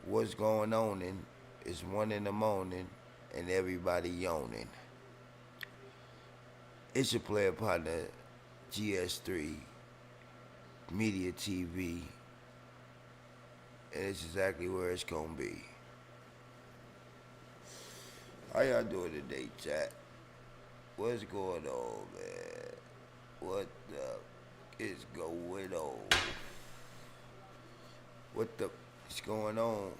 What's going on? And it's 1 in the morning, and everybody yawning. It's your player partner, GS3 Media TV, and it's exactly where it's gonna be. How y'all doing today, chat? What's going on, man? What the is going on? What the is going on?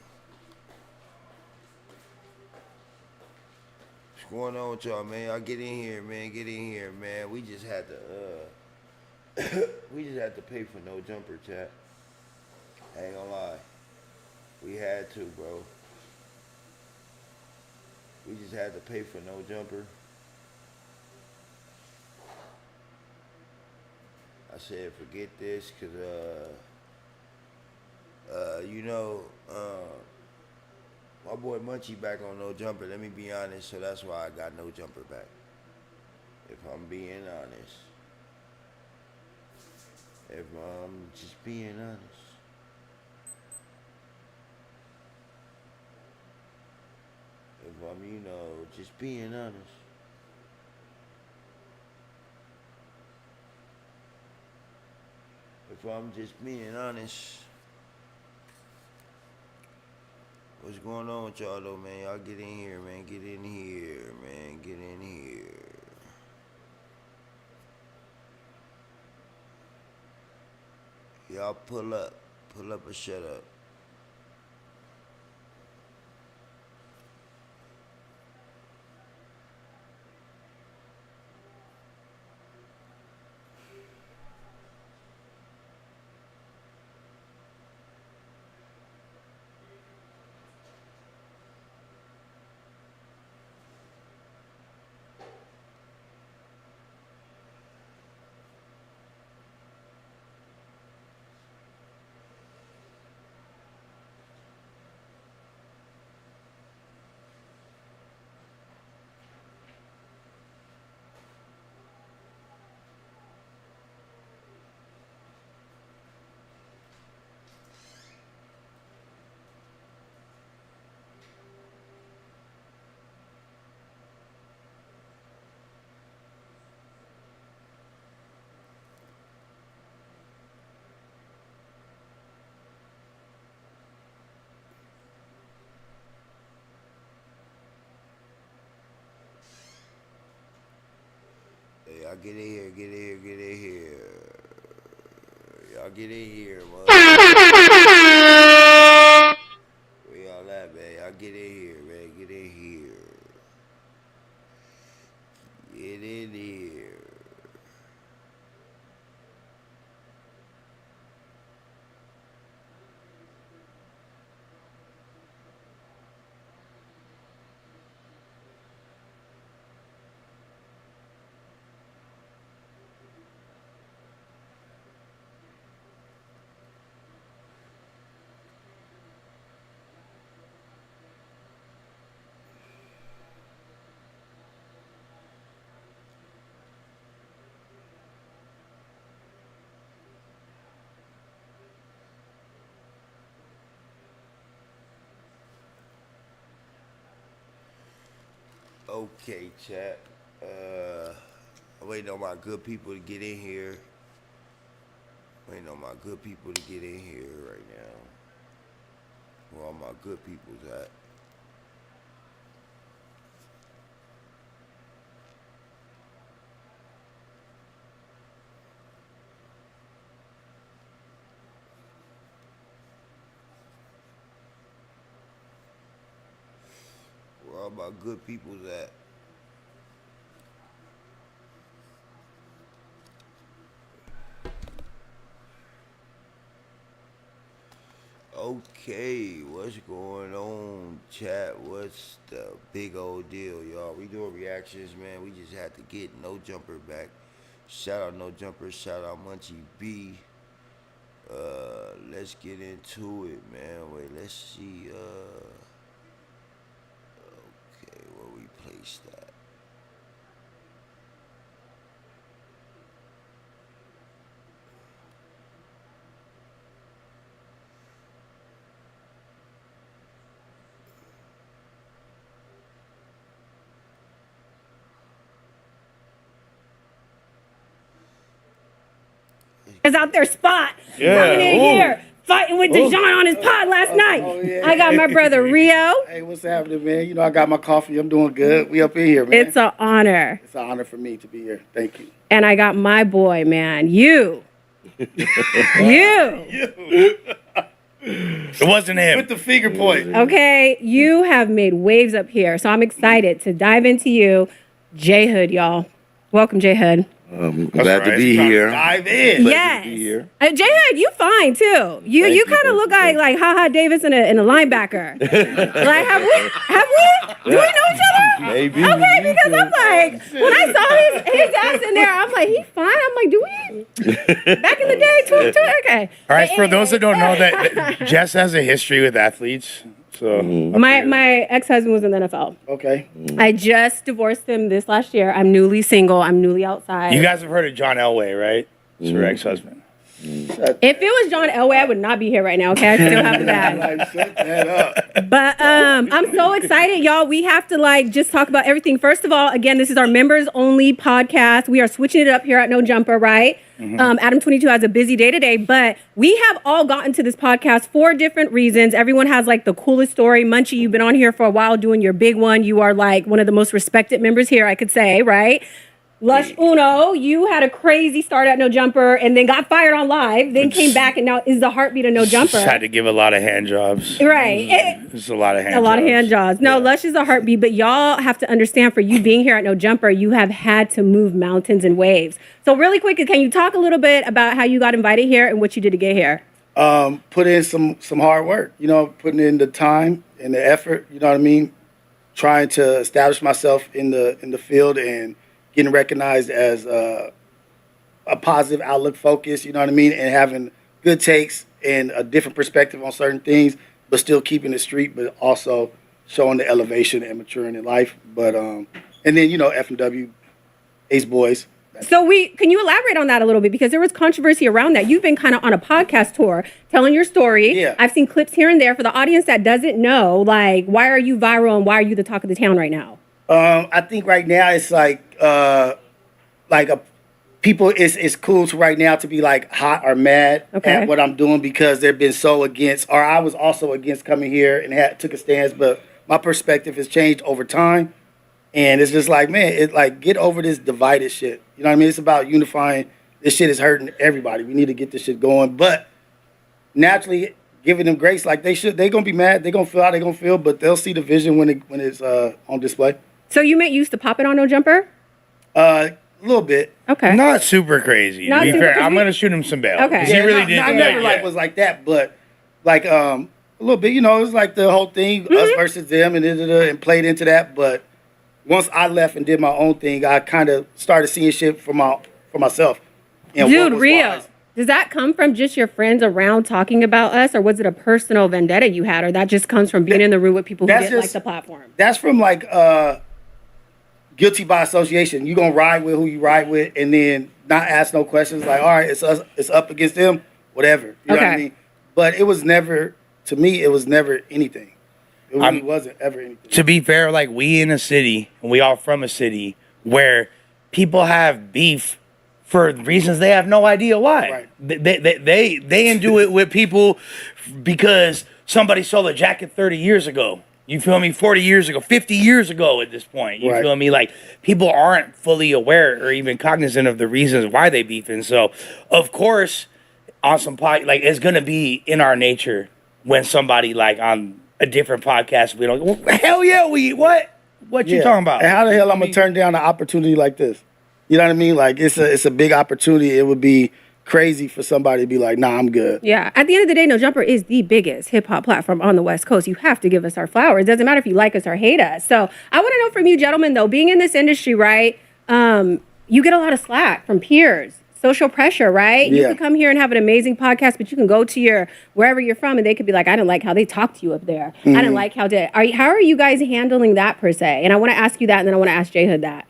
What's going on with y'all, man? Y'all get in here, man. Get in here, man. We just had to pay for no jumper, chat. I ain't gonna lie. We had to, bro. We just had to pay for no jumper. I said, forget this, cause you know, my boy Munchie back on no jumper. Let me be honest, so that's why I got no jumper back. If I'm being honest, if I'm just being honest, if I'm just being honest, if I'm just being honest, what's going on with y'all though, man? Y'all get in here, man. Get in here, man. Get in here. Y'all pull up or shut up. Hey, y'all get in here, get in here, get in here. Y'all get in here, man. Where y'all at, man? Y'all get in here, man. Get in here. Get in here. Okay, chat. I'm waiting on my good people to get in here. Waiting on my good people to get in here right now. Where all my good people's at? Where all my good people's at? Okay, what's going on, chat? What's the big old deal, y'all? We doing reactions, man. We just had to get No Jumper back. Shout out No Jumper, shout out Munchie B. Let's get into it, man. Wait, let's see. Okay, where we place that? is out there spot Yeah. coming in here. Fighting with DeJohn on his pod last night. Yeah. I got my brother Rio. Hey, what's happening, man? You know, I got my coffee. I'm doing good. We up in here, man. It's an honor. It's an honor for me to be here. Thank you. And I got my boy, man. You. It wasn't him. With the finger point. Okay, you have made waves up here, so I'm excited to dive into you. J Hood, y'all. Welcome, J Hood. Glad to be here. Dive in. Yes. be here. J Hood, you fine too. You kind of look like HaHa Davis and a linebacker. Like have we? Do we know each other? Maybe. Okay, because I'm like, when I saw his ass in there, I'm like, he fine. I'm like, do we? Back in the day, okay. All right, for those that don't know, that Jess has a history with athletes. So My ex-husband was in the NFL. Okay. I just divorced him this last year. I'm newly single. I'm newly outside. you guys have heard of John Elway, right? It's her ex-husband. If it was John Elway, I would not be here right now. Okay, I still have the bag. Like, shut that up. But I'm so excited, y'all. We have to just talk about everything. First of all, again, this is our members only podcast. We are switching it up here at No Jumper, right? Adam 22 has a busy day today, but we have all gotten to this podcast for different reasons. Everyone has like the coolest story. Munchie, you've been on here for a while doing your big one. You are like one of the most respected members here, I could say, right? Lush Uno, you had a crazy start at No Jumper and then got fired on live, then came back and now is the heartbeat of No Jumper. Just had to give a lot of hand jobs. Right. There's a lot of hand A jobs. lot of hand jobs. No, Lush is a heartbeat, but y'all have to understand for you being here at No Jumper, you have had to move mountains and waves. So really quick, can you talk a little bit about how you got invited here and what you did to get here? Put in some hard work, putting in the time and the effort, you know what I mean? Trying to establish myself in the field and getting recognized as a positive outlook focus, you know what I mean? And having good takes and a different perspective on certain things, but still keeping it street, but also showing the elevation and maturing in life. But, and then, F&W, Ace Boys. So can you elaborate on that a little bit? Because there was controversy around that. You've been kind of on a podcast tour telling your story. Yeah. I've seen clips here and there. For the audience that doesn't know, why are you viral and why are you the talk of the town right now? I think right now it's people. It's cool to right now to be like hot or mad at what I'm doing because they've been so against, or I was also against coming here and took a stance. But my perspective has changed over time, and it's just like, man, get over this divided shit. You know what I mean? It's about unifying. This shit is hurting everybody. We need to get this shit going, but naturally giving them grace like they should. They're gonna be mad. They're gonna feel how they're gonna feel, but they'll see the vision when it's on display. So you used to pop it on No Jumper? A little bit. Okay. Not super crazy. Not To be super fair, crazy. I'm gonna shoot him some bail. Okay. 'Cause he really did. I never was like that, but a little bit. It was like the whole thing, us versus them, and played into that. But once I left and did my own thing, I kind of started seeing shit for myself. And what Dude, was Rio, wise. does that come from just your friends around talking about us, or was it a personal vendetta you had, or that just comes from being in the room with people who That's didn't like just- the platform? That's from guilty by association. You gonna ride with who you ride with, and then not ask no questions. Like, all right, it's us. It's up against them. Whatever. You know what I Okay. mean? But it was never. To me, it was never anything. It really wasn't ever anything. To be fair, like we in a city, and we all from a city where people have beef for reasons they have no idea why. Right. They do it with people because somebody sold a jacket 30 years ago. You feel me? 40 years ago, 50 years ago at this point. You Right. feel me? Like people aren't fully aware or even cognizant of the reasons why they beefing. So, of course, on some it's gonna be in our nature when somebody on a different podcast we don't. Well, hell yeah, what you talking about? And how the hell I'm gonna turn down an opportunity like this? You know what I mean? Like it's a big opportunity. It would be crazy for somebody to be like, nah, I'm good. Yeah. At the end of the day, No Jumper is the biggest hip hop platform on the West Coast. You have to give us our flowers. It doesn't matter if you like us or hate us. So I want to know from you, gentlemen, though, being in this industry, right? You get a lot of slack from peers. Social pressure, right? You Yeah. could come here and have an amazing podcast, but you can go to wherever you're from, and they could be like, "I didn't like how they talked to you up there. I didn't like how how are you guys handling that per se?" And I want to ask you that, and then I want to ask J Hood that.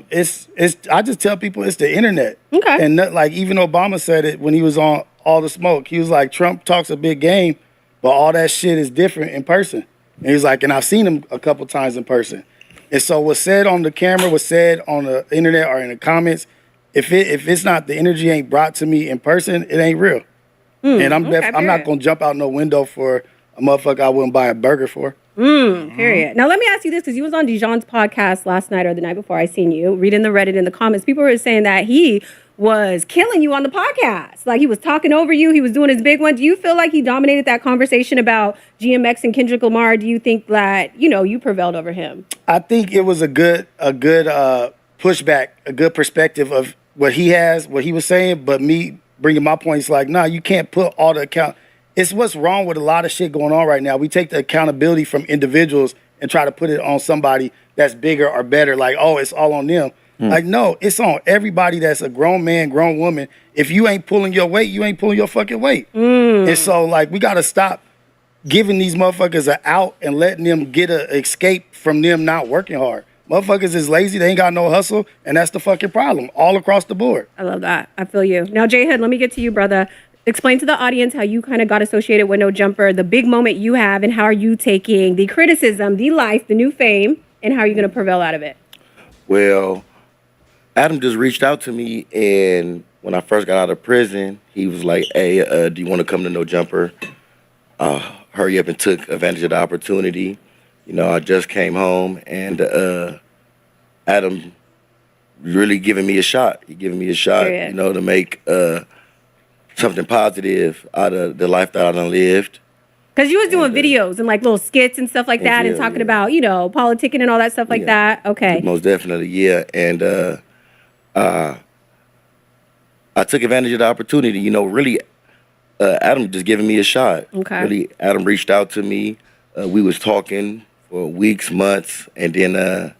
It's I just tell people it's the internet. Okay. And even Obama said it when he was on All the Smoke. He was like, Trump talks a big game, but all that shit is different in person. And he's like, and I've seen him a couple times in person. And so what's said on the camera, what's said on the internet or in the comments, if it's not, the energy ain't brought to me in person, it ain't real. And I'm not period. gonna jump out no window for a motherfucker I wouldn't buy a burger for. Period. Now, let me ask you this, because you was on Dijon's podcast last night or the night before. I seen you reading the Reddit in the comments. People were saying that he was killing you on the podcast. Like, he was talking over you. He was doing his big one. Do you feel like he dominated that conversation about GMX and Kendrick Lamar? Do you think that, you prevailed over him? I think it was a good pushback, a good perspective of what he has, what he was saying, but me bringing my points like, nah, you can't put all the account. It's what's wrong with a lot of shit going on right now. We take the accountability from individuals and try to put it on somebody that's bigger or better. Like, oh, it's all on them. Like, no, it's on everybody that's a grown man, grown woman. If you ain't pulling your weight, you ain't pulling your fucking weight. And so, like, we got to stop giving these motherfuckers an out and letting them get an escape from them not working hard. Motherfuckers is lazy. They ain't got no hustle. And that's the fucking problem all across the board. I love that. I feel you. Now, J Hood, let me get to you, brother. Explain to the audience how you kind of got associated with No Jumper, the big moment you have, and how are you taking the criticism, the life, the new fame, and how are you going to prevail out of it? Well, Adam just reached out to me, and when I first got out of prison, he was like, hey, do you want to come to No Jumper? Hurry up and took advantage of the opportunity. I just came home, and Adam really giving me a shot. He giving me a shot, Yeah. To make something positive out of the life that I done lived. Because you was doing videos and like little skits and stuff like that and talking about, politicking and all that stuff like that. Okay. Most definitely, yeah. And I took advantage of the opportunity, really. Adam just giving me a shot. Okay. Really, Adam reached out to me. We was talking for weeks, months, and then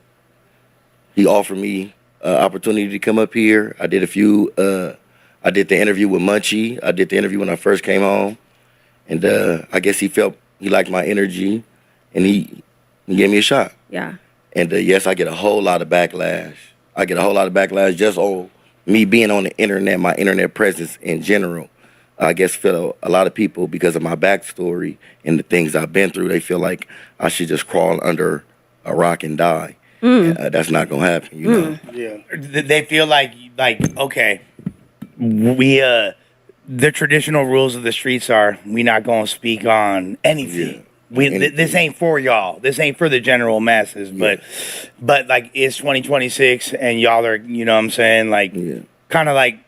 he offered me opportunity to come up here. I did I did the interview with Munchie. I did the interview when I first came home. And I guess he liked my energy, and he gave me a shot. Yeah. And yes, I get a whole lot of backlash. I get a whole lot of backlash just on me being on the internet, my internet presence in general. I guess feel a lot of people, because of my backstory and the things I've been through, they feel like I should just crawl under a rock and die. That's not gonna happen, Yeah. They feel like okay, we the traditional rules of the streets are we not gonna speak on anything. This ain't for y'all. This ain't for the general masses. But like, it's 2026 and y'all are, what I'm saying, like kind of like.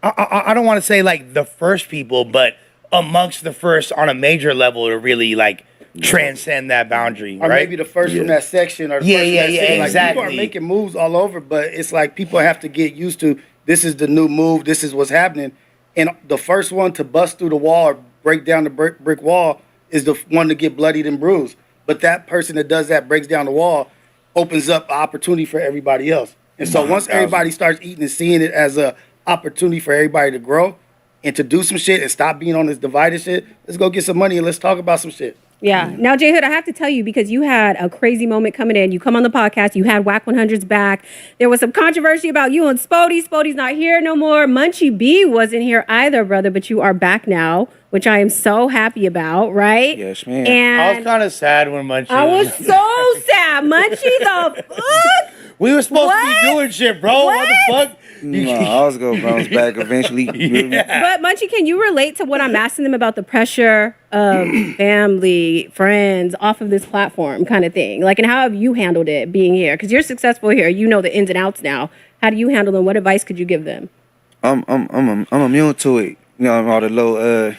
I don't want to say like the first people, but amongst the first on a major level to really like transcend that boundary, Or right? maybe the first from that section, or the first from that city. Like, exactly. people are making moves all over, but it's like people have to get used to, this is the new move, this is what's happening. And the first one to bust through the wall or break down the brick wall is the one to get bloodied and bruised. But that person that does that, breaks down the wall, opens up an opportunity for everybody else. And so once everybody starts eating and seeing it as a opportunity for everybody to grow and to do some shit and stop being on this divided shit, let's go get some money and let's talk about some shit. Yeah. Now, J Hood, I have to tell you, because you had a crazy moment coming in. You come on the podcast. You had Whack 100's back. There was some controversy about you and Spody. Spody's not here no more. Munchie B wasn't here either, brother, but you are back now, which I am so happy about, right? Yes, ma'am. And I was kind of sad when Munchie. I was so sad. Munchie, the fuck? We were supposed to What? be doing shit, bro. What the fuck? No, I was gonna bounce back eventually. But Munchie, can you relate to what I'm asking them about the pressure of family, friends off of this platform kind of thing? Like, and how have you handled it being here? Because you're successful here. You know the ins and outs now. How do you handle them? What advice could you give them? I'm immune to it. All the little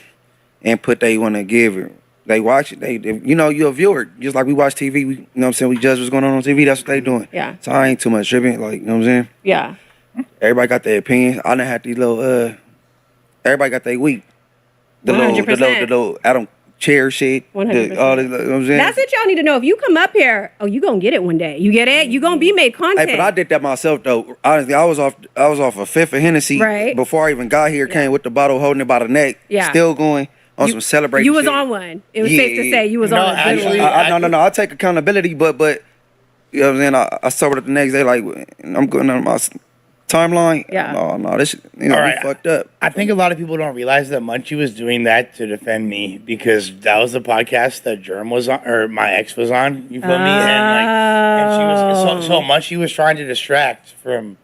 input they want to give it. They watch it. You're a viewer. Just like we watch TV. We judge what's going on TV. That's what they doing. Yeah. So I ain't too much tripping. Like, you know what I'm saying? Yeah. Everybody got their opinions. I done had these little. Everybody got their week. The 100%. little Adam chair shit. 100%. All this, you know what I'm saying? That's what y'all need to know. If you come up here, you gonna get it one day. You get it? You gonna be made content. Hey, but I did that myself though. Honestly, I was off a fifth of Hennessy Right. before I even got here. Came with the bottle, holding it by the neck. Yeah. Still going on some celebrating. You was shit. on one. It was safe to say you was No, on a good actually, one. No. I take accountability, but you know what I'm saying. I sobered up the next day. Like, I'm going on my timeline. Yeah. No, this we fucked up. I think a lot of people don't realize that Munchie was doing that to defend me, because that was the podcast that Germ was on, or my ex was on. You feel me? And she was so Munchie was trying to distract from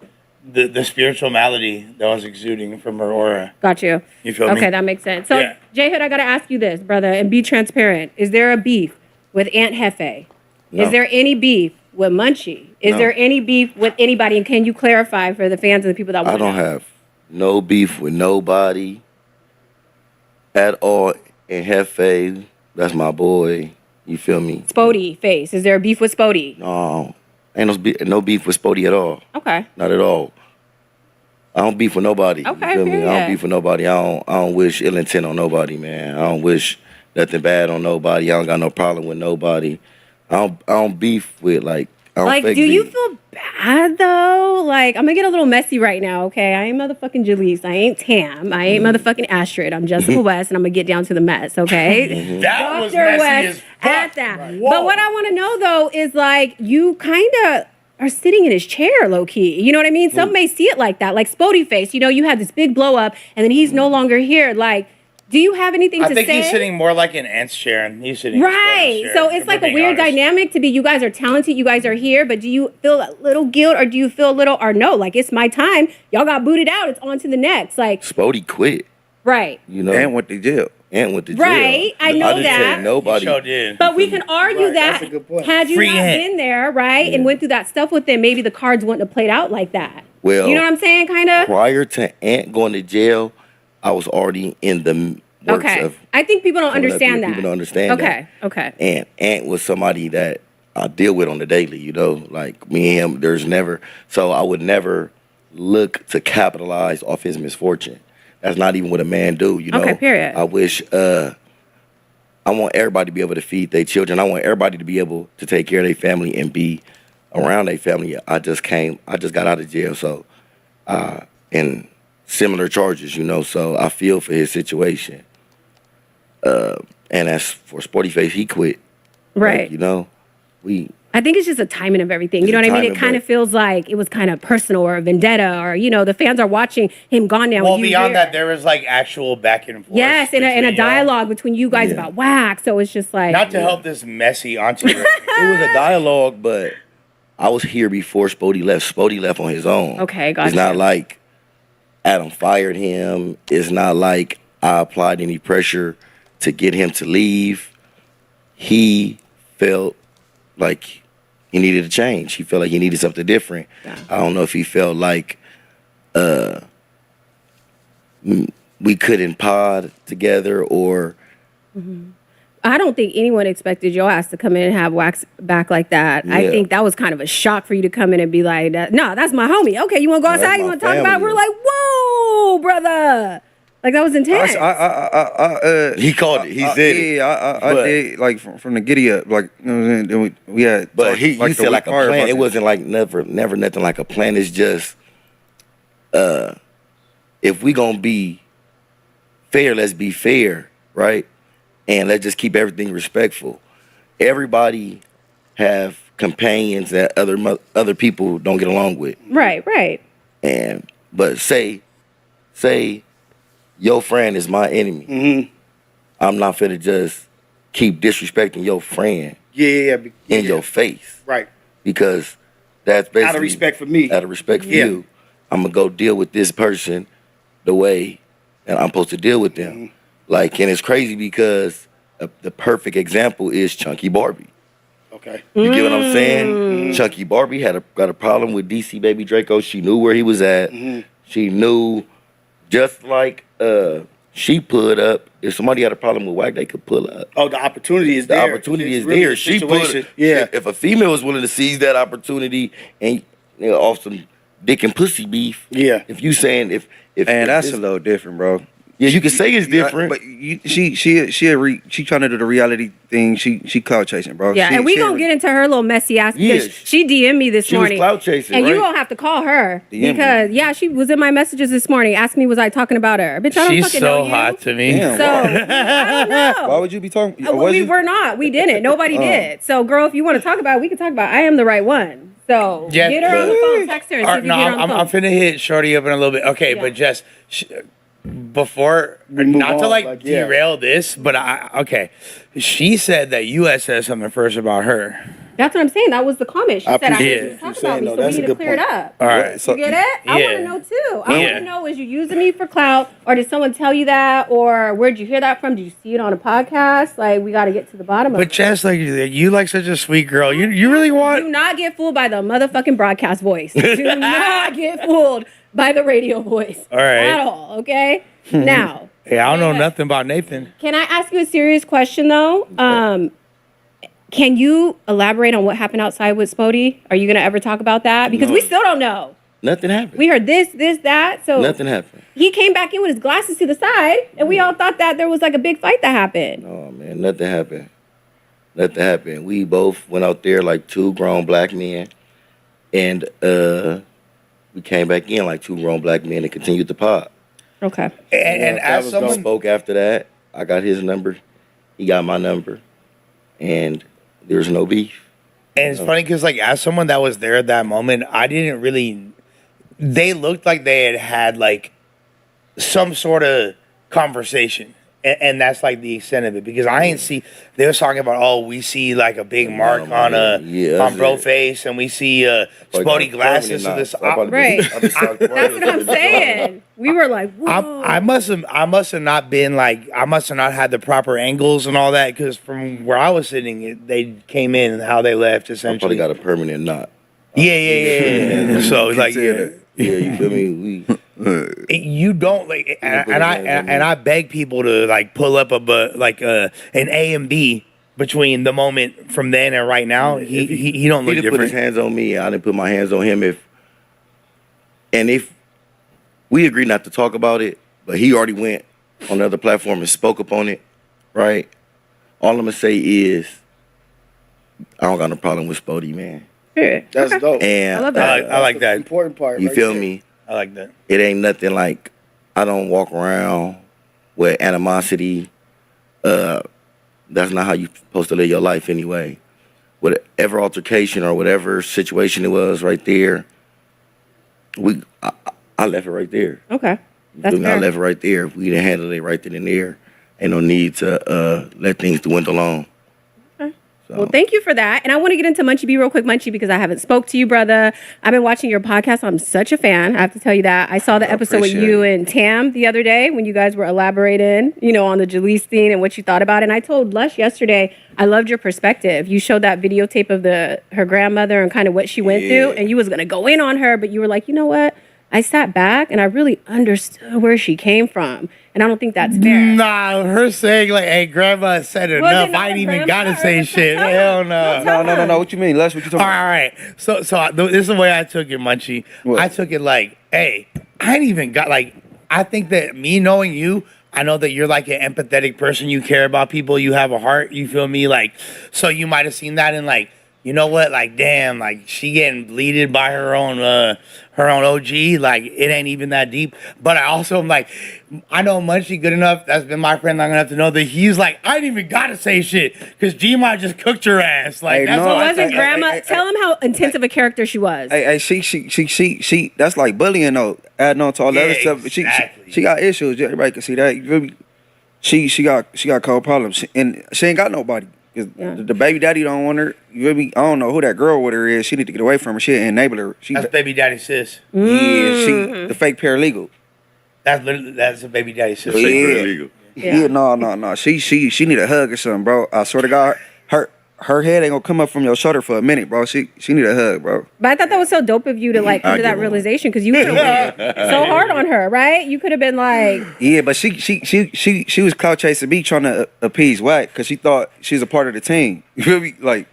the spiritual malady that was exuding from her aura. Got you. You feel me? Okay, that makes sense. So, Yeah. J Hood, I gotta ask you this, brother, and be transparent. Is there a beef with Aunt Hefe? No. Is there any beef with Munchie? Is No. there any beef with anybody? And can you clarify for the fans and the people that I want don't have no beef with nobody at all. And Hefe, that's my boy. You feel me? Spody face? Is there a beef with Spody? No, ain't no beef with Spody at all. Okay. Not at all. I don't beef with nobody. Okay, You feel me? I period. don't beef with nobody. I don't wish ill intent on nobody, man. I don't wish nothing bad on nobody. I don't got no problem with nobody. I don't beef with I don't Like, fake do you beef. feel bad though? Like, I'm gonna get a little messy right now, okay? I ain't motherfucking Jalise. I ain't Tam. I ain't motherfucking Astrid. I'm Jessica West, and I'm gonna get down to the mess, okay? That was Dr. messy West as at fuck. that. Whoa. But what I want to know though is like, you kind of are sitting in his chair, low key. You know what I mean? Some may see it like that, like Spody face. You know, you had this big blow up, and then he's no longer here. Like, do you have anything I to think say? he's sitting more like an Ant's chair, and he's sitting in Right. Spody's So chair, it's if like we're a being weird honest. dynamic to be, you guys are talented, you guys are here, but do you feel a little guilt or do you feel a little, or no, like it's my time, y'all got booted out, it's on to the next. Like, Spody quit. right. You know, And went to jail. and went to jail. Right, I know didn't that. say nobody. He sure did. But we can argue Right, that that's a good point. had you Free not Ant. been there, right, and went through that stuff with them, maybe the cards wouldn't have played out like that. Well, you know what I'm saying, kind of? Prior to Ant going to jail, I was already in the works Okay. of I think people don't coming up here. understand that. People don't understand Okay, okay. And Ant was somebody that I deal with on the daily, you know, like me and him, there's never, so I would never look to capitalize off his misfortune. That's not even what a man do, you know. Okay, period. I wish, I want everybody to be able to feed their children. I want everybody to be able to take care of their family and be around their family. I just got out of jail, so, and similar charges, you know, so I feel for his situation. And as for Sporty Face, he quit. Right. Like, you know, I think it's just a timing of everything. You know It's what I a mean? It timing, kind of but- feels like it was kind of personal or a vendetta, or you know, the fans are watching him gone down. Well, with you beyond here. that, there was like actual back and forth. yes, in a between y'all. dialogue between you guys Yeah. about wax. So it's just like Not to help this messy auntie. it was a dialogue, but I was here before Spody left. Spody left on his own. Okay, It's gotcha. not like Adam fired him. It's not like I applied any pressure to get him to leave. He felt like he needed a change. He felt like he needed something different. Yeah. I don't know if he felt like we couldn't pod together or I don't think anyone expected your ass to come in and have wax back like that. I Yeah. think that was kind of a shock for you to come in and be like, "No, that's my homie. Okay, you want to go That's outside? You my want to talk about?" it?" family. We're like, "Whoa, brother!" Like that was intense. he called it. He said it. Yeah, I But- did like from the giddy up, like you know what I'm saying. Then we had, But talked, he the said like a week prior plan. about It this. wasn't like never nothing like a plan. It's just, if we gonna be fair, let's be fair, right? And let's just keep everything respectful. Everybody have companions that other people don't get along with, right, right. but say your friend is my enemy. Mm-hmm. I'm not finna just keep disrespecting your friend Yeah. in your face. Right. Because that's basically Out of respect for me. Out of respect for Yeah. you, I'm gonna go deal with this person the way that I'm supposed to deal with them. Mm-hmm. Like, and it's crazy because the perfect example is Chunky Barbie. Okay. You get what I'm Mm-hmm. saying? Chunky Barbie got a problem with DC Baby Draco. She knew where he was at. Mm-hmm. She knew, just like she put up. If somebody had a problem with Wack, they could pull up. Oh, the opportunity is The there. opportunity It's is really there. the She put situation. Yeah. If a female is willing to seize that opportunity and off some dick and pussy beef. Yeah. If you saying if And if that's this- a little different, bro. yeah, you can say it's different. But she trying to do the reality thing. She cloud chasing, bro. Yeah, She- and we she gonna get into her little messy ass because Yeah. she DM'd me this She was morning. clout chasing, and you right? don't have to call her DM because she was in my messages this morning. Asked me was I talking about her? Bitch, I don't She's fucking know so you. hot to me. Damn, So why? I don't know. Why would you be talking? Well, was we you? were not. We didn't. Nobody did. So, girl, if you want to talk about it, we can talk about it. I am the right one. So, Yeah, get her on the phone, text her, and see All if right, you no, get her on I'm the phone. finna hit Shorty up in a little bit. Okay, Yeah. but just before, We move not to on, like like, yeah. derail this, but okay. She said that you had said something first about her. That's what I'm saying. That was the comment. She I said, I appreciate heard it. you talk You're about saying, me, though, so we that's a need to good clear it point. up. All right. So You get it? I want Yeah. to know too. I Yeah. want to know, is you using me for clout, or did someone tell you that, or where'd you hear that from? Did you see it on a podcast? Like, we got to get to the bottom of But it. Chess, like you like such a sweet girl. You really Do want? not get fooled by the motherfucking broadcast voice. Do not get fooled by the radio voice. All right. At all, okay? Now, Hey, I don't know Yeah. nothing about Nathan. can I ask you a serious question, though? Can you elaborate on what happened outside with Spody? Are you going to ever talk about that? Because we still don't know. Nothing happened. We heard this, that. So Nothing happened. he came back in with his glasses to the side, and we all thought that there was like a big fight that happened. Oh man, nothing happened. Nothing happened. We both went out there like two grown black men, and we came back in like two grown black men and continued the pod. Okay. And as I someone, spoke after that, I got his number, he got my number, and there's no beef. and it's funny because like as someone that was there at that moment, I didn't really. They looked like they had like some sort of conversation. And that's like the extent of it because I ain't see. They was talking about we see like a big mark on that's bro it. face, and we see Spody glasses. So this, Right. That's what I'm saying. We were like, whoa. I must have not been like I must have not had the proper angles and all that because from where I was sitting, they came in and how they left I essentially. probably got a permanent knot. Yeah. So like yeah. Yeah, you feel me? You don't like, and I beg people to like pull up an A and B between the moment from then and right now. He don't He look didn't put his different. hands on me. I didn't put my hands on him. If we agreed not to talk about it, but he already went on the other platform and spoke upon it, right? All I'm gonna say is, I don't got no problem with Spody, man. Yeah. That's Okay. dope. And I love that. I like the that. important part. you right feel there. me? I like that. It ain't nothing like I don't walk around with animosity. That's not how you supposed to live your life anyway. Whatever altercation or whatever situation it was right there, I left it right there. Okay. You That's feel me? I fair. left it right there. If we didn't handle it right then and there, ain't no need to let things dwindle on. So, Well, thank you for that. And I want to get into Munchie B real quick, Munchie, because I haven't spoke to you, brother. I've been watching your podcast. I'm such a fan. I have to tell you that. I saw the episode with appreciate you it. and Tam the other day when you guys were elaborating, on the Jalise thing and what you thought about it. And I told Lush yesterday, I loved your perspective. You showed that videotape of her grandmother and kind of what she went through, and you was going to go in on her, but you were like, you know what? I sat back and I really understood where she came from. And I don't think that's fair. Nah, her saying like, "Hey, grandma said Was it enough. not I ain't the even grandma gotta or say the shit. grandma? Hell no." No. What you mean, Les? What you talking All about? right. So this is the way I took it, Munchie. What? I took it like, hey, I ain't even got like. I think that me knowing you, I know that you're like an empathetic person. You care about people. You have a heart. You feel me? Like, so you might have seen that and like, you know what? Like, damn, like she getting bleeded by her own OG. Like, it ain't even that deep. But I also am like, I know Munchie good enough. That's been my friend long enough to know that he's like, I ain't even gotta say shit because G-Ma just cooked your ass. Like, Hey, that's no, all So I wasn't I- grandma? Tell him how intense of a character she was. Hey, she. That's like bullying though. Adding on to all the Yeah, other stuff. exactly. She got issues. Everybody can see that. You feel me? She got cold problems, and she ain't got nobody. 'Cause Yeah. the baby daddy don't want her. You feel me? I don't know who that girl with her is. She need to get away from her. She enable her. That's baby daddy sis. Yeah, she the fake paralegal. That's a baby daddy sis. Yeah. Yeah, no. She need a hug or something, bro. I swear to God, her head ain't gonna come up from your shoulder for a minute, bro. She need a hug, bro. But I thought that was so dope of you to like come I to get that one. realization because you could have went so hard on her, right? You could have been like, Yeah, but she was clout chasing me trying to appease Wack because she thought she was a part of the team. You feel me? Like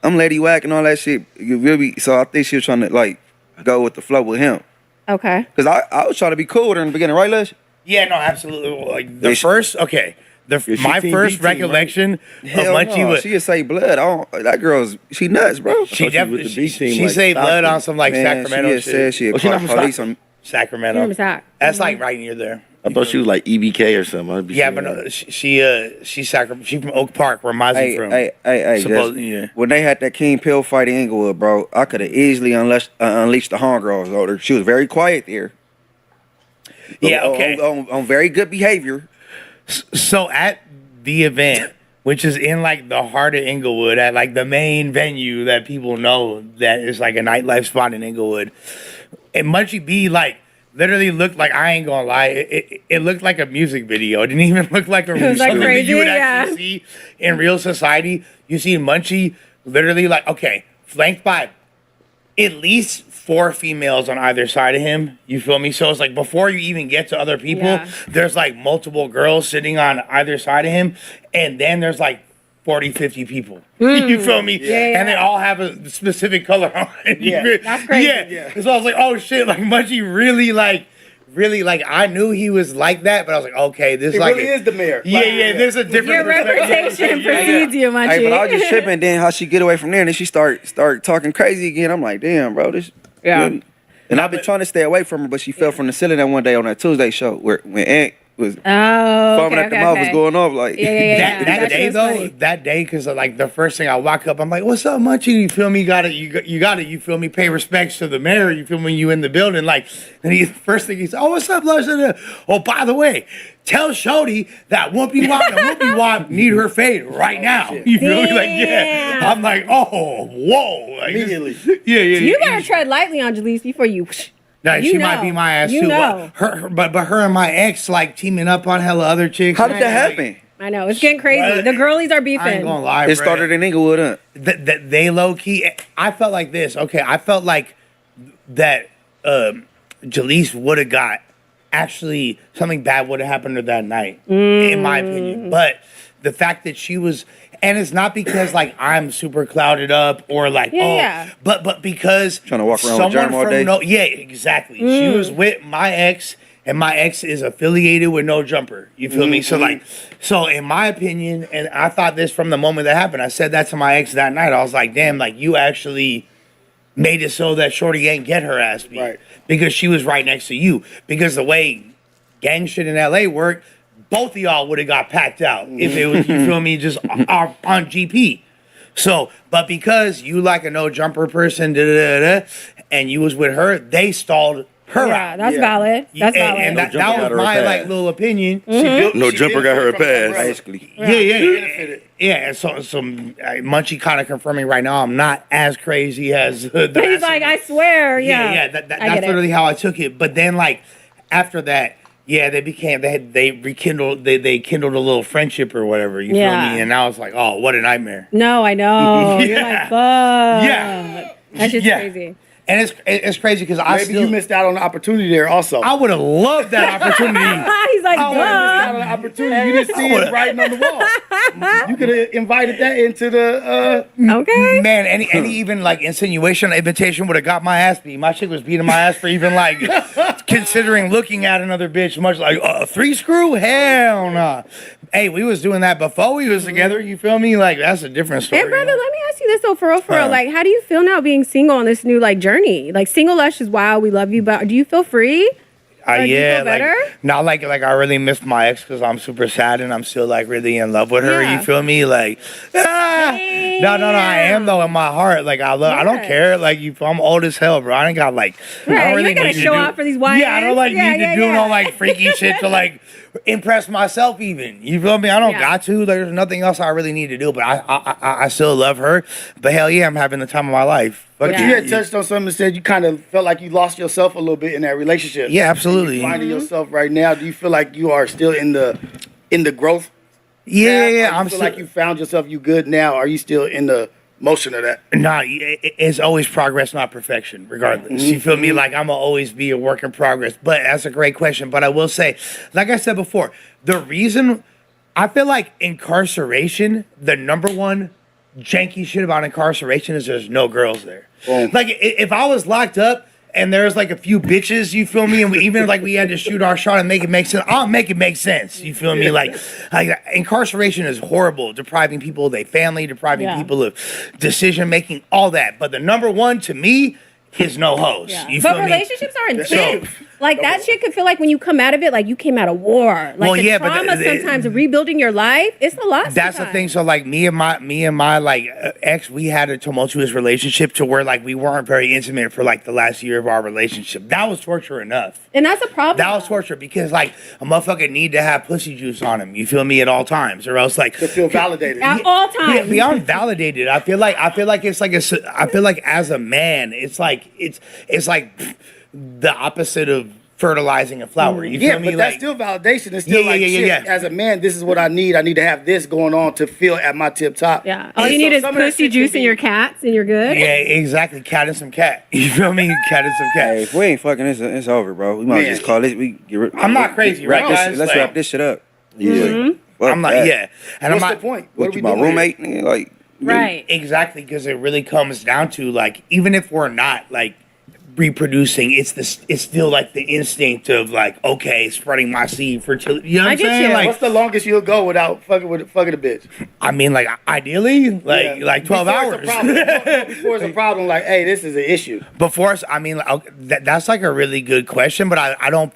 I'm Lady Wack and all that shit. You feel me? So I think she was trying to like go with the flow with him. okay, Cause I was trying to be cool with her in the beginning, right, Les? Yeah, no, absolutely. Like the Yeah, she- first, okay, she my team first B team, recollection of Hell Munchie no, was she just say blood. That girl's she nuts, bro. she was definitely with the B team, she like, saved blood Stockton. on some like Man, Sacramento she just shit. said she Oh, she called not from police on. Sacramento. Remember Zach? That's like right near there. I thought she was like EBK or something. I'd be Yeah, saying but that. no, she's from Oak Park, where Mozzie from. Hey, Suppose- just- yeah. when they had that King Pill fight in Inglewood, bro, I could have easily unleashed the homegirls on her. She was very quiet there. Yeah, On- okay. On very good behavior. So at the event which is in like the heart of Inglewood at like the main venue that people know that is like a nightlife spot in Inglewood. And Munchie B like literally looked like, I ain't gonna lie, it looked like a music video. It didn't even look like was, like, something that crazy, you would yeah. actually see in real society. You see Munchie literally like, okay, flanked by at least 4 females on either side of him. You feel me? So it's like before you even get to other people, Yeah. there's like multiple girls sitting on either side of him. And then there's like 40, 50 people. You feel me? Yeah. And they all have a specific color on. Yeah. That's crazy. Yeah. So I was like, oh shit, like Munchie really like I knew he was like that, but I was like, okay, this It like really is the mayor. Yeah, there's a different Your perspective. reputation precedes you, Munchie. Hey, but I was just tripping. Then how she get away from there, and then she start talking crazy again. I'm like, damn, bro, this. Yeah. And I've been trying to stay away from her, but she fell from the ceiling that one day on that Tuesday show when Ant was Oh, foaming at the mouth was going off like. Yeah. That day shit was though, funny. that day, because like the first thing I walk up, I'm like, "What's up, Munchie?" You feel me? You feel me? Pay respects to the mayor. You feel me? You in the building, like, and he first thing he said, "Oh, what's up, Lush?" Oh, by the way, tell Shody that Whoopi Wop and Whoopi Wop need her fade right now. You feel me? Like, yeah. Damn. I'm like, oh, whoa, like, Immediately. Yeah. You better tread lightly on Jalise before you. Nah, You she know. might be my ass You too. know. But her and my ex like teaming up on hella other chicks. How did that Like, happen? I know it's getting crazy. Right. The girlies are I ain't beefing. gonna lie, It bruh. started in Inglewood, huh? That they low key. I felt like this. Okay, I felt like that. Jalise would have got actually something bad would have happened to her that night, in my opinion. But the fact that she was, and it's not because like I'm super clouded up or like Yeah. but because Trying to walk around with someone germ all from day? yeah, exactly. She was with my ex. And my ex is affiliated with No Jumper. You feel me? So in my opinion, and I thought this from the moment that happened, I said that to my ex that night. I was like, damn, like you actually made it so that Shorty ain't get her ass beat. Right. Because she was right next to you. Because the way gang shit in LA worked, both of y'all would have got packed out if it was, you feel me, just on GP. So, but because you like a No Jumper person, and you was with her, they stalled her Yeah, out. that's Yeah. valid. That's And, valid. and that Jumper got was her a my pass. like little opinion. No Jumper got her a pass. Basically. Yeah. And so Munchie kind of confirming right now I'm not as crazy as the He's like, I swear, yeah. That's I get it. literally how I took it. But then like after that, yeah, they kindled a little friendship or whatever. You Yeah. feel me? And I was like, oh, what a nightmare. No, I know. You're Yeah. like, fuck. Yeah. That's just Yeah. crazy. And it's crazy because I Maybe still you missed out on the opportunity there also. I would have loved that opportunity. He's like, I You missed out duh. on the opportunity. You didn't see it writing on the wall. You could have invited that into the. Okay. Man, any even like invitation would have got my ass beat. My chick was beating my ass for even like considering looking at another bitch. Much like 3 screw, hell nah. Hey, we was doing that before we was together. You feel me? Like that's a different story. And brother, you know? let me ask you this though, for real. Like, how do you feel now being single on this new like journey? Like, single Lush is wild. We love you, but do you feel free? Or do you Yeah, feel better? not like I really missed my ex because I'm super sad and I'm still like really in love with her. Yeah. You feel me? Like, no, I am though in my heart. Like I don't Yeah. care. Like I'm old as hell, bro. I ain't got like, I Right, don't you really ain't gotta need to show do- off for these YNs. Yeah, I don't like Yeah, need to yeah, do yeah. no like freaky shit to like impress myself even. You feel me? I don't Yeah. got to. There's nothing else I really need to do. But I still love her. But hell yeah, I'm having the time of my life. Fuck But Yeah. you had touched on something and said you kind of felt like you lost yourself a little bit in that relationship. Yeah, absolutely. Finding yourself right now. Do you feel like you are still in the growth? Yeah, Or I'm you feel still, like you found yourself. You good now? Are you still in the motion of that? Nah, it's always progress, not perfection, regardless. You feel me? Like, I'm going to always be a work in progress. But that's a great question. But I will say, like I said before, the reason I feel like incarceration, the number one janky shit about incarceration is there's no girls there. Boom. Like, if I was locked up and there's like a few bitches, you feel me? And even like we had to shoot our shot and make it make sense, I'll make it make sense. You feel me? Like incarceration is horrible, depriving people of their family, depriving Yeah. people of decision making, all that. But the number one to me is no hoes. Yeah. You But feel me? relationships are intense. Like that shit could feel like when you come out of it, like you came out of war. Like Well, the yeah, but trauma sometimes of rebuilding your life, it's a lot. That's the sometimes. thing. So like me and my like ex, we had a tumultuous relationship to where like we weren't very intimate for like the last year of our relationship. That was torture enough. And that's a problem. That was torture because like a motherfucker need to have pussy juice on him. You feel me at all times, or else like To feel validated. At all Yeah, times. beyond validated. I feel like it's like I feel like as a man, it's like the opposite of fertilizing a flower. You Yeah, feel me? but that's Like, still validation. It's still Yeah, like, yeah, shit, yeah. as a man, this is what I need. I need to have this going on to feel at my tip top. Yeah. All And you so need is some of that pussy shit juice can and be- your cats, and you're good. yeah, exactly. Cat and some cat. You feel me? Cat and some cat. Hey, if we ain't fucking, it's over, bro. We might Man. just call it. We get, I'm not crazy, wrap right, this- guys? Let's Like- wrap this shit up. Yeah. Fuck I'm not. that. Yeah, and What's I'm the not. point? What are we you, my doing here? roommate? Nigga, like, Right. Exactly, because it really comes down to like, even if we're not like reproducing, it's still like the instinct of like, okay, spreading my seed fertility. You know what I I'm get saying? you. Like, What's the longest you'll go without fucking a bitch? I mean, like ideally, Yeah. like 12 Before hours. It's a problem. Before it's a problem, like, hey, this is an issue. Before us, I mean, like, that's like a really good question, but I don't.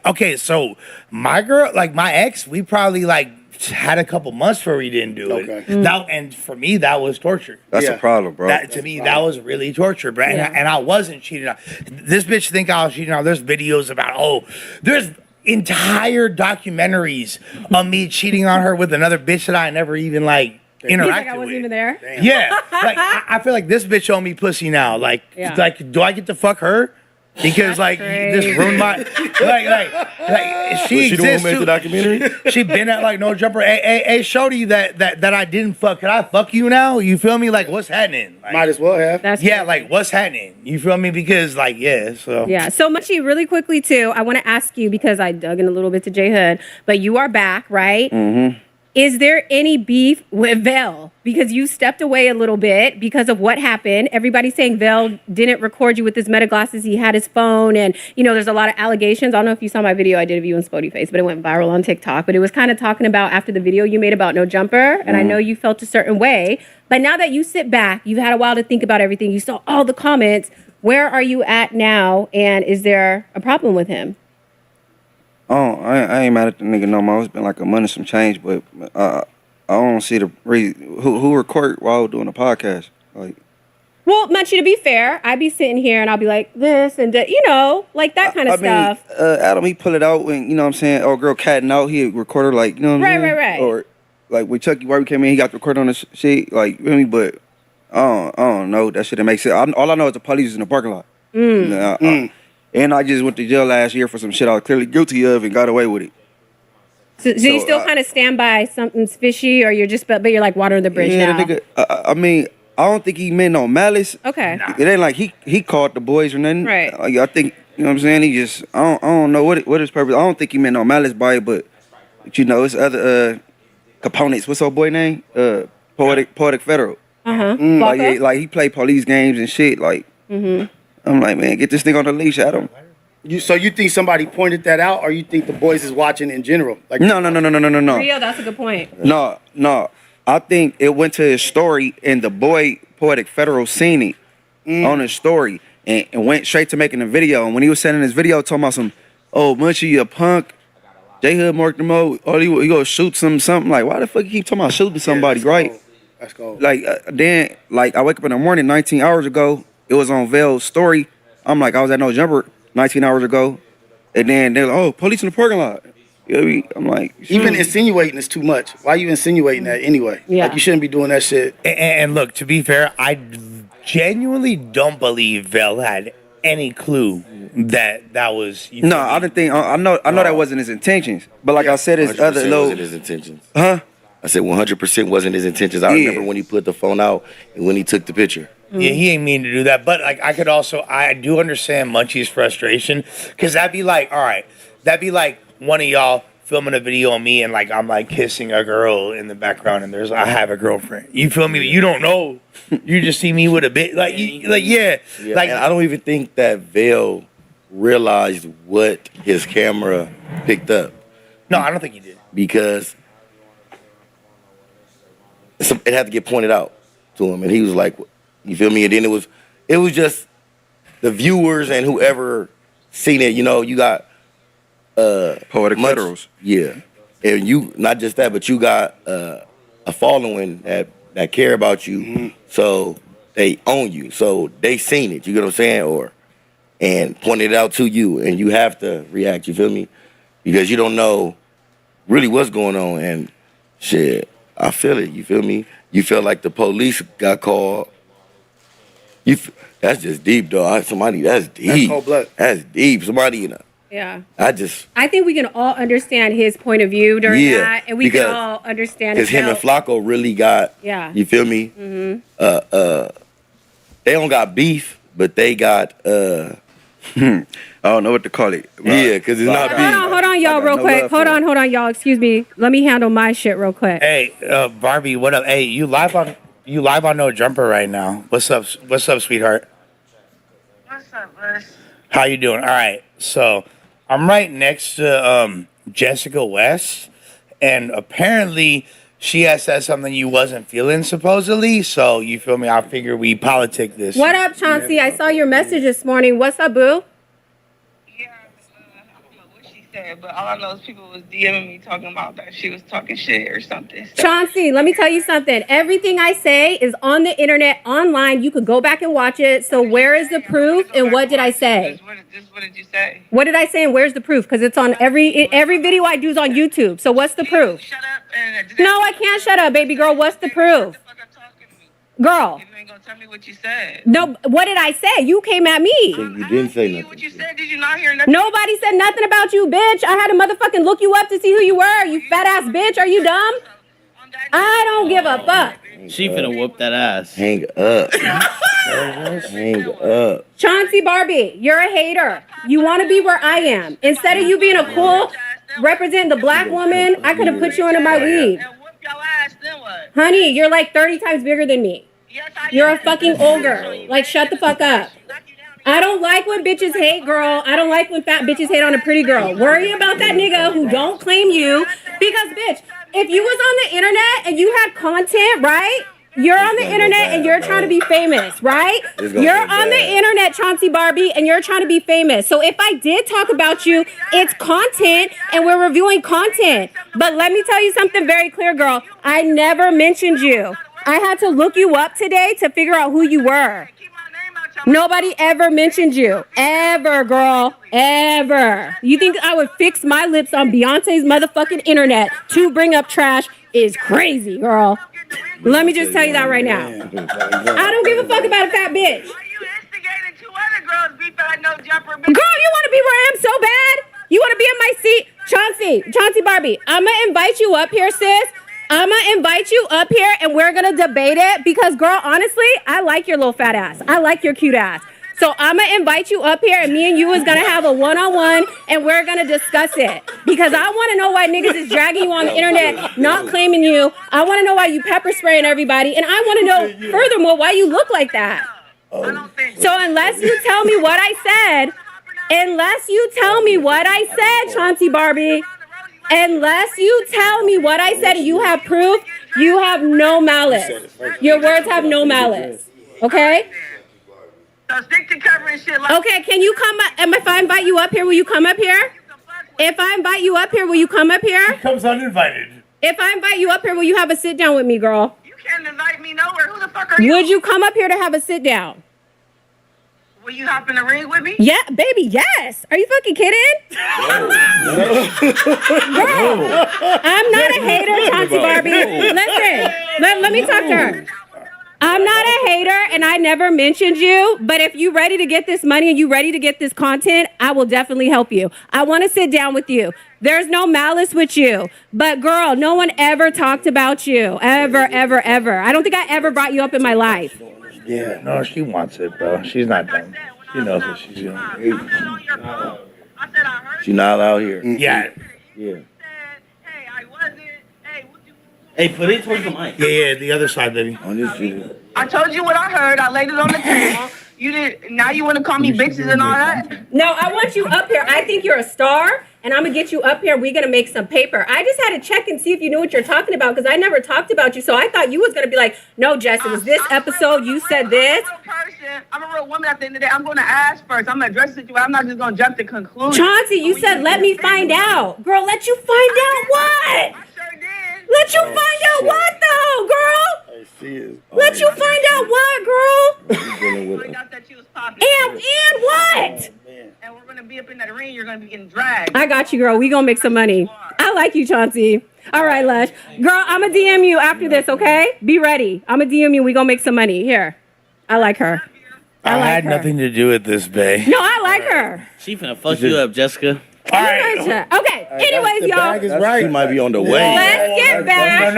Okay, so my girl, like my ex, we probably like had a couple months where we didn't do it. Okay. That, and for me, that was torture. That's Yeah. a problem, bro. That to me, that was really torture, bro. Yeah. And I wasn't cheating on. This bitch think I was cheating on. There's videos about there's entire documentaries of me cheating on her with another bitch that I never even like interacted He's like, I wasn't with. even there. Yeah, like I feel like this bitch owe me pussy now. Like, Yeah. like, do I get to fuck her? Because like this crazy. ruined my like she Was she the one exists who made the too. documentary? She been at like No Jumper. Hey, shorty, that I didn't fuck. Could I fuck you now? You feel me? Like what's happening? Like, Might as well have. That's yeah, like what's happening? You feel me? Because like so Yeah. So Munchie, really quickly too, I want to ask you because I dug in a little bit to J Hood, but you are back, right? Mm-hmm. Is there any beef with Vel? Because you stepped away a little bit because of what happened. Everybody's saying Vel didn't record you with his meta glasses. He had his phone, and there's a lot of allegations. I don't know if you saw my video I did of you and Spody Face, but it went viral on TikTok. But it was kind of talking about after the video you made about No Jumper, and I know you felt a certain way. But now that you sit back, you've had a while to think about everything. You saw all the comments. Where are you at now? And is there a problem with him? Oh, I ain't mad at the nigga no more. It's been like a month and some change, but I don't see the reason. Who record while I was doing the podcast? Like, Well, Munchie, to be fair, I'd be sitting here and I'll be like this and that, like that kind of stuff. Adam, he pull it out when, you know what I'm saying, oh, girl catting out, he record her like, you know what I'm saying? Right. Or like when Chucky Barbie came in, he got the record on the shit, like, you know what I mean? But I don't know, that shit that makes sense. All I know is the police is in the parking lot. And I just went to jail last year for some shit I was clearly guilty of and got away with it. So you so, still kind of stand by something's fishy, or you're just, but you're like watering the bridge Yeah, now. the nigga, I mean, I don't think he meant no malice. Okay. It ain't like he called the boys or nothing. Right. Like, I think, you know what I'm saying? He just, I don't know what his purpose. I don't think he meant no malice by it, but it's other components. What's old boy name? Poetic Federal. Like he played police games and shit. Like, I'm like, man, get this thing on the leash, Adam. So you think somebody pointed that out, or you think the boys is watching in general? Like, No. Rio, that's a good point. No. I think it went to his story, and the boy Poetic Federal seen it on his story, and went straight to making a video. And when he was sending his video, talking about some, oh, Munchie, you a punk. J Hood marked him out. Oh, he go shoot something. Like, why the fuck you keep talking about shooting somebody, right? That's cold. Like, then, like, I wake up in the morning 19 hours ago. It was on Vel's story. I'm like, I was at No Jumper 19 hours ago. And then they're like, oh, police in the parking lot. You know what I mean? I'm like, Even insinuating is too much. Why you insinuating that anyway? Yeah. Like, you shouldn't be doing that shit. And look, to be fair, I genuinely don't believe Vel had any clue that was. no, I didn't think. I know that wasn't his intentions. But like I said, his 100% other little, wasn't his intentions. huh? I said 100% wasn't his intentions. I Yeah. remember when he put the phone out and when he took the picture. Yeah, he ain't mean to do that. But like, I do understand Munchie's frustration, because that'd be like one of y'all filming a video on me and like I'm like kissing a girl in the background and I have a girlfriend. You feel me? You don't know. You just see me with a bit like yeah. Like and I don't even think that Vale realized what his camera picked up, no, I don't think he did. because it had to get pointed out to him, and he was like, you feel me? And then it was just the viewers and whoever seen it. You know, you got Poetic much- literals. Yeah, and you not just that, but you got a following that care about you, so they own you. So they seen it. You get what I'm saying, and pointed it out to you, and you have to react. You feel me? Because you don't know really what's going on, and shit. I feel it. You feel me? You feel like the police got called. That's just deep, dog. Somebody that's deep. cold blood. That's deep. Somebody, Yeah. I think we can all understand his point of view during Yeah, that, and we can because- all understand because him and his Flacco really got. Yeah. You feel me? Mm-hmm. They don't got beef, but they got. I don't know what to call it. Yeah, because it's not beef. Hold on, y'all, I got real no quick. love Hold for on, y'all. Excuse me. Let me handle my shit real quick. Hey, Barbie, what up? Hey, you live on No Jumper right now. What's up, sweetheart? What's up, bud? How you doing? All right. So I'm right next to Jessica West, and apparently she has said something you wasn't feeling, supposedly. So you feel me? I figure we politic this. What up, Chauncey? I saw your message this morning. What's up, boo? Yeah, I don't know what she said, but all I know is people was DMing me talking about that she was talking shit or something. Chauncey, let me tell you something. Everything I say is on the internet, online. You could go back and watch it. So where is the proof and what did I say? Just what did you say? What did I say and where's the proof? Because it's on every video I do is on YouTube. So what's the proof? Shut up and No, I can't shut up, baby girl. What's the proof? Shut the fuck up talking to me. Girl, You ain't gonna tell me what you said. no, what did I say? You came at me. You didn't say nothing. What you said? Did you not hear nothing? Nobody said nothing about you, bitch. I had to motherfucking look you up to see who you were. You fat ass bitch. Are you dumb? On that I don't give a fuck. She finna whoop that ass. Hang up. Hang up. Chauncey Barbie, you're a hater. You want to be where I am. Instead of you being a cool, representing the black woman, I could have put you under my weed. and whoop your ass, then what? Honey, you're like 30 times bigger than me. Yes, I You're a am. fucking ogre. Like, shut the fuck up. I don't like when bitches hate, girl. I don't like when fat bitches hate on a pretty girl. Worry about that nigga who don't claim you. Because, bitch, if you was on the internet and you had content, right? You're on the internet and you're trying to be famous, right? It's gonna You're get on the bad. internet, Chauncey Barbie, and you're trying to be famous. So if I did talk about you, it's content and we're reviewing content. But let me tell you something very clear, girl. I never mentioned you. I had to look you up today to figure out who you were. Keep my name out your Nobody ever mentioned you. Ever, girl. Ever. You think I would fix my lips on Beyonce's motherfucking internet to bring up trash is crazy, girl. Let me just tell you that right now. I don't give a fuck about a fat bitch. Why you instigated two other girls beefing at No Jumper? Girl, you want to be where I am so bad? You want to be in my seat? Chauncey Barbie, I'm going to invite you up here, sis. I'm going to invite you up here and we're going to debate it because, girl, honestly, I like your little fat ass. I like your cute ass. So I'm going to invite you up here and me and you is going to have a one-on-one and we're going to discuss it. Because I want to know why niggas is dragging you on the internet, not claiming you. I want to know why you pepper spraying everybody. And I want to know, furthermore, why you look like that. I don't think So unless you tell me what I said, Chauncey Barbie, unless you tell me what I said and you have proof, you have no malice. Your words have no malice. Okay? so. Stick to covering shit like Okay, can you come up? And if I invite you up here, will you come up here? If I invite you up here, will you come up here? Comes uninvited. If I invite you up here, will you have a sit down with me, girl? You can't invite me nowhere. Who the fuck are you? Would you come up here to have a sit down? Will you hop in the ring with me? Yeah, baby, yes. Are you fucking kidding? Girl, I'm not a hater, Chauncey Barbie. Listen, let me talk to her. I'm not a hater and I never mentioned you, but if you ready to get this money and you ready to get this content, I will definitely help you. I want to sit down with you. There's no malice with you. But girl, no one ever talked about you. Ever, ever, ever. I don't think I ever brought you up in my life. Yeah, no, she wants it, bro. She's not done. She knows what she's doing. I said I heard She not out here. Yeah, Yeah. said, hey, I wasn't. Hey, what you? Hey, put it towards the mic. yeah, the other side, baby. On this shit. I told you what I heard. I laid it on the table. You did. Now you want to call me bitches and all that? No, I want you up here. I think you're a star, and I'm gonna get you up here. We're gonna make some paper. I just had to check and see if you knew what you're talking about because I never talked about you. So I thought you was gonna be like, no, Jess, it was this episode. You said this. I'm a real person. question. I'm a real woman at the end of the day. I'm going to ask first. I'm going to address the situation. I'm not just going to jump to conclusions. Chauncey, you said let me find out. Girl, let you find out what? I sure did. Let you find out what though, girl? I see it. Let you find out what, girl? Find out that you was popping. And what? And we're going to be up in that ring. You're going to be getting dragged. I got you, girl. We gonna make some money. I like you, Chauncey. All right, Lush. Girl, I'm gonna DM you after this, okay? Be ready. I'm gonna DM you. We gonna make some money. Here. I like her. I like had her. nothing to do with this, bae. No, I like her. She finna fuck you up, Jessica. All right. Okay. Anyways, The y'all. bag is right. She might be on the way. Let's get back.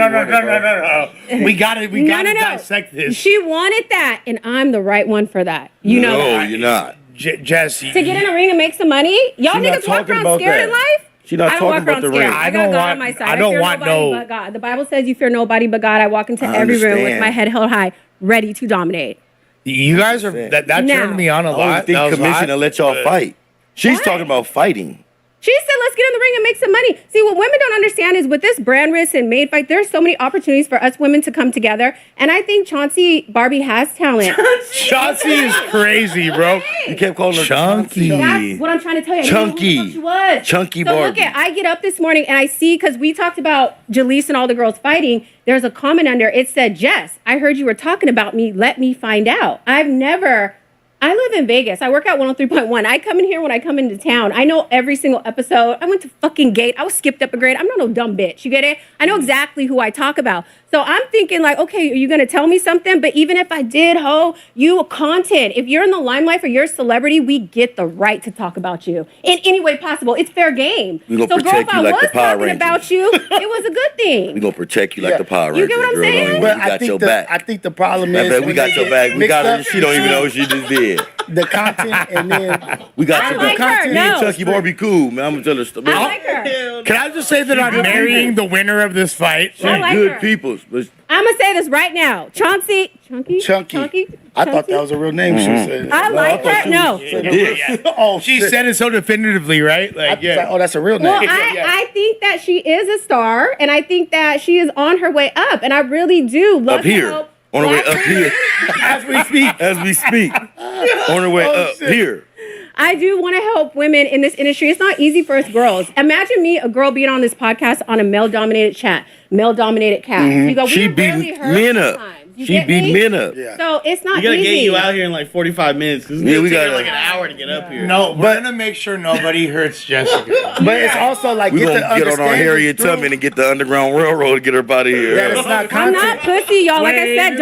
No. We got to No. dissect this. She wanted that, and I'm the right one for that. You know No, that. you're not. Jesse. To get in a ring and make some money? Y'all She not niggas walk talking around about scared that. in life? She not I don't talking walk about around the scared. ring. I I got don't God want- on my side. I don't fear want nobody no- but God. The Bible says you fear nobody but God. I walk into I every room with understand. my head held high, ready to dominate. You guys are that Now. turned me on a I don't lot. think That was commissioner hot. let y'all fight. She's What? talking about fighting. She said, let's get in the ring and make some money. See, what women don't understand is with this brand risk and made fight, there's so many opportunities for us women to come together. And I think Chauncey Barbie has talent. Chauncey is crazy, bro. You kept calling her Chunky. That's what I'm trying to tell you. I didn't know who the Chunky. fuck she was. Chunky So look Barbie. at, I get up this morning and I see, because we talked about Jaleese and all the girls fighting, there's a comment under, it said, Jess, I heard you were talking about me. Let me find out. I live in Vegas. I work at 103.1. I come in here when I come into town. I know every single episode. I went to fucking Gate. I was skipped up a grade. I'm not no dumb bitch. You get it? I know exactly who I talk about. So I'm thinking like, okay, are you going to tell me something? But even if I did, you content. If you're in the limelight or you're a celebrity, we get the right to talk about you in any way possible. It's fair game. We gonna So girl, protect if you I like the was Power talking Rangers. about you, it was a good thing. We gonna protect you like Yeah. the Power You Rangers. get what I'm girl. saying? Don't But even- we got your back. I think the problem Matter is of fact, we got your back. We got her. She don't even know what she just did. the content and then We got I your like back. her, Me and no. Chucky Barbie cool, man. I'm gonna tell her story. I like her. Can I just say that I'm marrying the winner of this fight? I like Good her. people. But I'm going to say this right now. Chunky. Chunky. I thought that was a real name. She said. I like her. No. Oh, She shit. said it so definitively, right? I Like, was like, oh, that's a real name. Well, I think that she is a star, and I think that she is on her way up, and I really do love up here. to help On her way Black up women. here. As we speak. As we speak. On her way up here. I do want to help women in this industry. It's not easy for us girls. Imagine me, a girl, being on this podcast on a male-dominated chat, male-dominated cast. You go, She we're barely beat heard men up. sometimes. You She get beat me? men up. Yeah. So it's not We gotta easy. get you out here in like 45 minutes because Yeah, we we got gotta- like an hour to get up here. no, we're gonna make sure nobody hurts Jessica. But it's also like We get gonna the get on our understanding Harriet through Tubman and get the Underground Railroad to get her up out of here. that it's not I'm not content. pussy, y'all. Like I said,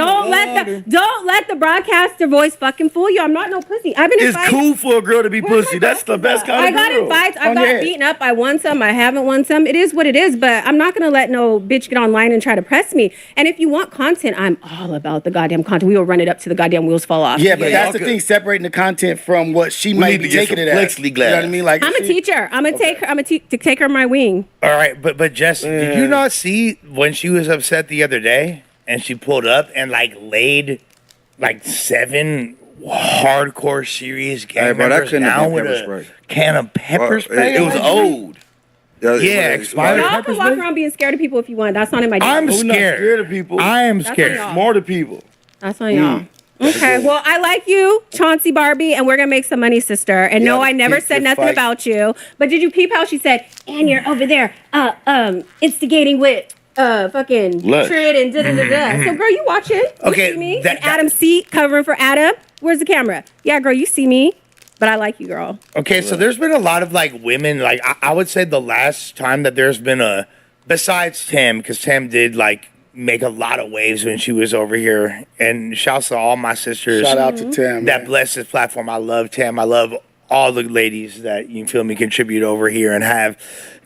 don't let the broadcaster voice fucking fool you. I'm not no pussy. I've been in It's fights. cool for a girl to be Where's pussy. my That's the best kind I of got girl. in fights. I Oh, got yeah. beaten up. I won some. I haven't won some. It is what it is. But I'm not gonna let no bitch get online and try to press me. And if you want content, I'm all about the goddamn content. We will run it up to the goddamn wheels fall off. Yeah, but Yeah, that's the okay. thing, separating the content from what she need might to be get taking some it as. plexiglass. You know what I mean? Like I'm a she- teacher. I'm gonna take her. I'm gonna take her in my wing. All right, but Jess, did you not see when she was upset the other day and she pulled up and like laid like 7 hardcore serious gang Hey, bro, that members couldn't have down been with pepper a spray. can of pepper Well, spray? It was old. Yeah, expired. Y'all pepper can walk spray? around being scared of people if you want. That's not in my. I'm deal. We're not scared. scared of people. I am That's scared. on y'all. Smarter people. That's on y'all. Okay, well, I like you, Chauncey Barbie, and we're gonna make some money, sister. And no, Yeah, I never pick said your nothing fight. about you. But did you peep how she said, and you're over there, instigating with fucking Lush. Trid and da da da da. So, girl, you watching? You Okay, see me? that- And Adam C covering for Adam. Where's the camera? Yeah, girl, you see me, but I like you, girl. Okay, so there's been a lot of like women, like I would say the last time that there's been besides Tam, because Tam did like make a lot of waves when she was over here. And shouts to all my sisters Shout out to Tam. that man. bless this platform. I love Tam. I love all the ladies that, you feel me, contribute over here and have.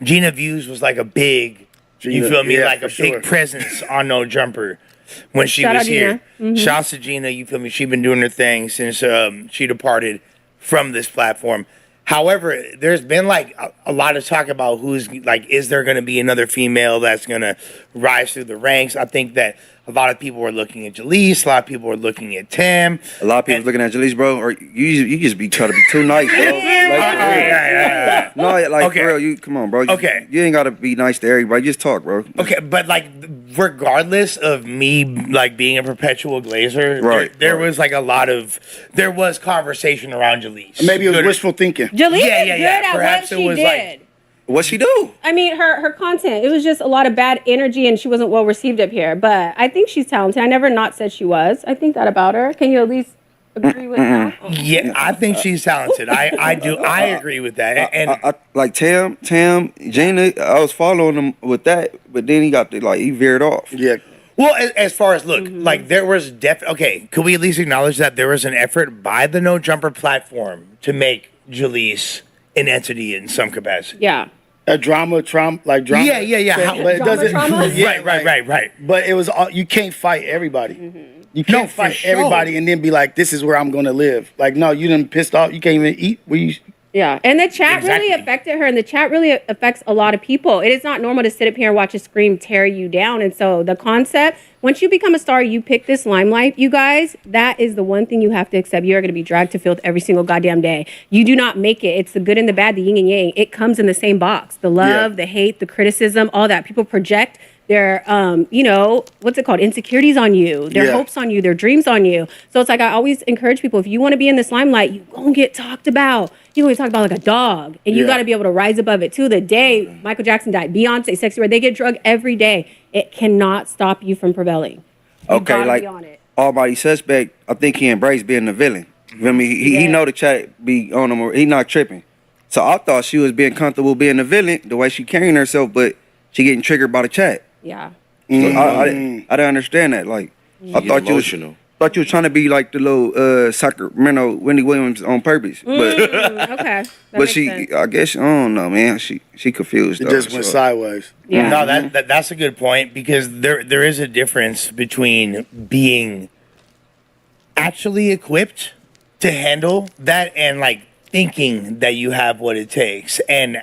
Gina Views was like a big, you Gina, feel me, yeah, like for a sure. big presence on No Jumper when she Shout was out Gina. here. Shouts to Gina, you feel me? She's been doing her thing since she departed from this platform. However, there's been like a lot of talk about who's like, is there going to be another female that's going to rise through the ranks? I think that a lot of people were looking at Jaleese, a lot of people were looking at Tim. A lot of people looking at Jaleese, bro. Or you just be trying to be too nice, bro. Like, no, like Okay. for real, you come on, bro. Okay. You ain't gotta be nice to everybody. Just talk, bro. Okay, but like, regardless of me like being a perpetual glazer, Right, there right. was like there was conversation around Jaleese. Maybe it was Good- wishful thinking. Jaleel Yeah, is yeah, good yeah. at Perhaps what it she was, did. like- What she do? I mean, her content, it was just a lot of bad energy and she wasn't well received up here. But I think she's talented. I never not said she was. I think that about her. Can you at least agree with that? Yeah, I think she's talented. I do. I agree with that. And I like Tam, Gina. I was following him with that, but then he veered off. Yeah. well, as far as look, like there was okay. Could we at least acknowledge that there was an effort by the No Jumper platform to make Jaleese an entity in some capacity? Yeah. A drama. Yeah, yeah, yeah. How- But it Drama, doesn't. trauma? Yeah, Right. But it was all, you can't fight everybody. You No, can't for fight sure. everybody and then be like, this is where I'm gonna live. Like, no, you done pissed off. You can't even eat. Yeah, and the chat Exactly. really affected her, and the chat really affects a lot of people. It is not normal to sit up here and watch a scream tear you down. And so the concept, once you become a star, you pick this limelight, you guys, that is the one thing you have to accept. You are going to be dragged to filth every single goddamn day. You do not make it. It's the good and the bad, the yin and yang. It comes in the same box. The love, Yeah. the hate, the criticism, all that. People project their, what's it called? Insecurities on you, their Yeah. hopes on you, their dreams on you. So it's like, I always encourage people, if you want to be in this limelight, you gonna get talked about. You're gonna talk about like a dog. And you Yeah. got to be able to rise above it too. The day Michael Jackson died, Beyonce, Sexy Red, they get drugged every day. It cannot stop you from prevailing. You Okay, gotta like be on it. Almighty Suspect, I think he embraced being the villain. You feel me? He Yeah. know the chat be on him, or he not tripping. So I thought she was being comfortable being the villain, the way she carrying herself, but she getting triggered by the chat. Yeah. So I didn't understand that. Like I Get thought emotional. you was trying to be like the little Sacramento Wendy Williams on purpose, but Okay. That but makes she, sense. I guess I don't know, man. She confused. It though, just went so. sideways. Yeah. No, that's a good point because there is a difference between being actually equipped to handle that and like thinking that you have what it takes. And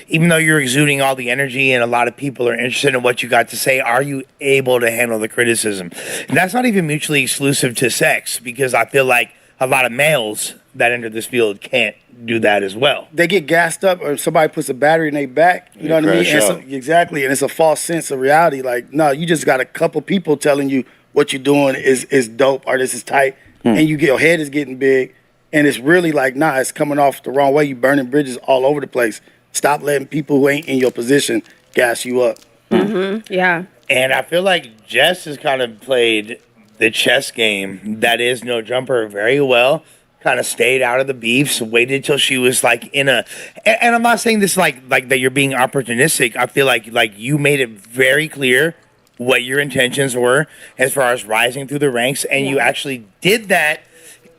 even though you're exuding all the energy and a lot of people are interested in what you got to say, are you able to handle the criticism? And that's not even mutually exclusive to sex because I feel like a lot of males that enter this field can't do that as well. They get gassed up, or somebody puts a battery in their back. You know what I mean? crash And out. exactly, and it's a false sense of reality. Like, no, you just got a couple people telling you what you're doing is dope or this is tight, and your head is getting big, and it's really like, nah, it's coming off the wrong way. You burning bridges all over the place. Stop letting people who ain't in your position gas you up. Yeah. And I feel like Jess has kind of played the chess game that is No Jumper very well. Kind of stayed out of the beefs, waited till she was like in a. And I'm not saying this like that you're being opportunistic. I feel like you made it very clear what your intentions were as far as rising through the ranks, and you actually did that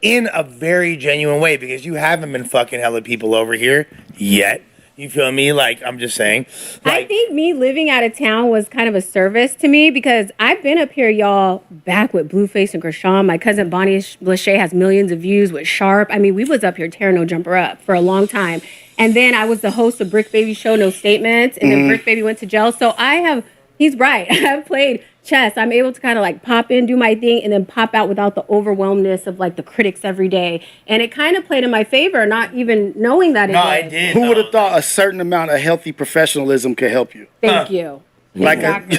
in a very genuine way because you haven't been fucking hella people over here yet. You feel me? Like, I'm just saying. I Like, think me living out of town was kind of a service to me because I've been up here, y'all, back with Blueface and Krishan. My cousin Bonnie Lachey has millions of views with Sharp. I mean, we was up here tearing No Jumper up for a long time. And then I was the host of Brick Baby Show, No Statements. And then Brick Baby went to jail. So he's right. I've played chess. I'm able to kind of like pop in, do my thing, and then pop out without the overwhelmness of like the critics every day. And it kind of played in my favor, not even knowing that it no, did. I did. Who would though. have thought a certain amount of healthy professionalism could help you? Thank you. Like, Exactly.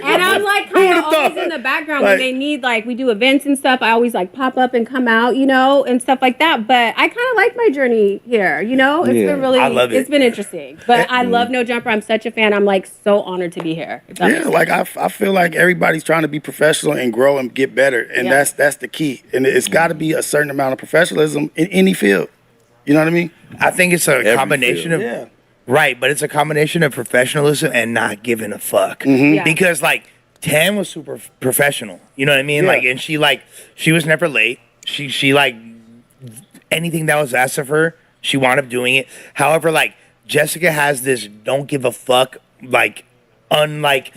And I'm like kind of would've always thought? in the background Like- when they need like we do events and stuff. I always like pop up and come out, and stuff like that. But I kind of like my journey here. It's been really, I love it. it's been interesting. But I love No Jumper. I'm such a fan. I'm like so honored to be here. If that makes yeah, sense. like I feel like everybody's trying to be professional and grow and get better, and Yeah. that's the key. And it's got to be a certain amount of professionalism in any field. You know what I mean? I think it's a combination of Yeah. right, but it's a combination of professionalism and not giving a fuck. Yeah. Because like Tam was super professional, you know what I mean? Yeah. Like, and she was never late. She like anything that was asked of her, she wound up doing it. However, like Jessica has this don't give a fuck like unlike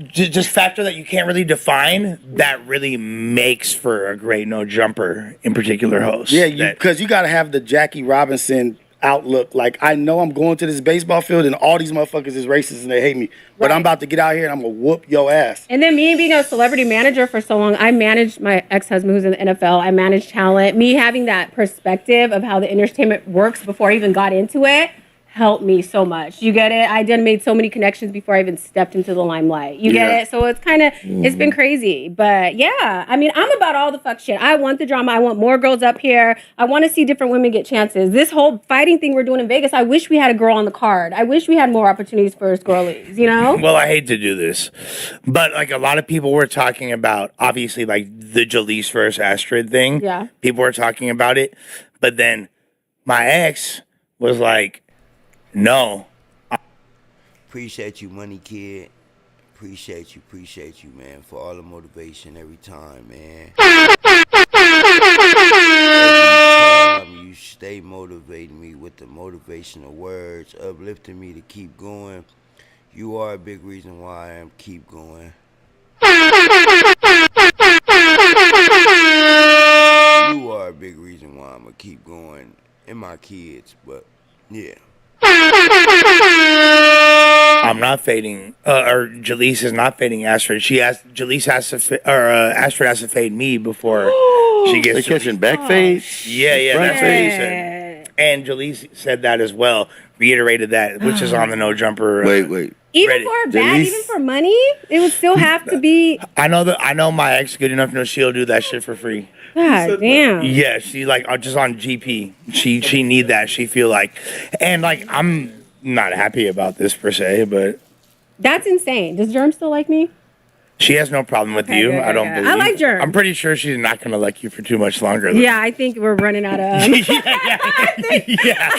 just factor that you can't really define that really makes for a great No Jumper in particular host. Yeah, That- because you got to have the Jackie Robinson outlook. Like, I know I'm going to this baseball field and all these motherfuckers is racist and they hate me. But Right. I'm about to get out here and I'm going to whoop your ass. And then me being a celebrity manager for so long, I managed my ex-husband who's in the NFL. I managed talent. Me having that perspective of how the entertainment works before I even got into it helped me so much. You get it? I done made so many connections before I even stepped into the limelight. You get it? So it's kind of, it's been crazy. But yeah, I mean, I'm about all the fuck shit. I want the drama. I want more girls up here. I want to see different women get chances. This whole fighting thing we're doing in Vegas, I wish we had a girl on the card. I wish we had more opportunities for us girlies, you know? Well, I hate to do this, but like a lot of people were talking about, obviously, like the Jalise versus Astrid thing. Yeah. People were talking about it, but then my ex was like, no. Appreciate you, Money Kid. Appreciate you, man, for all the motivation every time, man. Every time you stay motivating me with the motivational words, uplifting me to keep going. You are a big reason why I am keep going. You are a big reason why I'm gonna keep going, and my kids, but yeah. I'm not fading, or Jalise is not fading Astrid. Jalise has to, Astrid has to fade me before she They gets. catching back fade. Yeah, Front that's what he said. And Jalise said that as well, reiterated that, which is on the No Jumper. Wait. Even Ready. for a bag, Jalise- even for money, it would still have to be. I know my ex good enough to know she'll do that shit for free. God damn. Yeah, she like just on GP. She need that. She feel like, and like I'm not happy about this per se, but That's insane. Does Germ still like me? she has no problem with Okay, you. good, I don't good. believe. I like Germ. I'm pretty sure she's not gonna like you for too much longer. Yeah, I think we're running out of. yeah.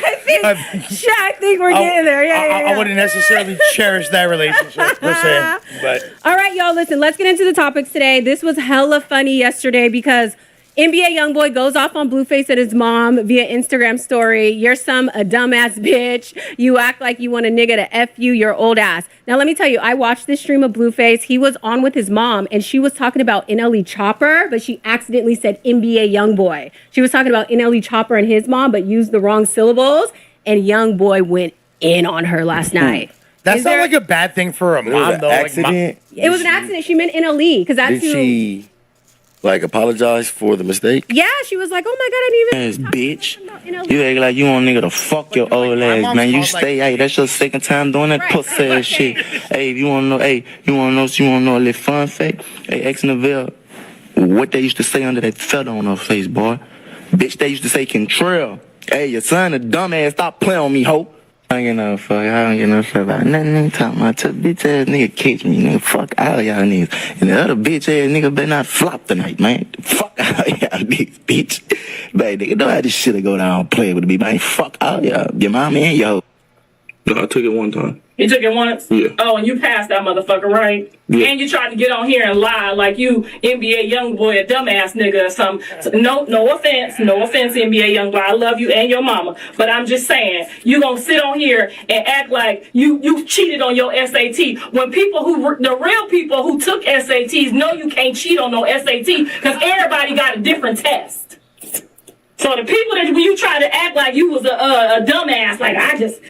I think we're getting there. Yeah. I wouldn't necessarily cherish that relationship per se, but All right, y'all, listen, let's get into the topics today. This was hella funny yesterday because NBA YoungBoy goes off on Blueface at his mom via Instagram story. You're a dumbass bitch. You act like you want a nigga to F you, your old ass. Now, let me tell you, I watched this stream of Blueface. He was on with his mom, and she was talking about NLE Chopper, but she accidentally said NBA YoungBoy. She was talking about NLE Chopper and his mom, but used the wrong syllables, and YoungBoy went in on her last night. that's Is not there- like a bad thing for a It was mom an though. accident. It was an accident. She meant NLE, because that's Did who... she like apologize for the mistake? Yeah, she was like, oh my God, I didn't Ass even... bitch. NLE. You act like you want a nigga to fuck your old my ass, mom's man. You called, stay, like- hey, that's your second time doing that Right, pussy right. ass shit. Hey, if you wanna know, you wanna know a little fun fact? Hey, ex Neville, what they used to say under that feather on her face, boy. Bitch, they used to say Kentrell. Hey, your son a dumbass, stop playing on me, hoe. I don't get no fuck. I don't get no fuck about nothing. Nigga talking about took bitch ass nigga catch me, nigga. Fuck all y'all niggas. And the other bitch ass nigga better not flop tonight, man. Fuck all y'all niggas, bitch. Man, nigga, know how this shit'll go down play with me, man. Fuck all y'all. Your mama and your hoe. No, I took it one time. You took it once? Yeah. Oh, and you passed that motherfucker, right? Yeah. And you tried to get on here and lie like you NBA YoungBoy, a dumbass nigga or something. So, no offense, NBA YoungBoy. I love you and your mama. But I'm just saying, you gonna sit on here and act like you cheated on your SAT when the real people who took SATs know you can't cheat on no SAT because everybody got a different test. So the people that when you try to act like you was a dumbass, like I just...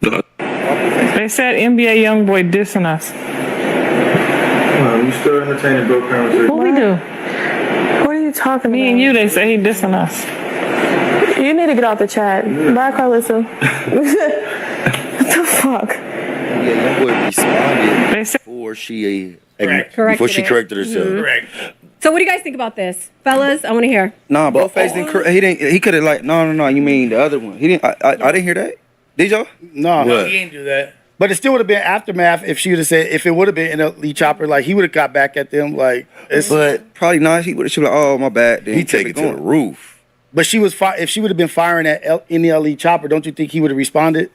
No, They said NBA YoungBoy dissing us. you still entertaining broke conversation. What we do? What are you talking Me about? and you, they say he dissing us. You need to get off the chat. Bye, Carlissa. What the fuck? Yeah, YoungBoy responded They said before she Corrected herself. correct. So what do you guys think about this? Fellas, I want to hear. Nah, Blueface he could have like no. You mean the other one? He didn't. I didn't hear that. Did y'all? No. What? He ain't do that. But it still would have been aftermath if she would have said, if it would have been NLE Chopper, like he would have got back at them. Like, it's, But probably not. She would have like, oh my bad. Then He kept take it to the going. roof. but she was if she would have been firing at NLE Chopper, don't you think he would have responded?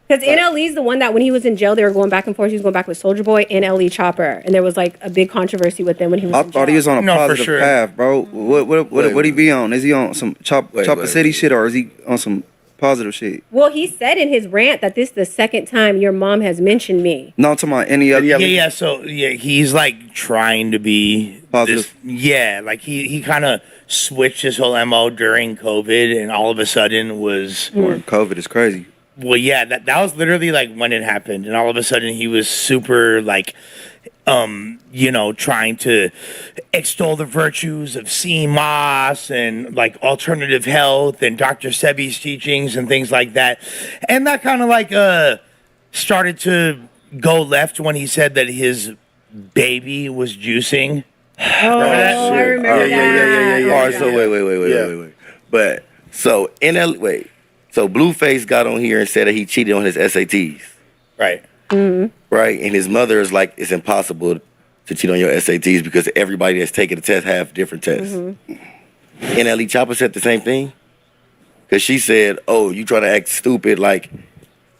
Because NLE's the one that when he was in jail, they were going back and forth. He was going back with Soldier Boy and NLE Chopper. And there was like a big controversy with them when he was I in jail. thought he was on a No, for positive sure. path, bro. What he be on? Is he on some Chopper wait. City shit or is he on some Positive shit. Well, he said in his rant that this is the second time your mom has mentioned me. No, I'm talking about any other. Yeah. So he's like trying to be Positive. Like he kind of switched his whole MO during COVID, and all of a sudden was COVID is crazy. Well, yeah, that was literally like when it happened, and all of a sudden he was super like, trying to extol the virtues of CMOS and like alternative health and Dr. Sebi's teachings and things like that, and that kind of like started to go left when he said that his baby was juicing. Oh, I remember that. Yeah. All right, so wait. But so so Blueface got on here and said that he cheated on his SATs. Right. Mm-hmm. Right, and his mother is like, it's impossible to cheat on your SATs because everybody that's taking the test have different tests. Mm-hmm. NLE Choppa said the same thing because she said, "Oh, you try to act stupid like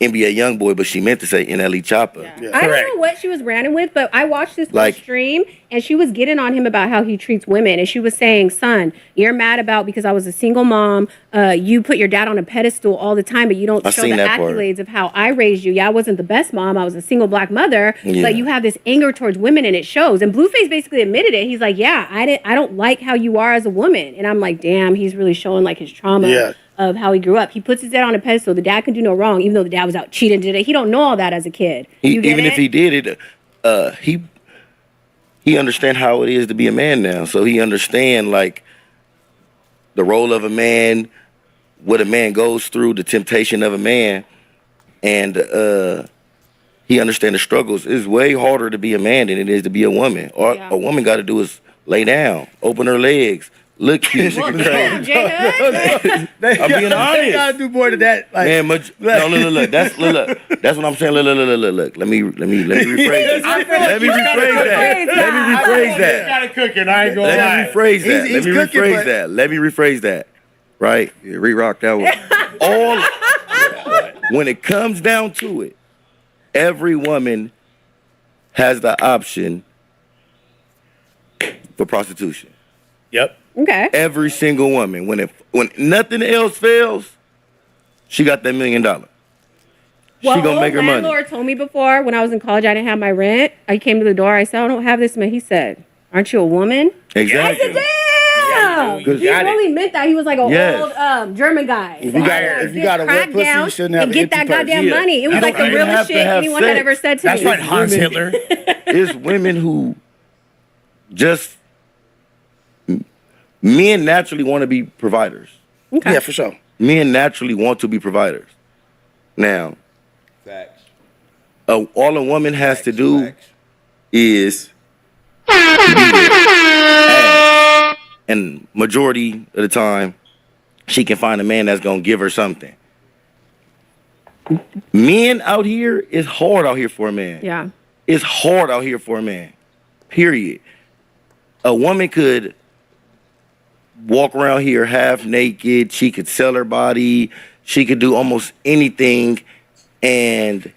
NBA YoungBoy," but she meant to say NLE Choppa. Yeah. I don't know what she was ranting with, but I watched this stream and she was getting on him about how he treats women. And she was saying, son, you're mad about because I was a single mom. You put your dad on a pedestal all the time, but you don't show the accolades of how I raised you. Yeah, I wasn't the best mom. I was a single black mother, but you have this anger towards women and it shows. And Blueface basically admitted it. He's like, yeah, I don't like how you are as a woman. And I'm like, damn, he's really showing like his trauma. Of how he grew up. He puts his dad on a pedestal. The dad can do no wrong, even though the dad was out cheating today. He don't know all that as a kid. Even if he did it, he understand how it is to be a man now. So he understand like the role of a man, what a man goes through, the temptation of a man, and he understand the struggles. It's way harder to be a man than it is to be a woman. Or a woman got to do is lay down, open her legs. Look cute. I'm being honest. They gotta do more than that. Like, man, look. That's what I'm saying. Look. Let me rephrase that. Let me rephrase that. Got it cooking. I ain't gonna Let lie. me rephrase that. Let me rephrase that. Right? Yeah, re-rock that one. When it comes down to it, every woman has the option for prostitution. Yep. Okay. Every single woman. When nothing else fails, she got that $1 million. She gonna make her money. My landlord told me before when I was in college I didn't have my rent. I came to the door. I said, I don't have this, man. He said, aren't you a woman? Exactly. I said, damn. He really meant that. He was like an old German guy. If you got a wet pussy, you shouldn't have and get that goddamn money. It was like the realest shit anyone had ever said to me. That's right, Hans Hitler. It's women who just... Men naturally want to be providers. Okay. Yeah, for sure. Men naturally want to be providers. Now, Facts. All a woman has to do is, and majority of the time, she can find a man that's gonna give her something. Men out here, it's hard out here for a man. Yeah. It's hard out here for a man. Period. A woman could walk around here half naked. She could sell her body. She could do almost anything, and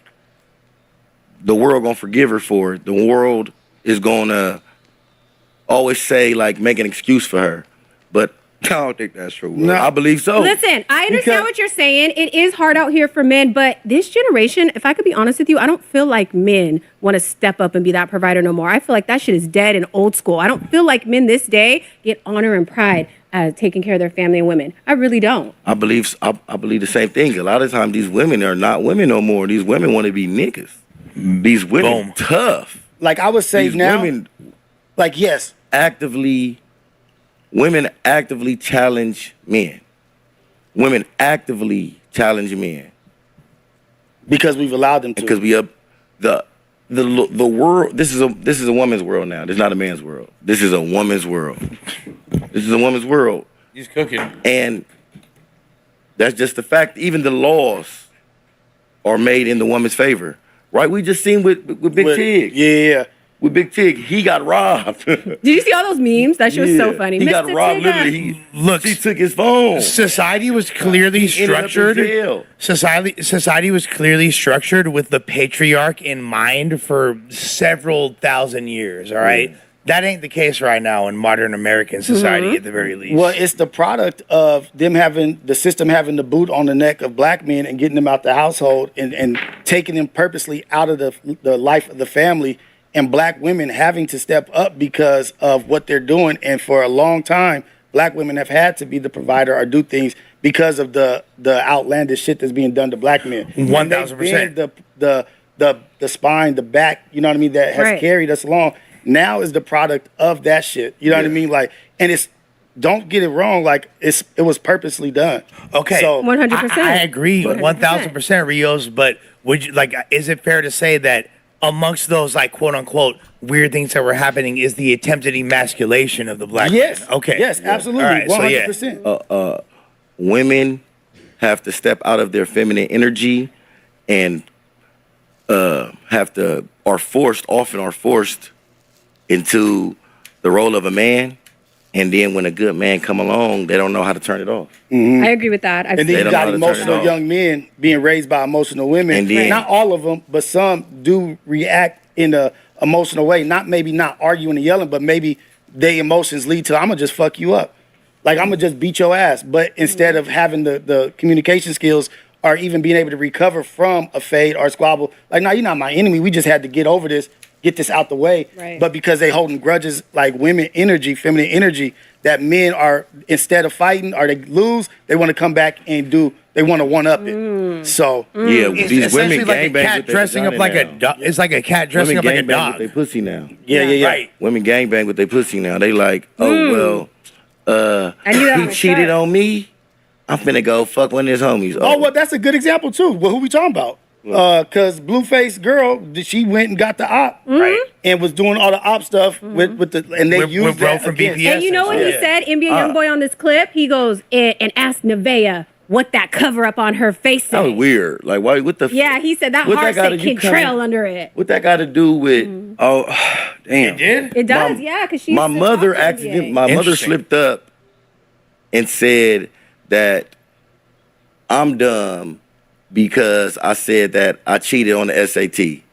the world gonna forgive her for it. The world is gonna always say, like, make an excuse for her. But I don't think that's true. No, I believe so. Listen, I understand what you're saying. It is hard out here for men, but this generation, if I could be honest with you, I don't feel like men want to step up and be that provider no more. I feel like that shit is dead and old school. I don't feel like men this day get honor and pride as taking care of their family and women. I really don't. I believe the same thing. A lot of times these women are not women no more. These women want to be niggas. These women tough. Like I would say these now, women, like yes, women actively challenge men. Women actively challenge men because we've allowed them to. Because we the world. This is a woman's world now. This is not a man's world. This is a woman's world. This is a woman's world. He's cooking. And that's just the fact. Even the laws are made in the woman's favor. Right? We just seen with Big Tig. Yeah. With Big Tig, he got robbed. Did you see all those memes? That shit was so funny. He got robbed literally. She took his phone. Society was clearly structured. Society was clearly structured with the patriarch in mind for several thousand years. All right. that ain't the case right now in modern American society, at the very least. Well, it's the product of them having the system having the boot on the neck of black men and getting them out the household and taking them purposely out of the life of the family, and black women having to step up because of what they're doing. And for a long time, black women have had to be the provider or do things because of the outlandish shit that's being done to black men. 1,000%. The spine, the back, you know what I mean, that has carried us along. Now is the product of that shit. You know what I mean? Like, and it's, don't get it wrong, like it was purposely done. Okay. So 100%. I agree 1,000%, Rios, but would you, like, is it fair to say that amongst those, like, quote unquote weird things that were happening is the attempted emasculation of the black yes. man? Okay. Yes, absolutely. All right, 100%. Women have to step out of their feminine energy and are forced into the role of a man, and then when a good man come along, they don't know how to turn it off. I agree with that. And then you got emotional young men being raised by emotional women. And then, not all of them, but some do react in a emotional way. Maybe not arguing and yelling, but maybe their emotions lead to, I'm going to just fuck you up. Like, I'm going to just beat your ass. But instead of having the communication skills or even being able to recover from a fade or a squabble, like, no, you're not my enemy. We just had to get over this, get this out the way. Right. But because they holding grudges, like women energy, feminine energy, that men are, instead of fighting or they lose, they want to come back and they want to one up it. So yeah, It's these women essentially like a gangbang cat with their dressing up vagina like now. a dog. It's like a cat dressing up like a Women gangbang dog. with their pussy now. Yeah. Right. Women gangbang with their pussy now. They like, oh well, I knew that he was cheated sharp. on me. I'm finna go fuck one of his homies. Oh, well, that's a good example too. Well, who we talking about? Because Blueface girl, she went and got the op, Right. and was doing all the op stuff with the, and they With used bro that from against- BPS. And you know what he said, NBA Youngboy on this clip? He goes, and ask Nevaeh what that cover up on her face That was said. weird. Like, why? What the? Yeah, he said that What heart that gotta said do- Kentrell under it. What that got to do with? Oh, damn. It did? It does, yeah, because she's My mother accident. My mother Interesting. slipped up and said that I'm dumb because I said that I cheated on the SAT.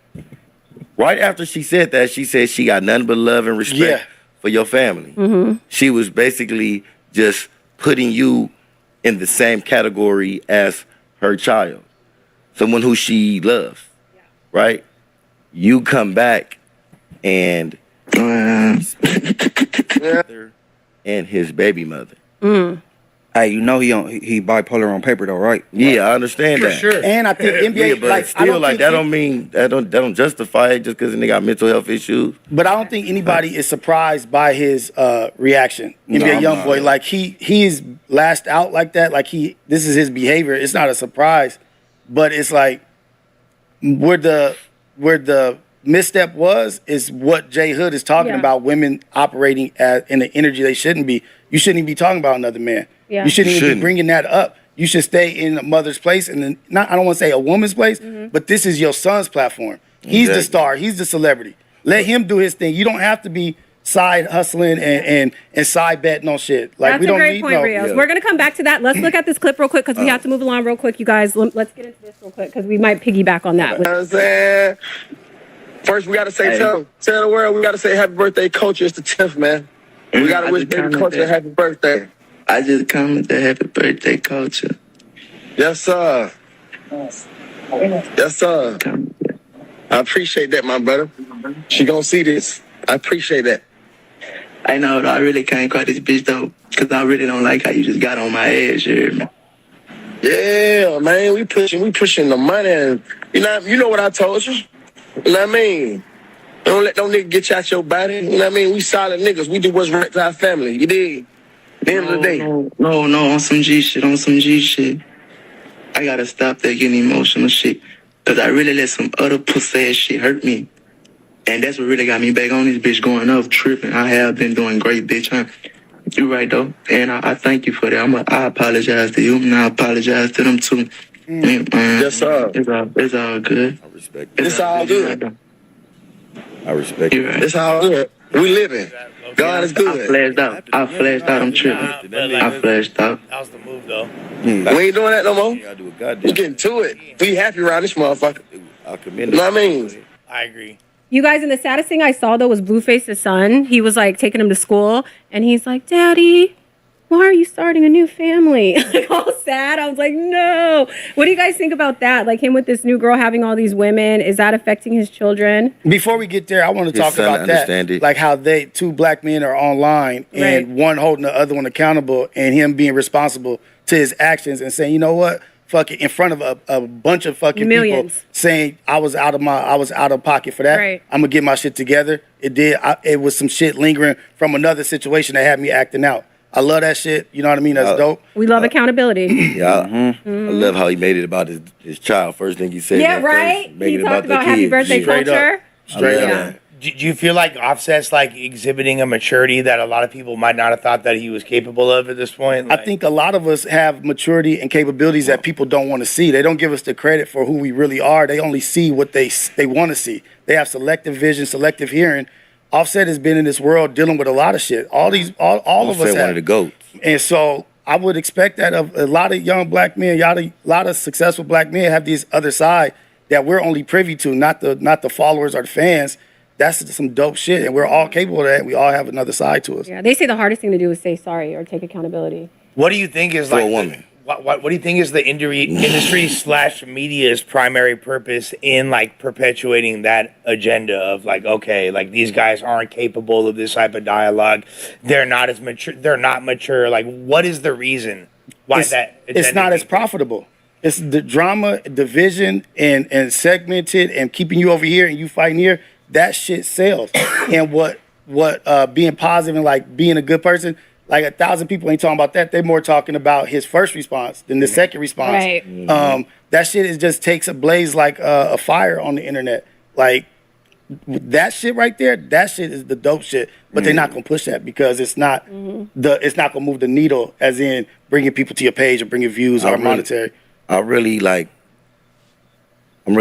Right after she said that, she said she got nothing but love and respect for your family. She was basically just putting you in the same category as her child, someone who she loves, right? You come back and and his baby mother. Hey, you know he bipolar on paper though, right? Yeah, I understand that. Sure. And I think NBA, Yeah, but like, I still, don't like think that don't mean that don't justify it just because they got mental health issues. But I don't think anybody is surprised by his reaction. NBA No, Youngboy, like he's lashed out like that. Like this is his behavior. It's not a surprise, but it's like where the misstep was is what Jay Hood is talking Yeah. about. Women operating in the energy they shouldn't be. You shouldn't even be talking about another man. Yeah. You shouldn't even Shouldn't. be bringing that up. You should stay in a mother's place, and then I don't want to say a woman's place, but this is your son's platform. He's the Exactly. star. He's the celebrity. Let him do his thing. You don't have to be side hustling and side betting on shit. Like That's we a don't great need point, no. Rios. Yeah. We're going to come back to that. Let's look at this clip real quick because we have to move along real quick, you guys. Let's get into this real quick because we might piggyback on that. You know what I'm saying? First, we got to say, tell the world, we got to say happy birthday, Culture. It's the 10th, man. We got to wish baby Culture a happy birthday. I just commented the happy birthday, Culture. Yes, sir. Yes, sir. I appreciate that, my brother. She gonna see this. I appreciate that. I know, though, I really can't call this bitch, though, because I really don't like how you just got on my ass here, man. Yeah, man, we pushing the money, and you know what I told you. You know what I mean? Don't let no nigga get you out your body. You know what I mean? We solid niggas. We do what's right to our family. You dig? At the end of the day. No, on some G shit. I gotta stop that getting emotional shit. Cause I really let some other pussy ass shit hurt me. And that's what really got me back on this bitch going up, tripping. I have been doing great, bitch. You right, though. And I thank you for that. I apologize to you, and I apologize to them, too. Yes, sir. It's all good. I respect that. It's all good. I respect You it. right. It's all good. We living. God is I good. flashed out. I'm tripping. I flashed out. That was the move, though. We ain't doing that no more. You gotta do a We goddamn. getting to it. We happy around this motherfucker. I commend You know what I mean? I agree. You guys, and the saddest thing I saw though was Blueface's son. He was like taking him to school, and he's like, "Daddy, why are you starting a new family?" Like all sad. I was like, "No." What do you guys think about that? Like him with this new girl having all these women. Is that affecting his children? Before we get there, I want to talk about that. Like how two black men are online and one holding the other one accountable, and him being responsible to his actions and saying, "You know what? Fuck it," in front of a bunch of fucking Millions. people, saying I was out of pocket for that. Right. I'm gonna get my shit together. It was some shit lingering from another situation that had me acting out. I love that shit. You know what I mean? That's dope. We love accountability. Yeah, I love how he made it about his child. First thing he said. Yeah, that right. first, make He it talked about the happy kids. birthday culture. Straight up. Yeah. Do you feel like Offset's like exhibiting a maturity that a lot of people might not have thought that he was capable of at this point? I think a lot of us have maturity and capabilities that people don't want to see. They don't give us the credit for who we really are. They only see what they want to see. They have selective vision, selective hearing. Offset has been in this world dealing with a lot of shit. All of us Offset have. one of the GOATs. And so I would expect that of a lot of young black men, a lot of successful black men have this other side that we're only privy to, not the followers or the fans. That's some dope shit, and we're all capable of that. We all have another side to us. Yeah, they say the hardest thing to do is say sorry or take accountability. What do you think is For like a woman. What do you think is the industry / media's primary purpose in like perpetuating that agenda of like, okay, like these guys aren't capable of this type of dialogue. They're not as mature. They're not mature. Like, what is the reason why It's not as profitable. It's the drama, division, and segmented, and keeping you over here and you fighting here. That shit sells. And what being positive and like being a good person, like 1,000 people ain't talking about that. They're more talking about his first response than the second response. Right. That shit just takes a blaze like a fire on the internet. Like that shit right there. That shit is the dope shit. But they're not gonna push that because it's not it's not gonna move the needle, as in bringing people to your page or bringing views or monetary. I'm really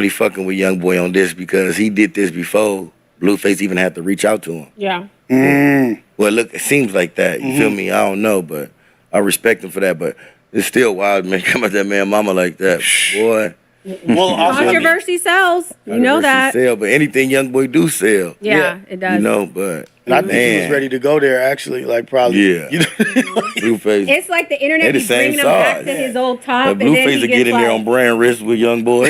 fucking with Young Boy on this because he did this before Blueface even had to reach out to him. Yeah. Well, look, it seems like that. You feel me? I don't know, but I respect him for that. But it's still wild, man. Come at that man mama like that, boy. Well, also, Controversy sells. You know that. Sell, but anything Young Boy do sell. Yeah, it does. You know, but And I think he was ready to go there actually, like probably. Yeah. Blueface. It's like the internet They the is same bringing him back size. to his old top. But And then Blueface he will gets get in there like- on brand wrist with Young Boy.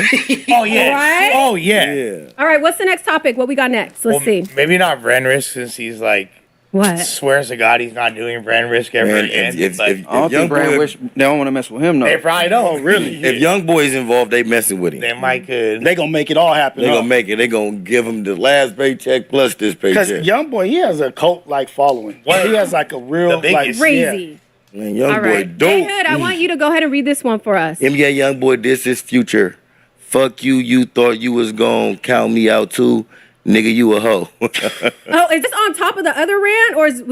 Oh yeah. Right? Oh yeah. Yeah. All right, what's the next topic? What we got next? Let's see. Maybe not brand risk since he's like What? swears to God he's not doing brand risk ever Man, again. if but I don't Young think Brand Boy- Wish, they don't want to mess with him, though. they probably don't really. If Young Boy's involved, they messing with him. They might could. They gonna make it all happen. They gonna make it. They gonna give him the last paycheck plus this Because paycheck. Young Boy, he has a cult like following. What? He has like a real The biggest. like Crazy. Man, Young All Boy right. dope. Hey, Hood, I want you to go ahead and read this one for us. NBA Young Boy, this is future. Fuck you. You thought you was gonna count me out too, nigga. You a hoe. Oh, is this on top of the other rant, or is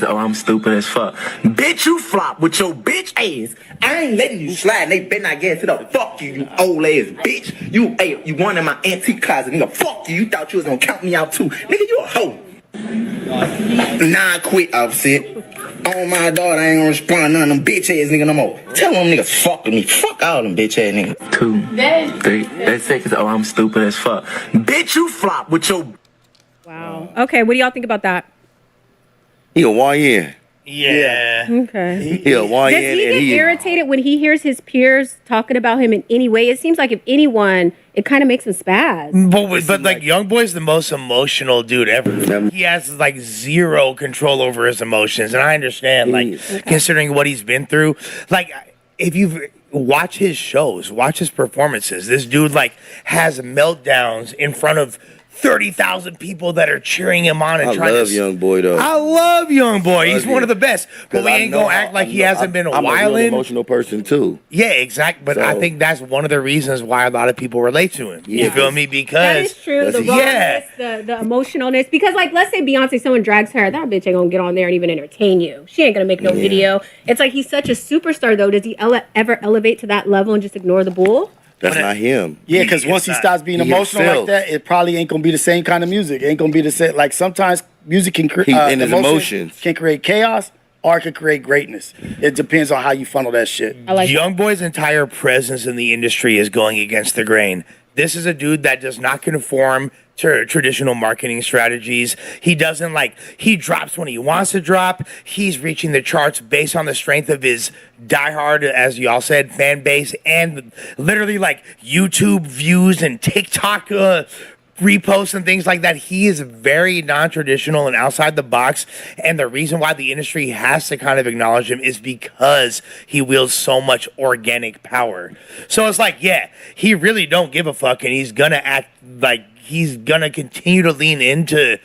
Oh, I'm stupid as fuck. Bitch, you flop with your bitch ass. I ain't letting you slide. And they better not get it up. Fuck you, you old ass bitch. You one in my antique closet, nigga. Fuck you. You thought you was gonna count me out too, nigga. You a hoe. Nah, I quit, Offset. Oh my daughter, I ain't gonna respond to none of them bitch ass nigga no more. Tell them niggas fuck with me. Fuck all them bitch ass niggas. 2, 3. That's it. Oh, I'm stupid as fuck. Bitch, you flop with your. wow? Okay, what do y'all think about that? He a YN. Yeah. Okay. He a YN Does he and get he. irritated when he hears his peers talking about him in any way? It seems like if anyone, it kind of makes him spaz. But like Young Boy's the most emotional dude ever. He has like zero control over his emotions, and I understand, like considering what he's been through. Like if you've watch his shows, watch his performances. This dude like has meltdowns in front of 30,000 people that are cheering him on and I trying love to. Young Boy though. I love Young Boy. He's Love one him. of the best. But we I ain't know gonna how- act like he I'm- hasn't been I'm a real wilding. emotional person too. Yeah, exactly. But I So- think that's one of the reasons why a lot of people relate to him. You Yeah. feel me? Because That is true. The yeah. rawness, the emotionalness. Because, like, let's say Beyonce, someone drags her, that bitch ain't gonna get on there and even entertain you. She ain't gonna make no video. It's like he's such a superstar, though. Does he ever elevate to that level and just ignore the bull? That's not him. Yeah, because once he stops being he emotional like himself. that, it probably ain't gonna be the same kind of music. It ain't gonna be the same. Like sometimes music can create And his emotions. can create chaos or it can create greatness. It depends on how you funnel that shit. I like Young Boy's entire presence in the industry is going against the grain. this is a dude that does not conform to traditional marketing strategies. He doesn't he drops when he wants to drop. He's reaching the charts based on the strength of his diehard, as y'all said, fan base, and literally YouTube views and TikTok reposts and things like that. He is very non-traditional and outside the box, and the reason why the industry has to kind of acknowledge him is because he wields so much organic power. So it's he really don't give a fuck, and he's gonna act like he's gonna continue to lean into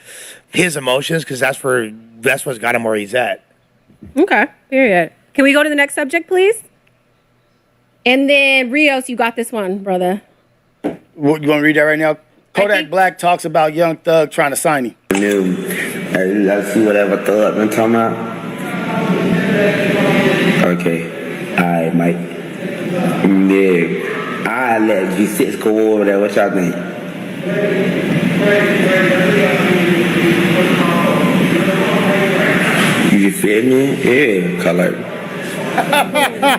his emotions because that's what's got him where he's at. Okay, period. Can we go to the next subject, please? And then Rios, you got this one, brother. You want to read that right now? Kodak Black talks about Young Thug trying to sign him. Let's see whatever Thug been talking about. Okay. Alright, Mike. Yeah. I let G6 go over there. What y'all think? You feel me? Yeah. Color.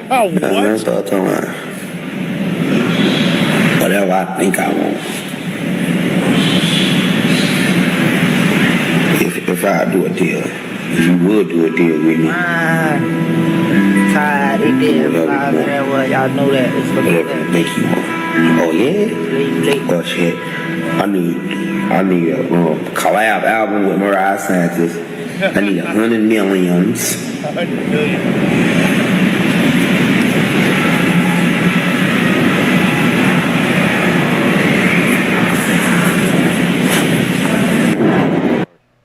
What? Whatever I think I want. If I do a deal, if you would do a deal with me. Tired, they did that. Y'all know that. It's whatever make you want. Oh yeah? Oh shit. I need a collab album with Mariah Sanchez. I need 100 millions. 100 million.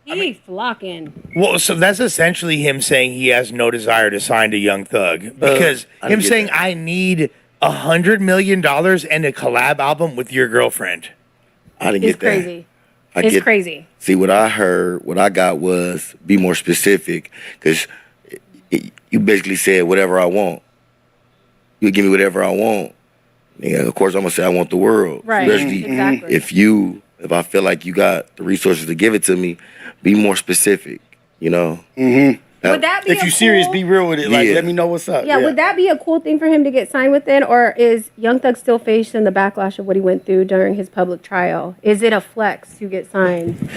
He flocking. Well, so that's essentially him saying he has no desire to sign to Young Thug because him saying I need $100 million and a collab album with your girlfriend. I didn't It's get that. crazy. It's crazy. See, what I heard, what I got was be more specific, because you basically said whatever I want. You give me whatever I want. Yeah, of course, I'm gonna say I want the world. Right. Especially Exactly. if I feel like you got the resources to give it to me, be more specific. You know. Mm-hmm. Would that be if a you serious, cool- be real with it. Like, Yeah. let me know what's up. Yeah, would that be a cool thing for him to get signed within, or is Young Thug still facing the backlash of what he went through during his public trial? Is it a flex to get signed?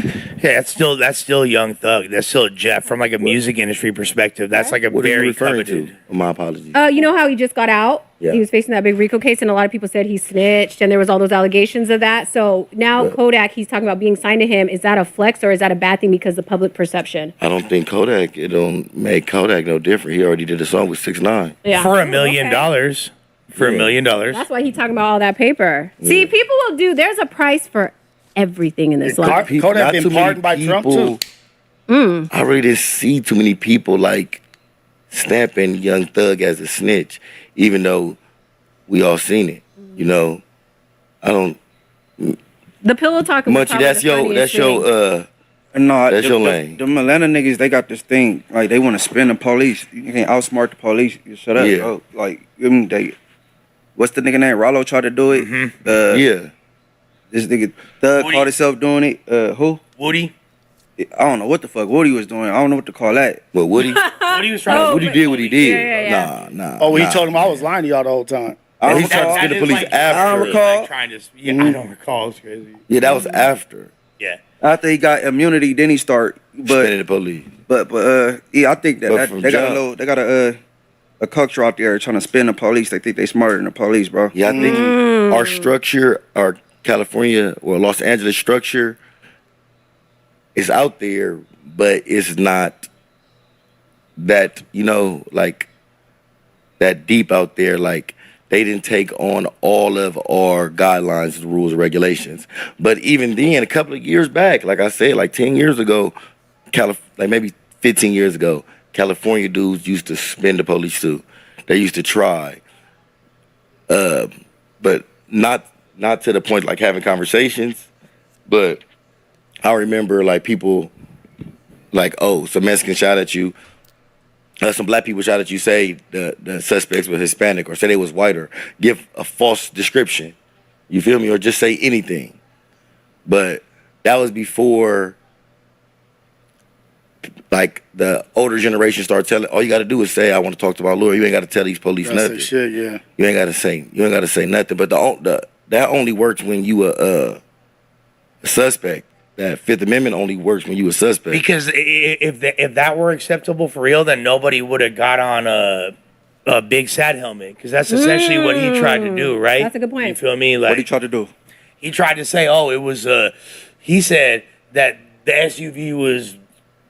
Yeah, that's still Young Thug. That's still Jeff from a music industry perspective. That's a What are you very referring coveted. to? My apologies. You know how he just got out? Yeah. He was facing that big RICO case, and a lot of people said he snitched, and there was all those allegations of that. So now Kodak, he's talking about being signed to him. Is that a flex, or is that a bad thing because of public perception? I don't think Kodak. It don't make Kodak no different. He already did a song with 6ix9ine. Yeah. For $1 million. Okay. For $1 million. That's why he's talking about all that paper. See, people will do. There's a price for everything in this life. Kodak Not been too many pardoned by Trump people- too. I really didn't see too many people stamping Young Thug as a snitch, even though we all seen it. You know, I don't. The pillow talk was Munchie, probably that's the your funniest thing. that's your lane. The Atlanta niggas, they got this thing like they want to spin the police. You can't outsmart the police. You shut up. Yeah. Bro. What's the nigga name? Rollo tried to do it. Yeah. This nigga Thug Woody. called himself doing it. Who? Woody. I don't know what the fuck Woody was doing. I don't know what to call that. But Woody, Woody was trying to. Woody did what he did. Yeah. Nah. Oh, he nah. told him I was lying to y'all the whole time. I He don't tried to recall. spin the That is police like- after. I don't recall. Trying to. Yeah, I don't recall. It's crazy. Yeah, that was after Yeah. After he got immunity, then he start. spinning the police. But yeah, I think But that from they got jump- they got a culture out there trying to spin the police. They think they smarter than the police, bro. Yeah, I think our structure, our California or Los Angeles structure, is out there, but it's not that that deep out there. Like they didn't take on all of our guidelines, rules, and regulations. But even then, a couple of years back, like I said, like 10 years ago, maybe 15 years ago, California dudes used to spin the police too. They used to try. But not to the point like having conversations. But I remember like people like, oh, some Mexicans shot at you. Some black people shot at you, say the suspects were Hispanic or say they was white or give a false description. You feel me? Or just say anything. But that was before like the older generation started telling, all you got to do is say, I want to talk to my lawyer. You ain't got to tell these police That's nothing. shit, yeah. You ain't got to say nothing. But that only works when you a suspect. That Fifth Amendment only works when you a suspect. Because if that were acceptable for real, then nobody would have got on a big sad helmet. Because that's essentially what he tried to do, right? That's a good point. You feel me? Like, What he tried to do? he tried to say, oh, it was he said that the SUV was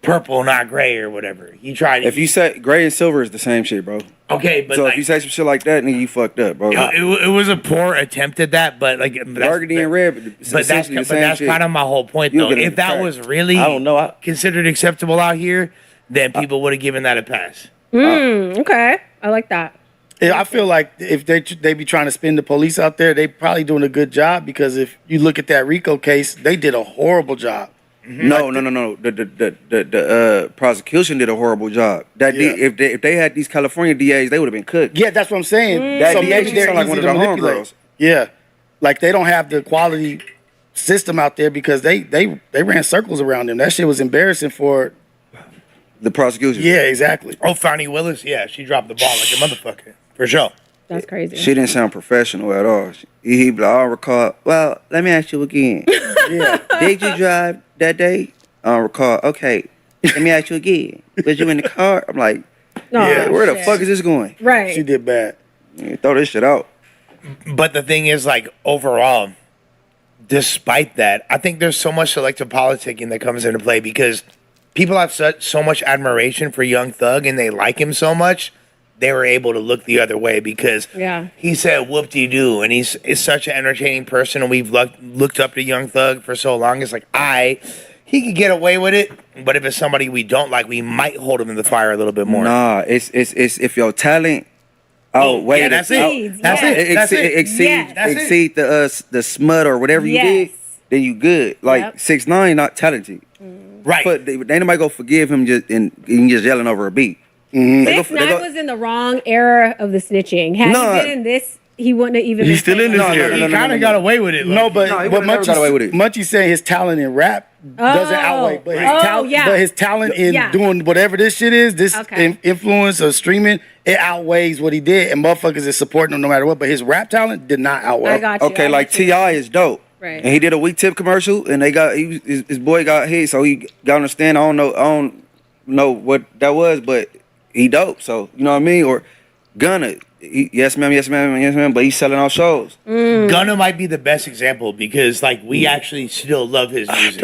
purple, not gray or whatever. He tried. If you say gray and silver is the same shit, bro. Okay, but so like, if you say some shit like that, nigga, you fucked up, bro. it was a poor attempt at that, but like Burgundy and red, but that's kind of my whole point, though. If that was really I don't know. considered acceptable out here, then people would have given that a pass. Okay, I like that. Yeah, I feel like if they be trying to spin the police out there, they probably doing a good job, because if you look at that RICO case, they did a horrible job. No. The prosecution did a horrible job. If they had these California DAs, they would have been cooked. Yeah, that's what I'm saying. That So DA maybe should they're sound like easy one of to the manipulate. homegirls. Yeah, like they don't have the quality system out there, because they ran circles around them. That shit was embarrassing for the prosecution. Yeah, exactly. Oh, Fannie Willis, yeah, she dropped the ball like a motherfucker, for sure. That's crazy. She didn't sound professional at all. He be like, I don't recall. Well, let me ask you again. Did you drive that day? I don't recall. Okay, let me ask you again. Was you in the car? I'm like, where the fuck is this going? Right. She did bad. Yeah, throw this shit out. But the thing is, like, overall, despite that, I think there's so much selective politicking that comes into play, because people have so much admiration for Young Thug and they like him so much, they were able to look the other way, because he said whoop-de-doo, and he's such an entertaining person, and we've looked up to Young Thug for so long. It's like, he could get away with it, but if it's somebody we don't like, we might hold him in the fire a little bit more. Nah, it's if your talent outweighs, yeah, that's it. That's it. Exceed the smut or whatever you did, then you good. Like 6ix9ine not talented, right? But they nobody go forgive him just yelling over a beat. 6ix9ine was in the wrong era of the snitching. Had he been in this, he wouldn't have even. He's still in this era. He kind of got away with it. No, but never got away with it. Munchie's saying his talent in rap doesn't outweigh, but his talent in doing whatever this shit is, this influence or streaming, it outweighs what he did, and motherfuckers is supporting him no matter what. But his rap talent did not outweigh. I got you. Okay, like T.I. is dope. Right. And he did a Weak Tip commercial, and his boy got hit, so he got on the stand. I don't know what that was, but he dope. So you know what I mean? Or Gunna, yes ma'am, but he's selling out shows. Gunna might be the best example, because like we actually still love his music.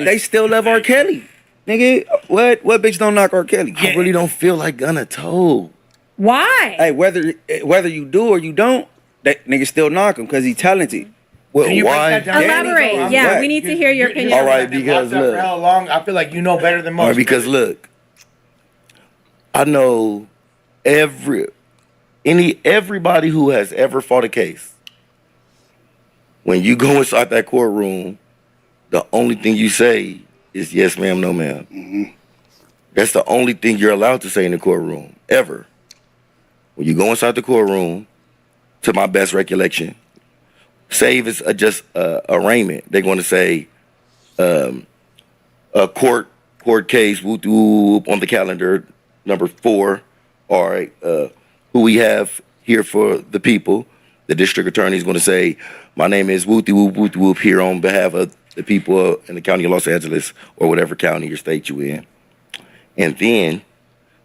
They still love R. Kelly, nigga. What bitch don't knock R. Kelly? I really don't feel like Gunna told. Why? Hey, whether you do or you don't, that nigga still knock him because he's talented. Well, why? Elaborate. Yeah, we need to hear your opinion. All right, because look, for how long? I feel like you know better than most. all right, because look, I know everybody who has ever fought a case. When you go inside that courtroom, the only thing you say is yes ma'am, no ma'am. That's the only thing you're allowed to say in the courtroom ever. When you go inside the courtroom, to my best recollection, save is just arraignment. They're going to say a court case whoop whoop on the calendar, number 4. All right, who we have here for the people. The district attorney is going to say, my name is whoop whoop here on behalf of the people in the county of Los Angeles or whatever county or state you in. And then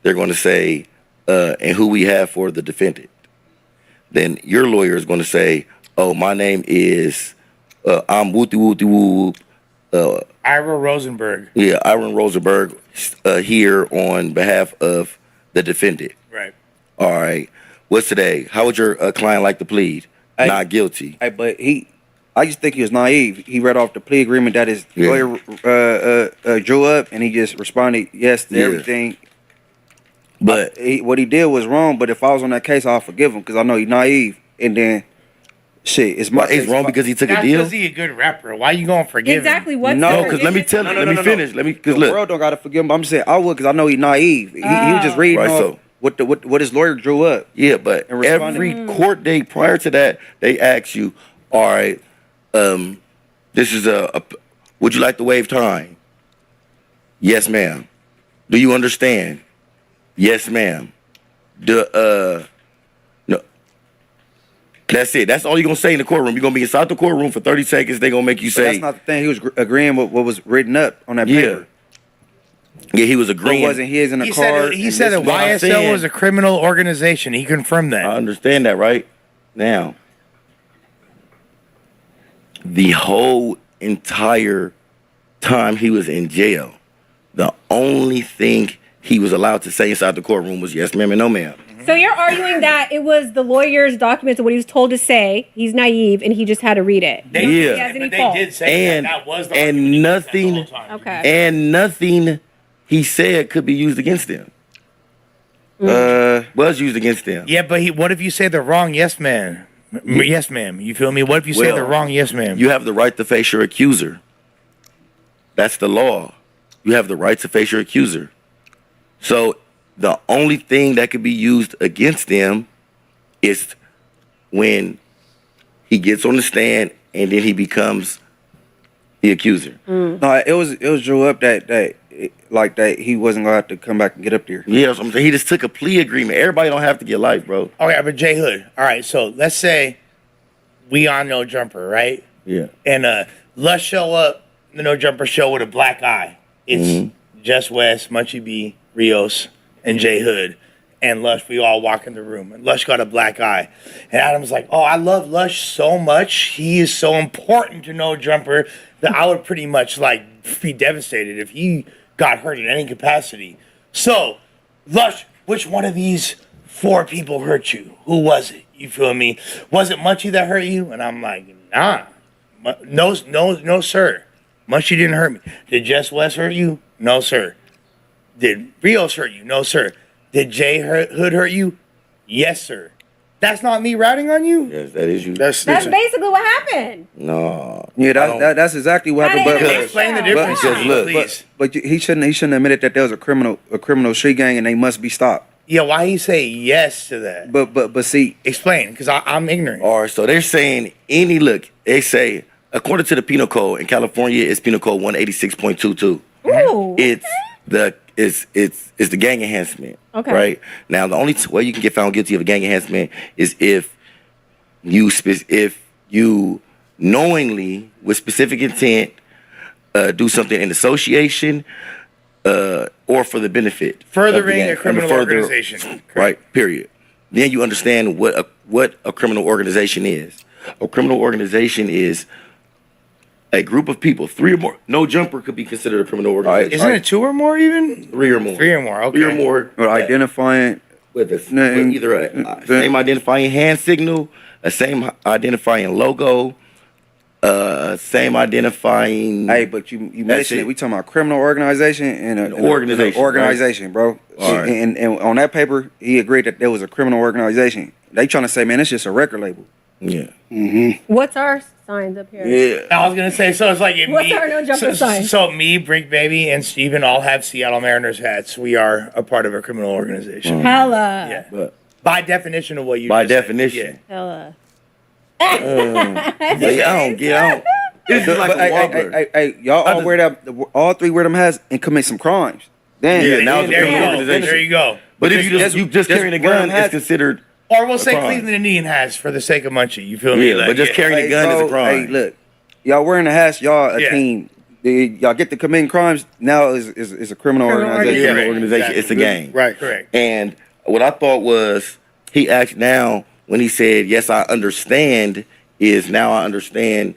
they're going to say, and who we have for the defendant. Then your lawyer is going to say, oh, my name is, I'm whoop. Ira Rosenberg. Yeah, Ira Rosenberg here on behalf of the defendant. Right. All right. What's today? How would your client like to plead? Not guilty. Hey, but I just think he was naive. He read off the plea agreement that his lawyer drew up, and he just responded yes to everything. But what he did was wrong. But if I was on that case, I'll forgive him because I know he's naive. And then, shit, it's wrong because he took a deal. Because he a good rapper. Why you gonna forgive exactly him? What? No, because let me tell you. Let me finish. Let me because The look. world don't gotta forgive him. I'm just saying I would because I know he's naive. He was just reading off what his lawyer drew up. Yeah, but every court date prior to that, they ask you, all right, this is would you like to waive time? Yes, ma'am. Do you understand? Yes, ma'am. No. That's it. That's all you're gonna say in the courtroom. You're gonna be inside the courtroom for 30 seconds. They're gonna make you But say. that's not the thing. He was agreeing with what was written up on that paper. Yeah, he was It agreeing. wasn't his in the He car. said, he said that YSL was a criminal organization. He confirmed that. I understand that, right? Now, the whole entire time he was in jail, the only thing he was allowed to say inside the courtroom was yes, ma'am, and no, ma'am. So you're arguing that it was the lawyer's documents of what he was told to say. He's naive and he just had to read it. You don't think he has any fault. and nothing, Okay. and nothing he said could be used against him. Was used against him. Yeah, but what if you say the wrong yes, man? Yes, ma'am. You feel me? What if you say the wrong yes, ma'am? You have the right to face your accuser. That's the law. You have the right to face your accuser. So the only thing that could be used against them is when he gets on the stand and then he becomes the accuser. No, it was drew up that he wasn't gonna have to come back and get up there. Yeah, that's what I'm saying. He just took a plea agreement. Everybody don't have to get life, bro. Okay, but Jay Hood. All right, so let's say we on No Jumper, right? Yeah. And let's show up the No Jumper show with a black eye. It's Just West, Munchie B, Rios, and Jay Hood. And Lush, we all walk in the room. And Lush got a black eye. And Adam's like, oh, I love Lush so much. He is so important to No Jumper that I would pretty much like be devastated if he got hurt in any capacity. So, Lush, which one of these 4 people hurt you? Who was it? You feel me? Was it Munchie that hurt you? And I'm like, nah. No, sir. Munchie didn't hurt me. Did Just West hurt you? No, sir. Did Rios hurt you? No, sir. Did Jay Hood hurt you? Yes, sir. That's not me ratting on you? Yes, that is you. That's basically what happened. No. Yeah, that's exactly what happened. But explain the difference, please. But he shouldn't have admitted that there was a criminal street gang and they must be stopped. Yeah, why he say yes to that? But see, explain, because I'm ignorant. All right, so they're saying they say according to the penal code in California, it's penal code 186.22. Ooh. It's the gang enhancement. Okay. Right? Now, the only way you can get found guilty of a gang enhancement is if you knowingly, with specific intent, do something in association or for the benefit. Furthering of the a criminal organization. Right, period. Then you understand what a criminal organization is. A criminal organization is a group of people, 3 or more. No Jumper could be considered a criminal organization. Isn't it 2 or more even? 3 or more. 3 or more, okay. 3 or more. Or identifying with either a same identifying hand signal, a same identifying logo, same identifying. Hey, but you mentioned it. We talking about criminal organization and an organization. Organization, bro. All right. And on that paper, he agreed that there was a criminal organization. They trying to say, man, it's just a record label. Yeah. What's our signs up here? Yeah. I was gonna say, so it's like What's our No Jumper sign? So me, Brick Baby, and Steven all have Seattle Mariners hats. We are a part of a criminal organization. Hella. Yeah. But by definition of what you by just said. definition. Hella. But I don't get. This is like a Wahlberg. Hey, y'all all wear that. All 3 wear them hats and commit some crimes. Then Yeah, now it's a criminal organization. There you go. But if you just carrying a gun, it's considered. Or we'll say crime. Cleveland Indian has for the sake of Munchie. You feel me? Yeah, but just carrying a gun is a crime. Hey, look, y'all wearing the hats. Y'all a Yeah. team. Y'all get to committing crimes. Now is a criminal organization. Criminal organization. It's a gang. Right. Correct. And what I thought was he asked now when he said, "Yes, I understand," is now I understand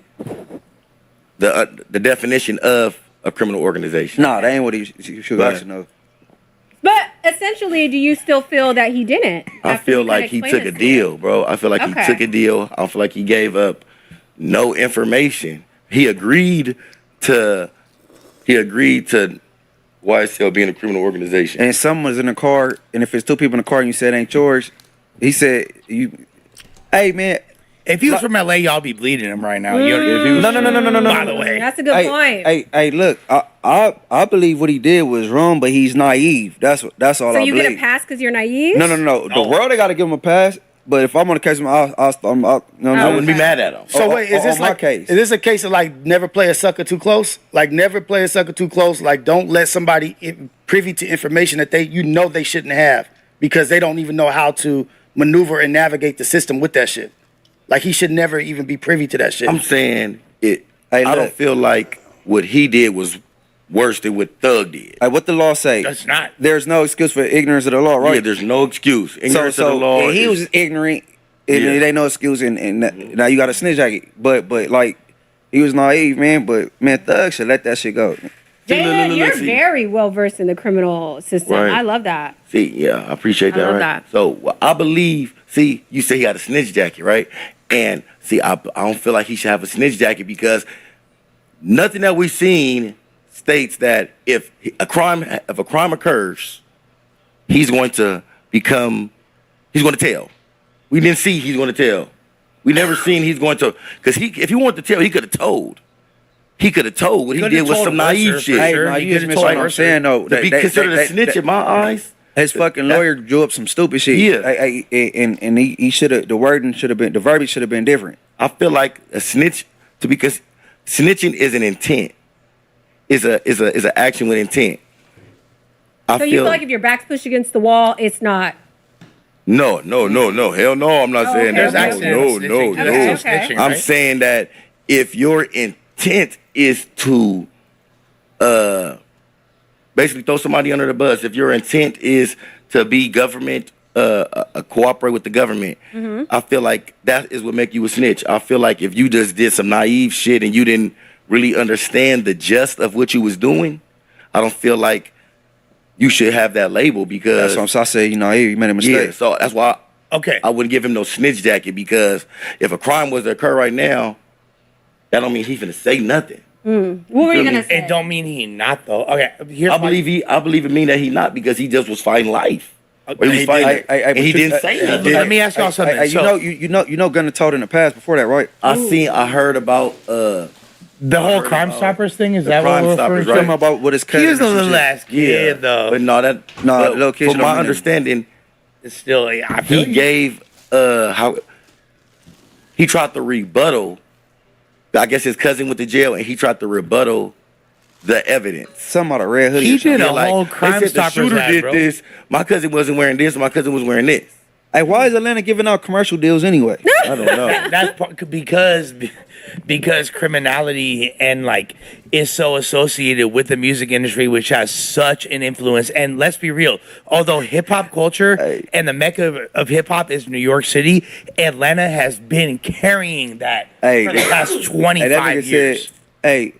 the definition of a criminal organization. Nah, that ain't what he should actually know. But essentially, do you still feel that he didn't? I feel like he took a deal, bro. I feel like Okay. he took a deal. I feel like he gave up no information. He agreed to YSL being a criminal organization. And someone's in the car, and if it's 2 people in the car and you said it ain't yours, he said, hey, man. If he was from LA, y'all be bleeding him right now. No. By the way. That's a good point. Hey, look, I believe what he did was wrong, but he's naive. That's all So I you believe. get a pass because you're naive? No. The world, they got to give him a pass. But if I'm on the case, I wouldn't be mad at him. So wait, is this my like case? Is this a case of like never play a sucker too close? Like never play a sucker too close. Like don't let somebody privy to information that they shouldn't have because they don't even know how to maneuver and navigate the system with that shit. Like he should never even be privy to that shit. I'm saying it. Hey, I don't look. feel like what he did was worse than what Thug did. Like what the law say? That's not. There's no excuse for ignorance of the law, right? Yeah, there's no excuse. Ignorance of the law. and he was ignorant, and it ain't no excuse. And now you got a snitch jacket, but like he was naive, man. But man, Thug should let that shit go. Jada, you're very well versed in the criminal system. Right. I love that. See, yeah, I appreciate that. I love right? that. So I believe. See, you say he had a snitch jacket, right? And see, I don't feel like he should have a snitch jacket because nothing that we've seen states that if a crime occurs, he's going to tell. We didn't see he's going to tell. We never seen he's going to, because if he wanted to tell, he could have told. He could have told. What he did was some naive shit. Hey, no, you just missed what I'm saying though. To be considered a snitch in my eyes. His fucking lawyer drew up some stupid shit. Yeah. And he should have, the verbiage should have been different. I feel like a snitch, because snitching is an intent. Is an action with intent. So you feel like if your back's pushed against the wall, it's not. No. Hell no, I'm not saying okay, that. okay. No. Okay. I'm saying that if your intent is to basically throw somebody under the bus, if your intent is to be government, cooperate with the government, I feel like that is what make you a snitch. I feel like if you just did some naive shit and you didn't really understand the gist of what you was doing, I don't feel like you should have that label because That's what I said, you made a mistake. yeah, so that's why I wouldn't give him no snitch jacket, because if a crime was to occur right now, that don't mean he's gonna say nothing. What were you gonna say? It don't mean he not though. Okay, I believe it mean that he not, because he just was fighting life. Or he was fighting, and he didn't say nothing. Let me ask y'all something. You know, Gunna told in the past before that, right? I heard about the whole Crime Stoppers thing. Is that what Crime we're Stoppers, referring right? to? About what his cousin. He was a and some little shit. ass kid though. But little kids from don't my mean understanding, It's still. I feel he you. gave how he tried to rebuttal. I guess his cousin went to jail, and he tried to rebuttal the evidence. Something about a red hoodie. He or something. did a Like, whole they Crime said the Stoppers shooter ad, did bro. this. My cousin wasn't wearing this. My cousin was wearing this. Hey, why is Atlanta giving out commercial deals anyway? I don't know. That's because criminality and like is so associated with the music industry, which has such an influence. And let's be real, although hip hop culture and the mecca of hip hop is New York City, Atlanta has been carrying that for the past 25 that nigga years. said, "Hey,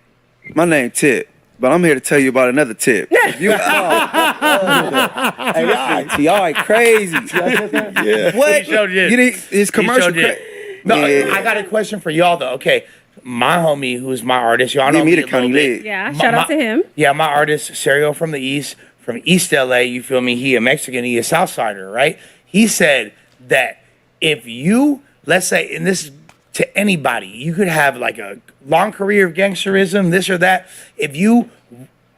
my name Tip, but I'm here to tell you about another tip." You, hey, y'all ain't crazy. What? He sure did. You didn't, his He commercial. sure did. No, I got a question for y'all though. Okay, my homie, who's my artist, y'all know Give me the a little Connie bit. Leg. Yeah, shout out to him. Yeah, my artist, Serial from East LA, you feel me? He a Mexican, he a Southsider, right? He said that if you, let's say, and this is to anybody, you could have like a long career of gangsterism, this or that. If you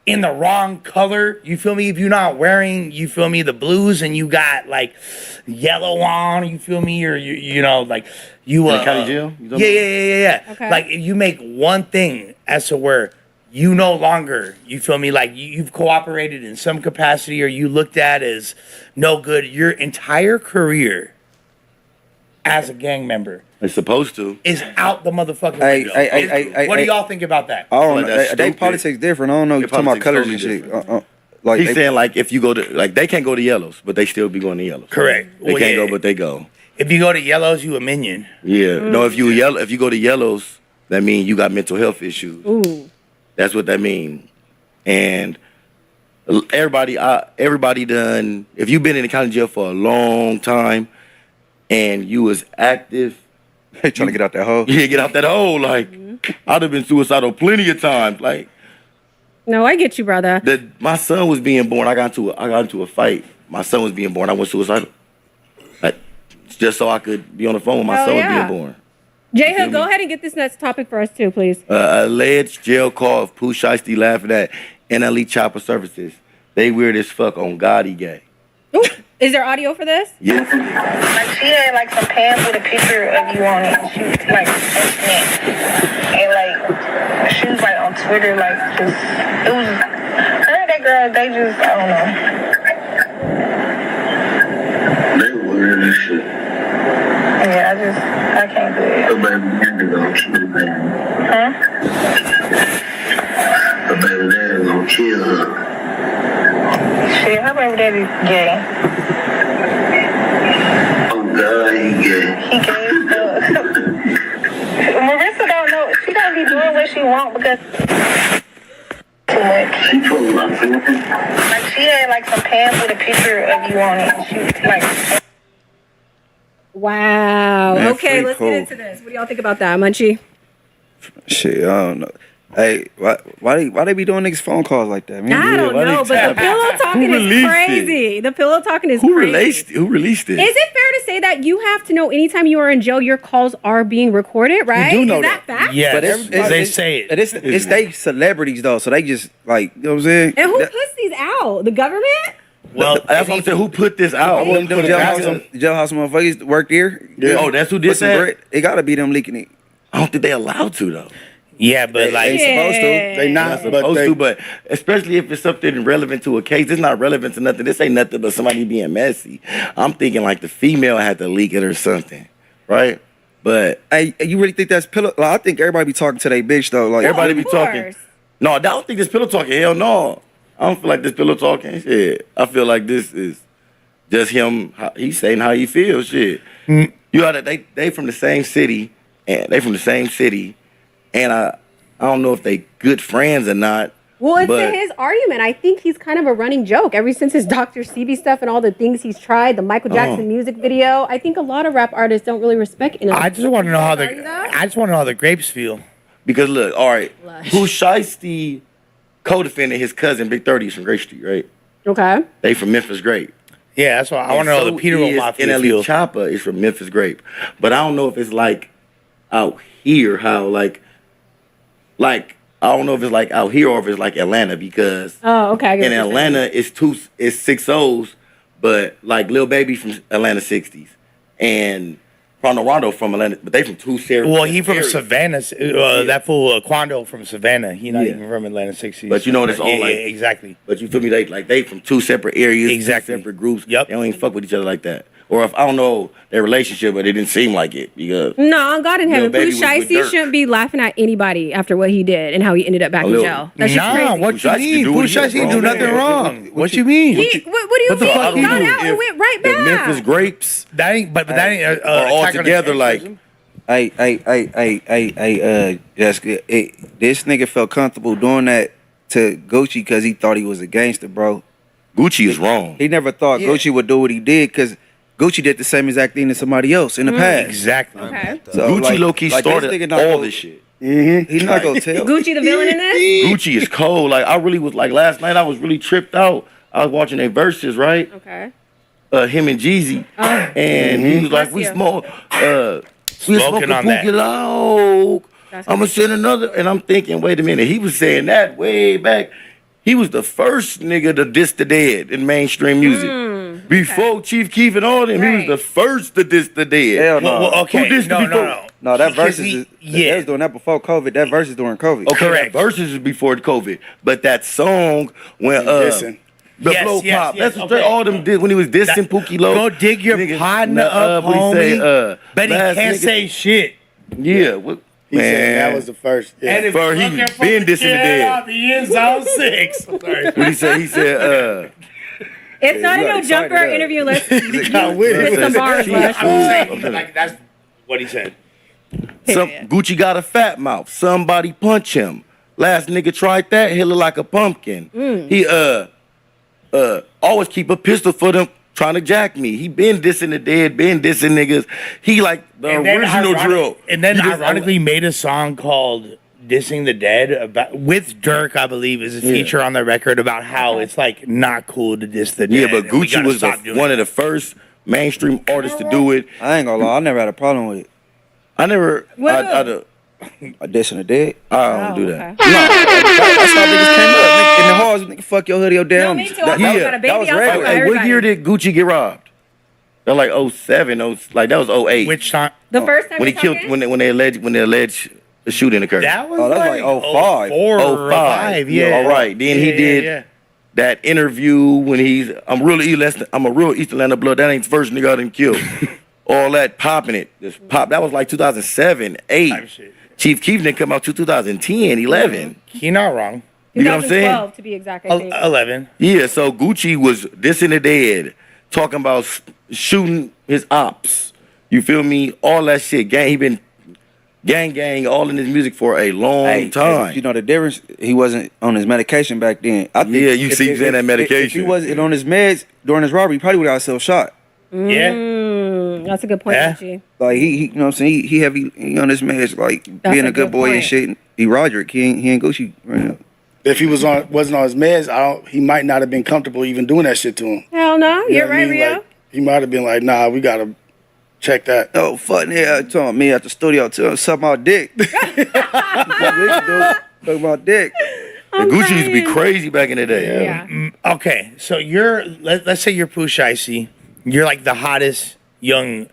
in the wrong color, you feel me? If you're not wearing, you feel me, the blues and you got like yellow on, you feel me? Or you know, like you In the county jail? You talking Yeah. Okay. Like if you make one thing as to where you no longer, you feel me, like you've cooperated in some capacity or you looked at as no good, your entire career as a gang member It's supposed to. is out the motherfucking Hey, window. hey, What do hey. y'all think about that? I don't Like, know. that's They stupid. politics different. I don't know. Their You talking about politics colors and totally shit. different. Like He's they, saying like if you go to like they can't go to yellows, but they still be going to yellows. Correct. They Well, can't yeah. go, but they go. If you go to yellows, you a minion. Yeah. No, if you go to yellows, that means you got mental health issues. Ooh. That's what that means. And everybody done. If you've been in the county jail for a long time, and you was active, they trying to get out that hole. yeah, get out that hole. Like I'd have been suicidal plenty of times. Like No, I get you, brother. my son was being born. I got into a fight. My son was being born. I went suicidal. Like just so I could be on the phone when my Hell son yeah. was being born. J Hood, go ahead and get this next topic for us too, please. Alleged jail call of Pooh Shiesty laughing at NLE Chopper Services. They weird as fuck on God, he gay. Ooh, is there audio for this? Yeah. Like she had like some pants with a picture of you on it. She was like and like she was like on Twitter like just it was her and that girl, they just I don't know. They weird as shit. Yeah, I can't do it. Her baby daddy gonna kill her. Huh? Her baby daddy gonna kill her. Shit, her baby daddy gay. Oh God, he gay. He gay as fuck. Marissa don't know. She don't be doing what she want because too much. She told my friend. Like she had like some pants with a picture of you on it. She like. Wow. Man, Okay, free let's cool. get into this. What do y'all think about that, Munchie? Shit, I don't know. Hey, why they be doing niggas phone calls like that? Man? I don't know, but the pillow talking is released crazy. The pillow talking is Who crazy. released it? Is it fair to say that you have to know anytime you are in jail, your calls are being recorded, right? do know is that fact? Yeah, But they say it. It's they celebrities though, so they just like, you know what I'm saying? And who puts these out? The government? Well, that's what I'm saying. Who put this out? Them jailhouse motherfuckers work there. Yeah. Oh, that's who did Put some that? bread. It gotta be them leaking it. I don't think they allowed to though. Yeah, but like They supposed to. They not supposed to, but especially if it's something relevant to a case, it's not relevant to nothing. This ain't nothing but somebody being messy. I'm thinking like the female had to leak it or something, right? But Hey, you really think that's pillow? Like, I think everybody be talking to their bitch though. Like everybody of be talking. course. No, I don't think this pillow talking. Hell no. I don't feel like this pillow talking. Shit. I feel like this is just him. He's saying how he feels. Shit. You know that they from the same city, and I don't know if they good friends or not. Well, it's but his argument. I think he's kind of a running joke. Ever since his Dr. Sebi stuff and all the things he's tried, the Michael Jackson music video, I think a lot of rap artists don't really respect it. I just want to know how Are you though? the grapes feel. Because look, all right, Lush. who Shiesty co-defended his cousin Big 30 is from Grape Street, right? Okay. They from Memphis Grape. Yeah, that's why I want to know how the Peterbilt Mafia NLE feels. Choppa is from Memphis Grape, but I don't know if it's like out here how like I don't know if it's like out here or if it's like Atlanta because Oh, okay. I get in what you're saying. Atlanta it's 6 O's, but like Lil Baby from Atlanta 60s and Rondo from Atlanta, but they from two separate. Well, he from areas. Savannah. That fool Quando from Savannah. He not even from Atlanta 60s. But you know it's all yeah, like exactly. But you feel me? Like they from two separate areas, Exactly. two separate groups. Yep. They don't even fuck with each other like that. Or if I don't know their relationship, but it didn't seem like it because No, God in heaven. Baby Pooh was with Shiesty Dirk. shouldn't be laughing at anybody after what he did and how he ended up back in Lil- jail. That's just Nah, crazy. what you Shiesty mean? do Pooh what he did, Shiesty bro. do nothing wrong. What you mean? What do you What the mean? fuck He he got do? out and went right the back. Memphis Grapes That ain't. But that ain't. are all Attack on the together Cake like person? Hey, Jessica, this nigga felt comfortable doing that to Gucci because he thought he was a gangster, bro. Gucci is wrong. He never thought Gucci would do what he did because Gucci did the same exact thing to somebody else in the past. Exactly. Okay. So, Gucci low-key this started nigga not all gonna- this shit. He's not gonna tell. Gucci the villain in this? Gucci is cold. Like I really was like last night I was really tripped out. I was watching their verses, right? Okay. Him and Jeezy. And he was like, we Bless you. smoke we Smoking smoking on that. Pookie Loc. That's I'm gonna send another, and I'm thinking, wait a minute. He was saying that way back. He was the first nigga to diss the dead in mainstream music. Before Chief Keef and all them, he was Right. the first to diss the dead. Hell no. Well, okay. Who dissed No, it before? no. No, that Because versus is yeah. they was doing that before COVID. That verse is during COVID. Okay, Correct. that verses is before COVID, but that song when Dissing. the Yes, flow yes, pop. yes, That's what okay. all them did when he was dissing Pookie Loc. Go dig your Nigga, partner up, what he homie. say, Bet he last can't nigga- say shit. Yeah, what, He man, said that was the first. Yeah. And if Bro, he looking been from the dissing the kid dead. out the end zone 6. Sorry. what he said? He said, It's not a you no got jumper excited, interview unless you got weird. spit some bars. She- Lush. I'm saying, like, that's what he said. some Gucci got a fat mouth. Somebody punch him. Last nigga tried that. He look like a pumpkin. He always keep a pistol for them trying to jack me. He been dissing the dead, been dissing niggas. He like the And then original drill. And then He just- ironically made a song called "Dissing the Dead" about with Dirk, I believe, is a feature on the record about how it's like not cool to diss the dead. Yeah, but and we Gucci gotta was stop doing one it. of the first mainstream artists to do it. I ain't gonna lie, I never had a problem with it. I never. I dissing the dead. I don't do that. Okay. That's how niggas came up. Nigga, in the halls, nigga, fuck your hoodie, your No, damn. me too. I got a baby. that was I'll regular. fuck Hey, what everybody. year did Gucci get robbed? That like 07, like that was 08. Which time? The first time when he you're killed talking? when they alleged the shooting occurred. That was Oh, that was like 05. 04 or 05. 05, yeah. All right. Then he Yeah, did yeah. that interview when I'm a real East Atlanta blood. That ain't the first nigga I didn't kill. all that popping it. This pop that was like 2007, 8. Chief Keef didn't come out to 2010, 11. You're not wrong. You know what I'm saying? 2012 to be exact, I think. 11. Yeah, so Gucci was dissing the dead, talking about shooting his ops. You feel me? All that shit. Gang, he been gang, all in his music for a long time. You know the difference? He wasn't on his medication back then. I think you see him saying that medication. If he wasn't on his meds during his robbery, he probably would have got himself shot. That's a good point, Gucci. Like he you know what I'm saying? He heavy on his meds, like being a good boy and shit. He Roderick. He ain't Gucci right now. If he wasn't on his meds, he might not have been comfortable even doing that shit to him. Hell no, You know you're what I right, mean? Rio. Like, he might have been like, nah, we gotta check that. Oh, fuck yeah, talking me at the studio too. Suck my dick. Suck my dick. And Gucci used to be crazy back in the day. Yeah. Okay, so let's say you're Pooh Shiesty. You're like the hottest young,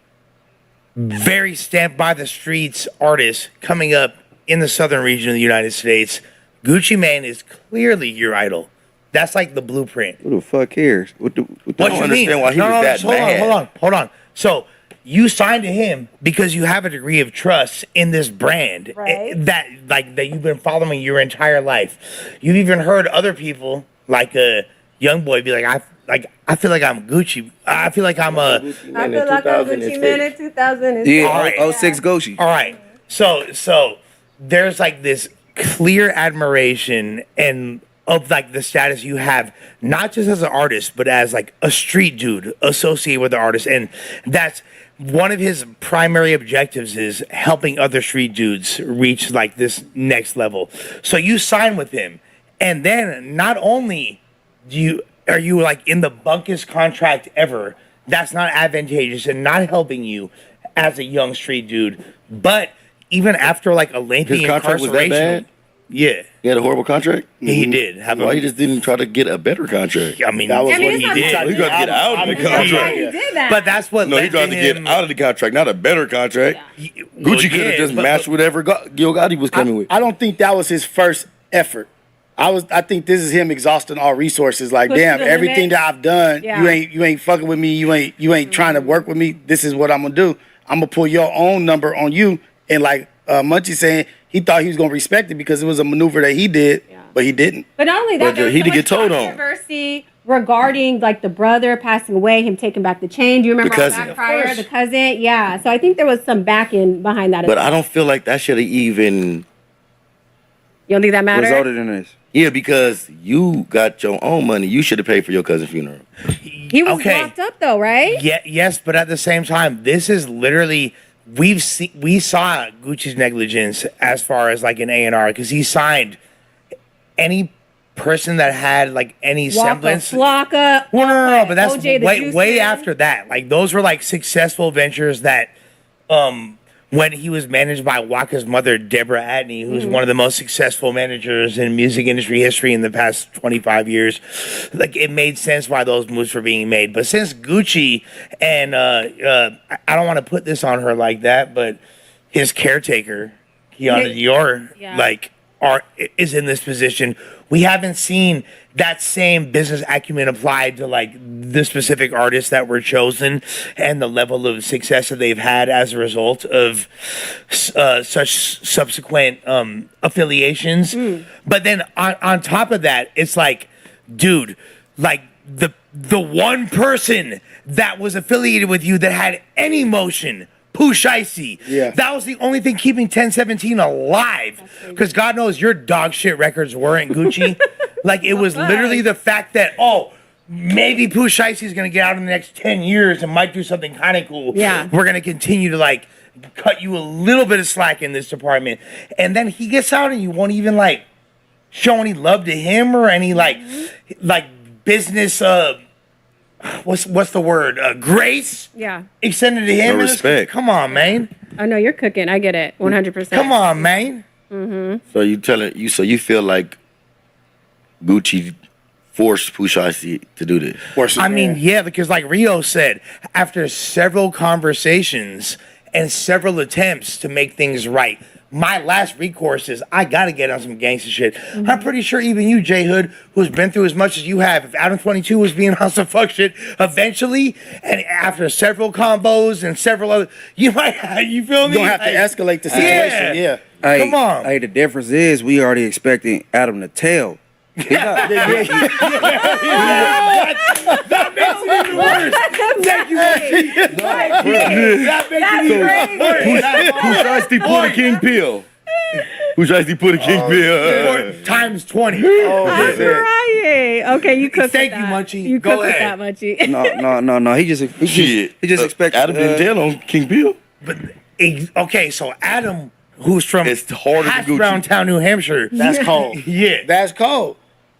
very stamped by the streets artist coming up in the southern region of the United States. Gucci Mane is clearly your idol. That's like the blueprint. Who the fuck cares? What I don't understand why he was that hold mad. Hold on. So you signed to him because you have a degree of trust in this brand that you've been following your entire life. You've even heard other people like a young boy be like, I feel like I'm Gucci. I feel like I'm a. I feel like I'm Gucci Mane in 2006. Yeah, All right. 06 Gucci. All right. So there's like this clear admiration and of like the status you have, not just as an artist, but as like a street dude associated with the artist. And that's one of his primary objectives is helping other street dudes reach like this next level. So you sign with him. And then not only are you like in the bunkest contract ever, that's not advantageous and not helping you as a young street dude, but even after like a lengthy His contract was that incarceration. bad? Yeah. He had a horrible contract? He did. Why he just didn't try to get a better contract? I mean, that was I mean, what it's he not did. bad. He tried to get out of the contract. He did that. But that's what No, he led tried to get him- out of the contract, not a better contract. Well, Gucci could yeah, have just but- matched whatever Yo Gotti was coming with. I don't think that was his first effort. I think this is him exhausting all resources. Like, Push to damn, the everything limit. that I've done, Yeah. you ain't fucking with me. You ain't trying to work with me. This is what I'm gonna do. I'm gonna pull your own number on you. And like Munchie saying, he thought he was gonna respect it because it was a maneuver that he did, but he didn't. But not only that, But there was he so did much get told on. controversy regarding like the brother passing away, him taking back the chain. Do you remember The all cousin. that prior? The cousin, yeah. So I think there was some backing behind that. But as I well. don't feel like that should have even You don't think that mattered? Resulted in this. Yeah, because you got your own money. You should have paid for your cousin's funeral. He was locked up though, right? Yeah, yes, but at the same time, this is literally we saw Gucci's negligence as far as like an A&R because he signed any person that had like any semblance. Flocka. Well, no, but that's OJ the Juice way Man. after that. Like those were like successful ventures that when he was managed by Waka's mother, Deborah Atney, who's one of the most successful managers in music industry history in the past 25 years, like it made sense why those moves were being made. But since Gucci and I don't want to put this on her like that, but his caretaker, Kiana Dior, like is in this position. We haven't seen that same business acumen applied to like the specific artists that were chosen and the level of success that they've had as a result of such subsequent affiliations. But then on top of that, it's like, dude, like the one person that was affiliated with you that had any motion, Pooh Shiesty. Yeah. That was the only thing keeping 1017 alive. Because God knows your dog shit records weren't Gucci. Like it was literally the fact that, maybe Pooh Shiesty's gonna get out in the next 10 years and might do something kind of cool. Yeah. We're gonna continue to like cut you a little bit of slack in this department. And then he gets out and you won't even like show any love to him or any like business what's the word? Grace? Yeah. Extended to him. No and respect. Come on, man. I know you're cooking. I get it. 100%. Come on, man. Mm-hmm. So you feel like Gucci forced Pooh Shiesty to do this? I mean, yeah, because like Rio said, after several conversations and several attempts to make things right, my last recourse is I gotta get on some gangster shit. I'm pretty sure even you, J Hood, who's been through as much as you have, if Adam 22 was being on some fuck shit eventually, and after several combos and several other, you might, you feel me? You don't have to escalate the situation. Yeah. Hey, Come on. Hey, the difference is we already expecting Adam to tell. That makes it even worse. Thank you, That makes it even worse. Who tries to put a king pill? Who tries to put a king pill? Times 20. I'm crying. Okay, you cooked Thank with you, that. Munchie. You Go cooked with ahead. that, Munchie. No. He just expects Adam didn't tell on King Bill. But okay, so Adam, who's from It's harder Hash than Brown Gucci. Town, New Hampshire. That's cold. Yeah. That's cold.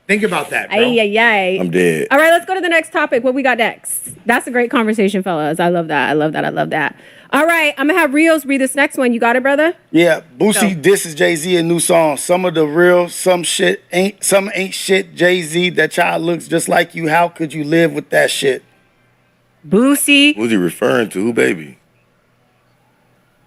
Think about that, bro. Ay, ay, ay. I'm dead. All right, let's go to the next topic. What we got next? That's a great conversation, fellas. I love that. All right, I'm going to have Rios read this next one. You got it, brother? Yeah, Boosie disses Jay-Z a new song. Some of the real, some ain't shit. Jay-Z, that child looks just like you. How could you live with that shit? Boosie. Who's he referring to? Who, baby?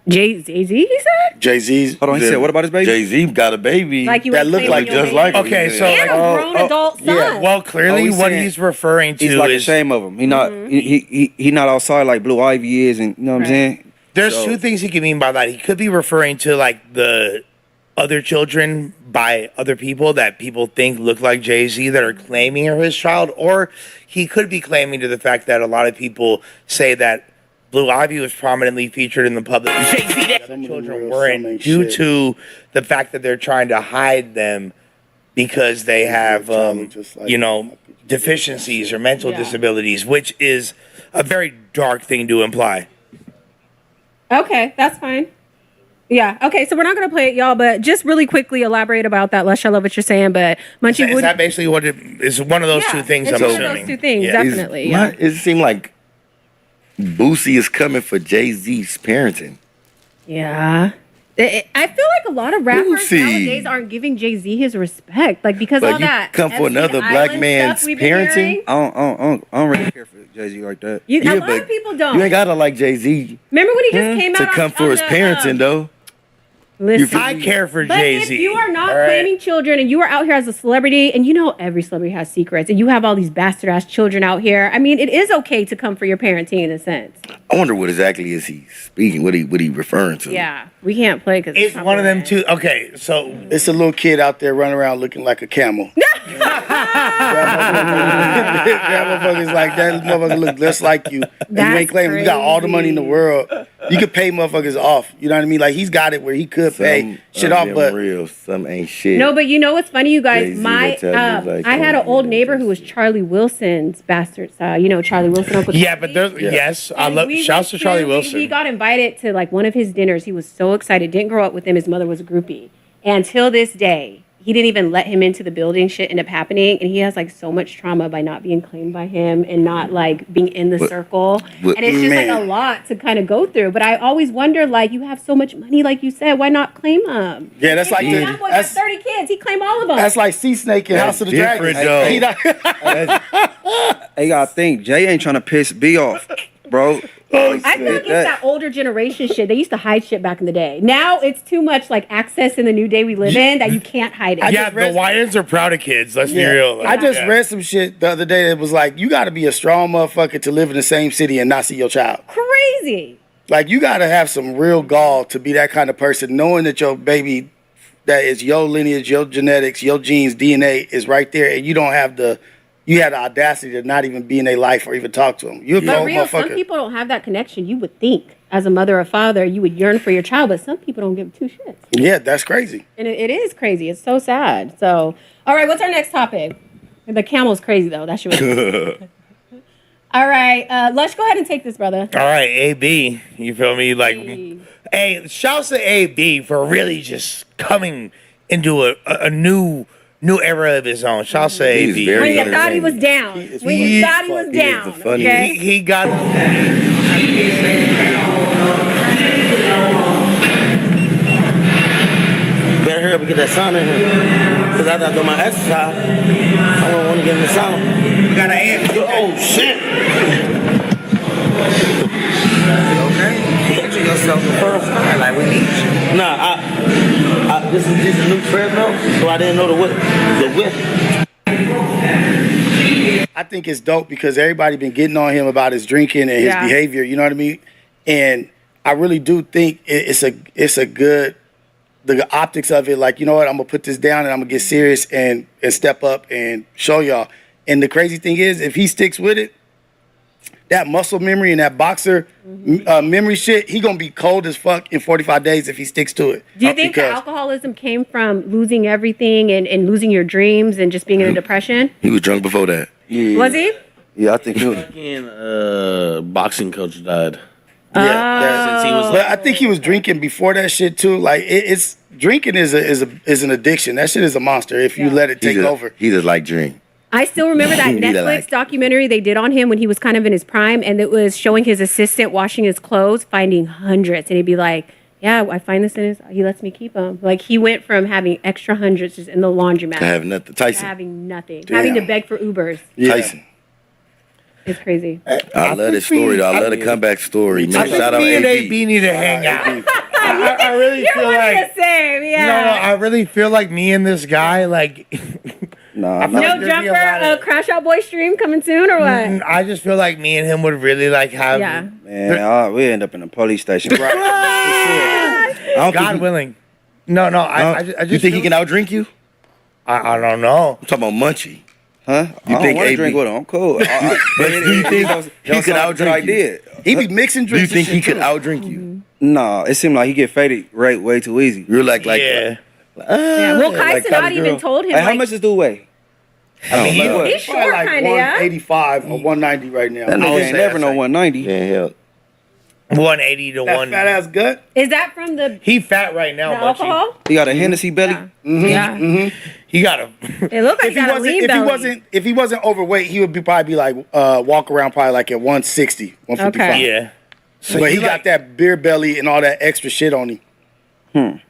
Jay-Z, he said? Jay-Z's. Hold on, he said, what about his baby? Jay-Z got a baby Like you that ain't look playing like with your just baby. like him. Okay, so And a grown adult son. yeah. well, clearly he's what saying he's referring to He's like is ashamed of him. He not he not outside like Blue Ivy is, and you know what I'm saying? there's So- two things he could mean by that. He could be referring to like the other children by other people that people think look like Jay-Z that are claiming are his child, or he could be claiming to the fact that a lot of people say that Blue Ivy was prominently featured in the public. Jay-Z, that other children weren't due to the fact that they're trying to hide them because they have, deficiencies or mental disabilities, which is a very dark thing to imply. Okay, that's fine. Yeah. Okay, so we're not going to play it, y'all, but just really quickly elaborate about that. Lush, I love what you're saying, but Munchie, Is that basically what it is? One of those two things, it's I'm one assuming. of those two things, Yeah. definitely. Yeah. It seemed like Boosie is coming for Jay-Z's parenting. Yeah. I feel like a lot of rappers Boosie. nowadays aren't giving Jay-Z his respect, like because But all you that come for FC another Island black stuff man's we've been parenting? hearing. I don't really care for Jay-Z like that. A lot but of people don't. You ain't gotta like Jay-Z Remember when he just came to out come for on his the, parenting, though. Listen, I care for but Jay-Z. if you are not all right? claiming children and you are out here as a celebrity, and you know every celebrity has secrets, and you have all these bastard ass children out here, I mean, it is okay to come for your parenting in a sense. I wonder what exactly is he speaking? What he referring to? Yeah, we can't play because It's one of them two. Okay, so It's a little kid out there running around looking like a camel. That motherfucker's like, that motherfucker look just like you. And you That's ain't claiming you got all the money in the world. You could pay motherfuckers off. You know what I mean? Like, he's got it where he could pay shit off, but real, some ain't shit. No, but you know what's funny, you guys? Jay-Z My will tell you, like, I had oh, an old neighbor who was Charlie Wilson's bastard style. You know Charlie Wilson. Uncle yeah, Charlie? but there's yes, I And love. we Shouts to went Charlie to- Wilson. He got invited to like one of his dinners. He was so excited. Didn't grow up with him. His mother was a groupie. And till this day, he didn't even let him into the building. Shit ended up happening, and he has like so much trauma by not being claimed by him and not like being in the circle. but And it's just like man. a lot to kind of go through. But I always wonder, like, you have so much money, like you said, why not claim them? yeah, that's like That boy got that's 30 kids. He claimed all of them. that's like Sea Snake in House of the Dragon. different, though. He not- Hey, gotta think Jay ain't trying to piss B off, bro. I feel like it's that older generation shit. They used to hide shit back in the day. Now it's too much like access in the new day we live in that you can't hide it. Yeah, the Wyans are proud of kids. Let's be Yeah. real. I just Yeah. read some shit the other day that was like, you got to be a strong motherfucker to live in the same city and not see your child. Crazy. Like, you got to have some real gall to be that kind of person, knowing that your baby, that is your lineage, your genetics, your genes, DNA is right there, and you don't have you had the audacity to not even be in their life or even talk to them. You're a But cold real, some motherfucker. people don't have that connection. You would think, as a mother or father, you would yearn for your child, but some people don't give two shits. Yeah, that's crazy. And it is crazy. It's so sad. So, all right, what's our next topic? The camel's crazy, though. That should be. All right, Lush, go ahead and take this, brother. All right, AB. You feel me? Like, hey, shouts to AB for really just coming into a new era of his own. Shouts to AB. When you thought he was down. When you thought he was down. Okay? He got. Better hurry up and get that sauna in here. Because after I do my exercise, I don't want to get in the sauna. We got an answer. Oh, shit. Okay. Picture yourself the first time. Like, we need you. Nah, treadmill, so I didn't know the width. I think it's dope because everybody been getting on him about his drinking and his behavior. You know what I mean? And I really do think it's a good, the optics of it. Like, you know what? I'm gonna put this down and I'm gonna get serious and step up and show y'all. And the crazy thing is, if he sticks with it, that muscle memory and that boxer memory shit, he gonna be cold as fuck in 45 days if he sticks to it. Do you think the alcoholism came from losing everything and losing your dreams and just being in a depression? He was drunk before that. Yeah. Was he? Yeah, I think he was. Fucking boxing coach died. Yeah, since he was. but I think he was drinking before that shit too. Like it's drinking is an addiction. That shit is a monster if you let it take over. He just like drink. I still remember that Netflix documentary they did on him when he was kind of in his prime, and it was showing his assistant washing his clothes, finding hundreds, and he'd be like, "Yeah, I find this in his. He lets me keep them." Like he went from having extra hundreds just in the laundromat To have nothing. Tyson. to having nothing, Damn. having to beg for Ubers. Tyson. It's crazy. I love this story, though. I love the comeback story, man. Shout out me and AB. AB need to hang out. I really You're feel one like and the same, yeah. no, I really feel like me and this guy, like, Nah, No Jumper, Crash Out Boy stream coming soon or what? I just feel like me and him would really like have. Yeah. Man, we end up in a police station. God willing. No, I just. You think he can outdrink you? I don't know. I'm talking about Munchie. Huh? You I think don't want to AB drink with him. I'm cool. But do you think he could outdrink you? Did. He be mixing Do you drinks. think he could outdrink you? No, it seemed like he get faded right way too easy. You're like, Yeah. Well, Kai like Cenat kinda even girl. told him, Hey, how like, much does dude weigh? I mean, he's short, like kind of, yeah. 185 or 190 right now. That nigga ain't never no 190. Yeah, hell. 180 to That 1. fat ass gut. Is that from the He fat right now, the Munchie. alcohol? He got a Hennessy belly. Yeah. He got a. It looked like he got a lean belly. If he wasn't overweight, he would probably be like walk around probably like at 160, 155. Okay. Yeah. So But he he got like- that beer belly and all that extra shit on him.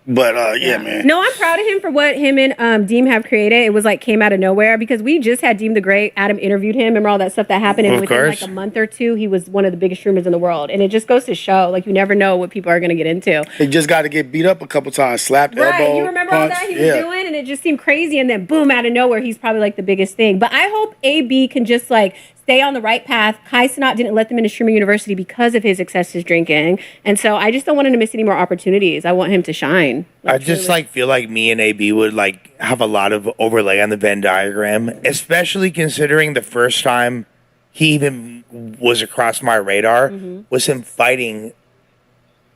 But yeah, man. No, I'm proud of him for what him and Deem have created. It was like came out of nowhere because we just had Deem the Great. Adam interviewed him. Remember all that stuff that happened? And Of within course. like a month or two, he was one of the biggest streamers in the world. And it just goes to show, like, you never know what people are going to get into. He just got to get beat up a couple times, slapped Right. elbow, You remember punch. all that he was doing? And it just seemed crazy. And then boom, out of nowhere, he's probably like the biggest thing. But I hope AB can just like stay on the right path. Kai Cenat didn't let them into Streamer University because of his excessive drinking. And so I just don't want him to miss any more opportunities. I want him to shine. I just like feel like me and AB would like have a lot of overlay on the Venn diagram, especially considering the first time he even was across my radar was him fighting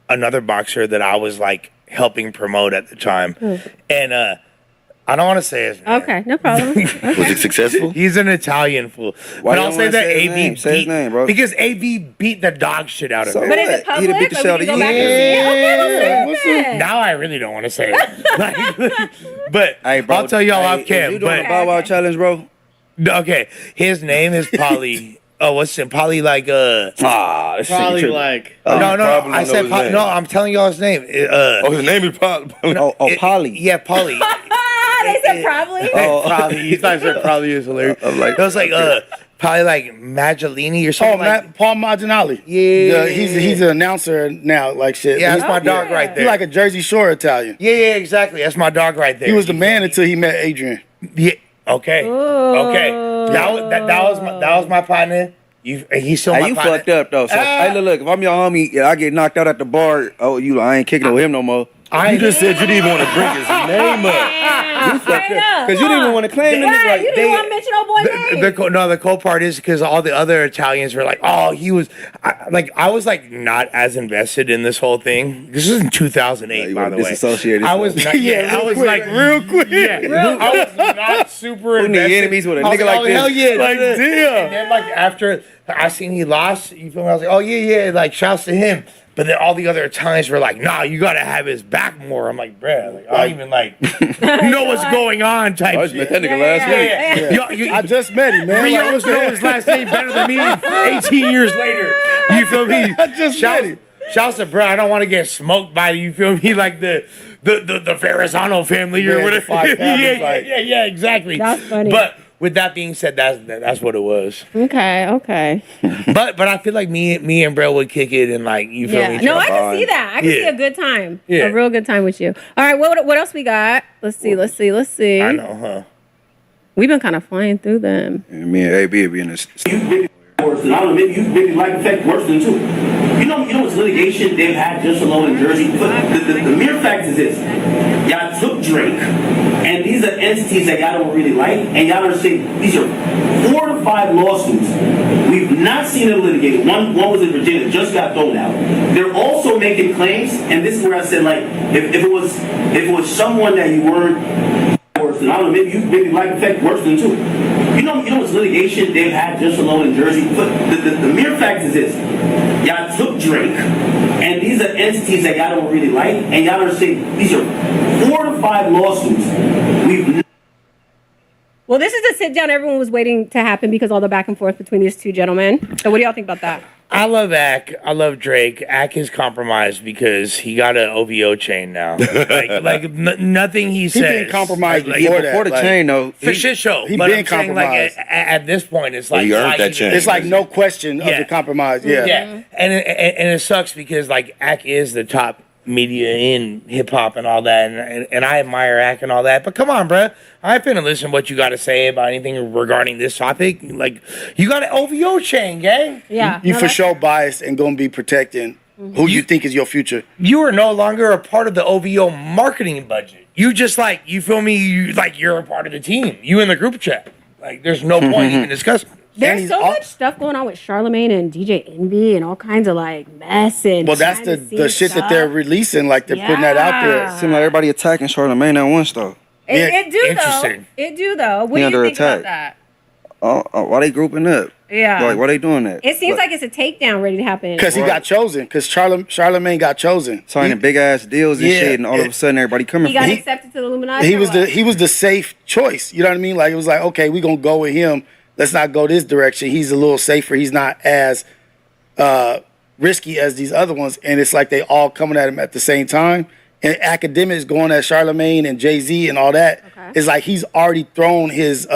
another boxer that I was like helping promote at the time. And I don't want to say his name. Okay, no problem. Was it successful? He's an Italian fool. Why But you I'll don't say wanna that say his AB name? Say his beat, name, bro. because AB beat the dog shit out of So him. But is it what? He'd public? have beat the Like, shit out we of can you. go back and see it? Okay, let's see it then. Now I really don't want to say it. Like, but Hey, bro. I'll tell y'all hey, off if cam. you doing But a Bow Wow challenge, bro? okay, his name is Polly. What's it? Polly like This Probably shit like. no, probably I don't said know his name. no. I'm telling y'all his name. Oh, his name is Paul. Polly. Yeah, Polly. They said probably. Probably. He thought it probably is hilarious. I'm like, It was like probably like Magellini or Oh, something like. Paul Marginale. Yeah. He's an announcer now, like shit. Yeah, He's that's my dog right He's there. like a Jersey Shore Italian. Yeah, exactly. That's my dog right there. He was the man until he met Adrian. Yeah. Okay. Okay. That was my partner. He's still my Hey, you partner. fucked up though. So, hey, look, if I'm your homie, and I get knocked out at the bar. Oh, I ain't kicking it with him no more. You just said you didn't even want to bring his name up. You fucked up because you didn't even want to claim the nigga. Right, Like, you didn't want to mention old boy name. The cool part is because all the other Italians were like, "Oh, he was," I was like not as invested in this whole thing. This is in 2008, you by wanna the way. disassociate I yourself. was not, Yeah, I was real like quick. real quick. Yeah, I was not super Who need invested. enemies with a I was nigga like oh, this? Hell yeah, Like, that's it. damn. And then like after I seen he lost, you feel me? I was like, "Oh yeah, like shouts to him." But then all the other Italians were like, "Nah, you gotta have his back more." I'm like, "Bruh, like, I don't even like know what's going on." Type I just shit. met that nigga last week. Yeah. I just met him, man. Rios know his last name better than me 18 years later. You feel me? I just met him. Shouts to bro, I don't want to get smoked by you feel me? Like the Verrazano family or Yeah, whatever. the five families, like- yeah, exactly. That's funny. But with that being said, that's what it was. Okay. But I feel like me and bro would kick it and like you feel me. No, I can see that. I can see a good time. Yeah. A real good time with you. All right, what else we got? Let's see. I know, huh? We've been kind of flying through them. And me and AB be in this. Worse than, I don't know, maybe you maybe like effect worse than too. You know it's litigation they've had just alone in Jersey. But the mere fact is this: y'all took Drake, and these are entities that y'all don't really like, and y'all are saying these are 4 to 5 lawsuits. We've not seen it litigated. One was in Virginia, just got thrown out. They're also making claims, and this is where I said, like, if it was someone that you weren't worse than, I don't know, maybe you maybe like effect worse than too. You know it's litigation they've had just alone in Jersey. But the mere fact is this: y'all took Drake, and these are entities that y'all don't really like, and y'all are saying these are 4 to 5 lawsuits. Well, this is a sit down everyone was waiting to happen because all the back and forth between these two gentlemen. So what do y'all think about that? I love Ak. I love Drake. Ak is compromised because he got an OVO chain now. Nothing he says. He been compromised before that. Before the chain, though. For shit show. He But been I'm saying, compromised. at this point, it's like he earned that chain. It's like no question of the compromise. Yeah. Yeah. And it sucks because like Ak is the top media in hip hop and all that, and I admire Ak and all that. But come on, bruh. I finna listen to what you got to say about anything regarding this topic. Like, you got an OVO chain, gang. Yeah. You for sure biased and gonna be protecting who you think is your future. You are no longer a part of the OVO marketing budget. You just like, you feel me? You're a part of the team. You in the group chat. Like, there's no point even discussing. There's so much stuff going on with Charlemagne and DJ Envy and all kinds of like mess and. Well, that's the shit that they're releasing. Like they're putting that out there. Seems like everybody attacking Charlemagne at once though. It do Interesting. though. It do though. What He do you under think about attack. that? Why they grouping up? Yeah. Like, why they doing that? It seems like it's a takedown ready to happen. Because he got chosen. Because Charlemagne got chosen. Signing big ass deals and shit, and all of a sudden everybody coming. He got accepted to the Illuminati. He was the safe choice. You know what I mean? Like it was like, okay, we gonna go with him. Let's not go this direction. He's a little safer. He's not as risky as these other ones. And it's like they all coming at him at the same time. And academics going at Charlemagne and Jay-Z and all that. It's like he's already thrown his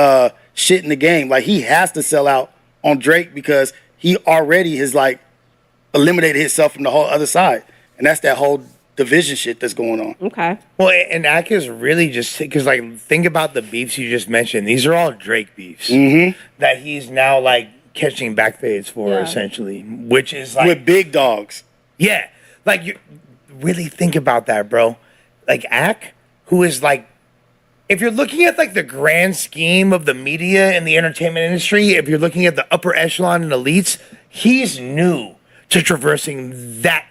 shit in the game. Like he has to sell out on Drake because he already has like eliminated himself from the whole other side. And that's that whole division shit that's going on. Okay. Well, and Ak is really just because, like, think about the beefs you just mentioned. These are all Drake beefs that he's now like catching backfades for, essentially, which is like with big dogs. Yeah, like you really think about that, bro. Like Ak, who is like, if you're looking at like the grand scheme of the media and the entertainment industry, if you're looking at the upper echelon and elites, he's new to traversing that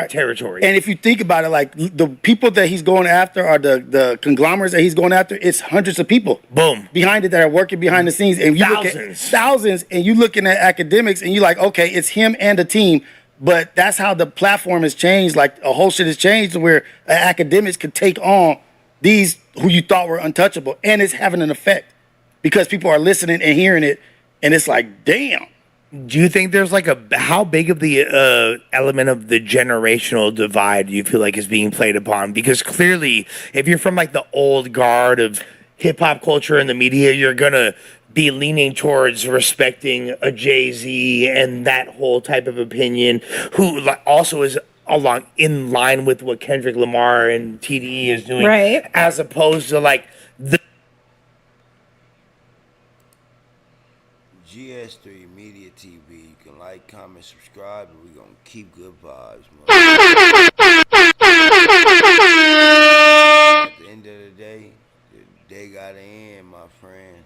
territory. And if you think about it, like the people that he's going after are the conglomerates that he's going after. It's hundreds of people. Boom. Behind it that are working behind the scenes. And you look at thousands and you looking at academics and you're like, okay, it's him and the team. But that's how the platform has changed. Like a whole shit has changed where academics could take on these who you thought were untouchable. And it's having an effect because people are listening and hearing it. And it's like, damn. Do you think there's like how big of the element of the generational divide do you feel like is being played upon? Because clearly, if you're from like the old guard of hip hop culture and the media, you're gonna be leaning towards respecting a Jay-Z and that whole type of opinion, who also is in line with what Kendrick Lamar and TDE is doing, right? As opposed to like the GS3 Media TV. You can like, comment, subscribe, and we're going to keep good vibes, man. At the end of the day got to end, my friend.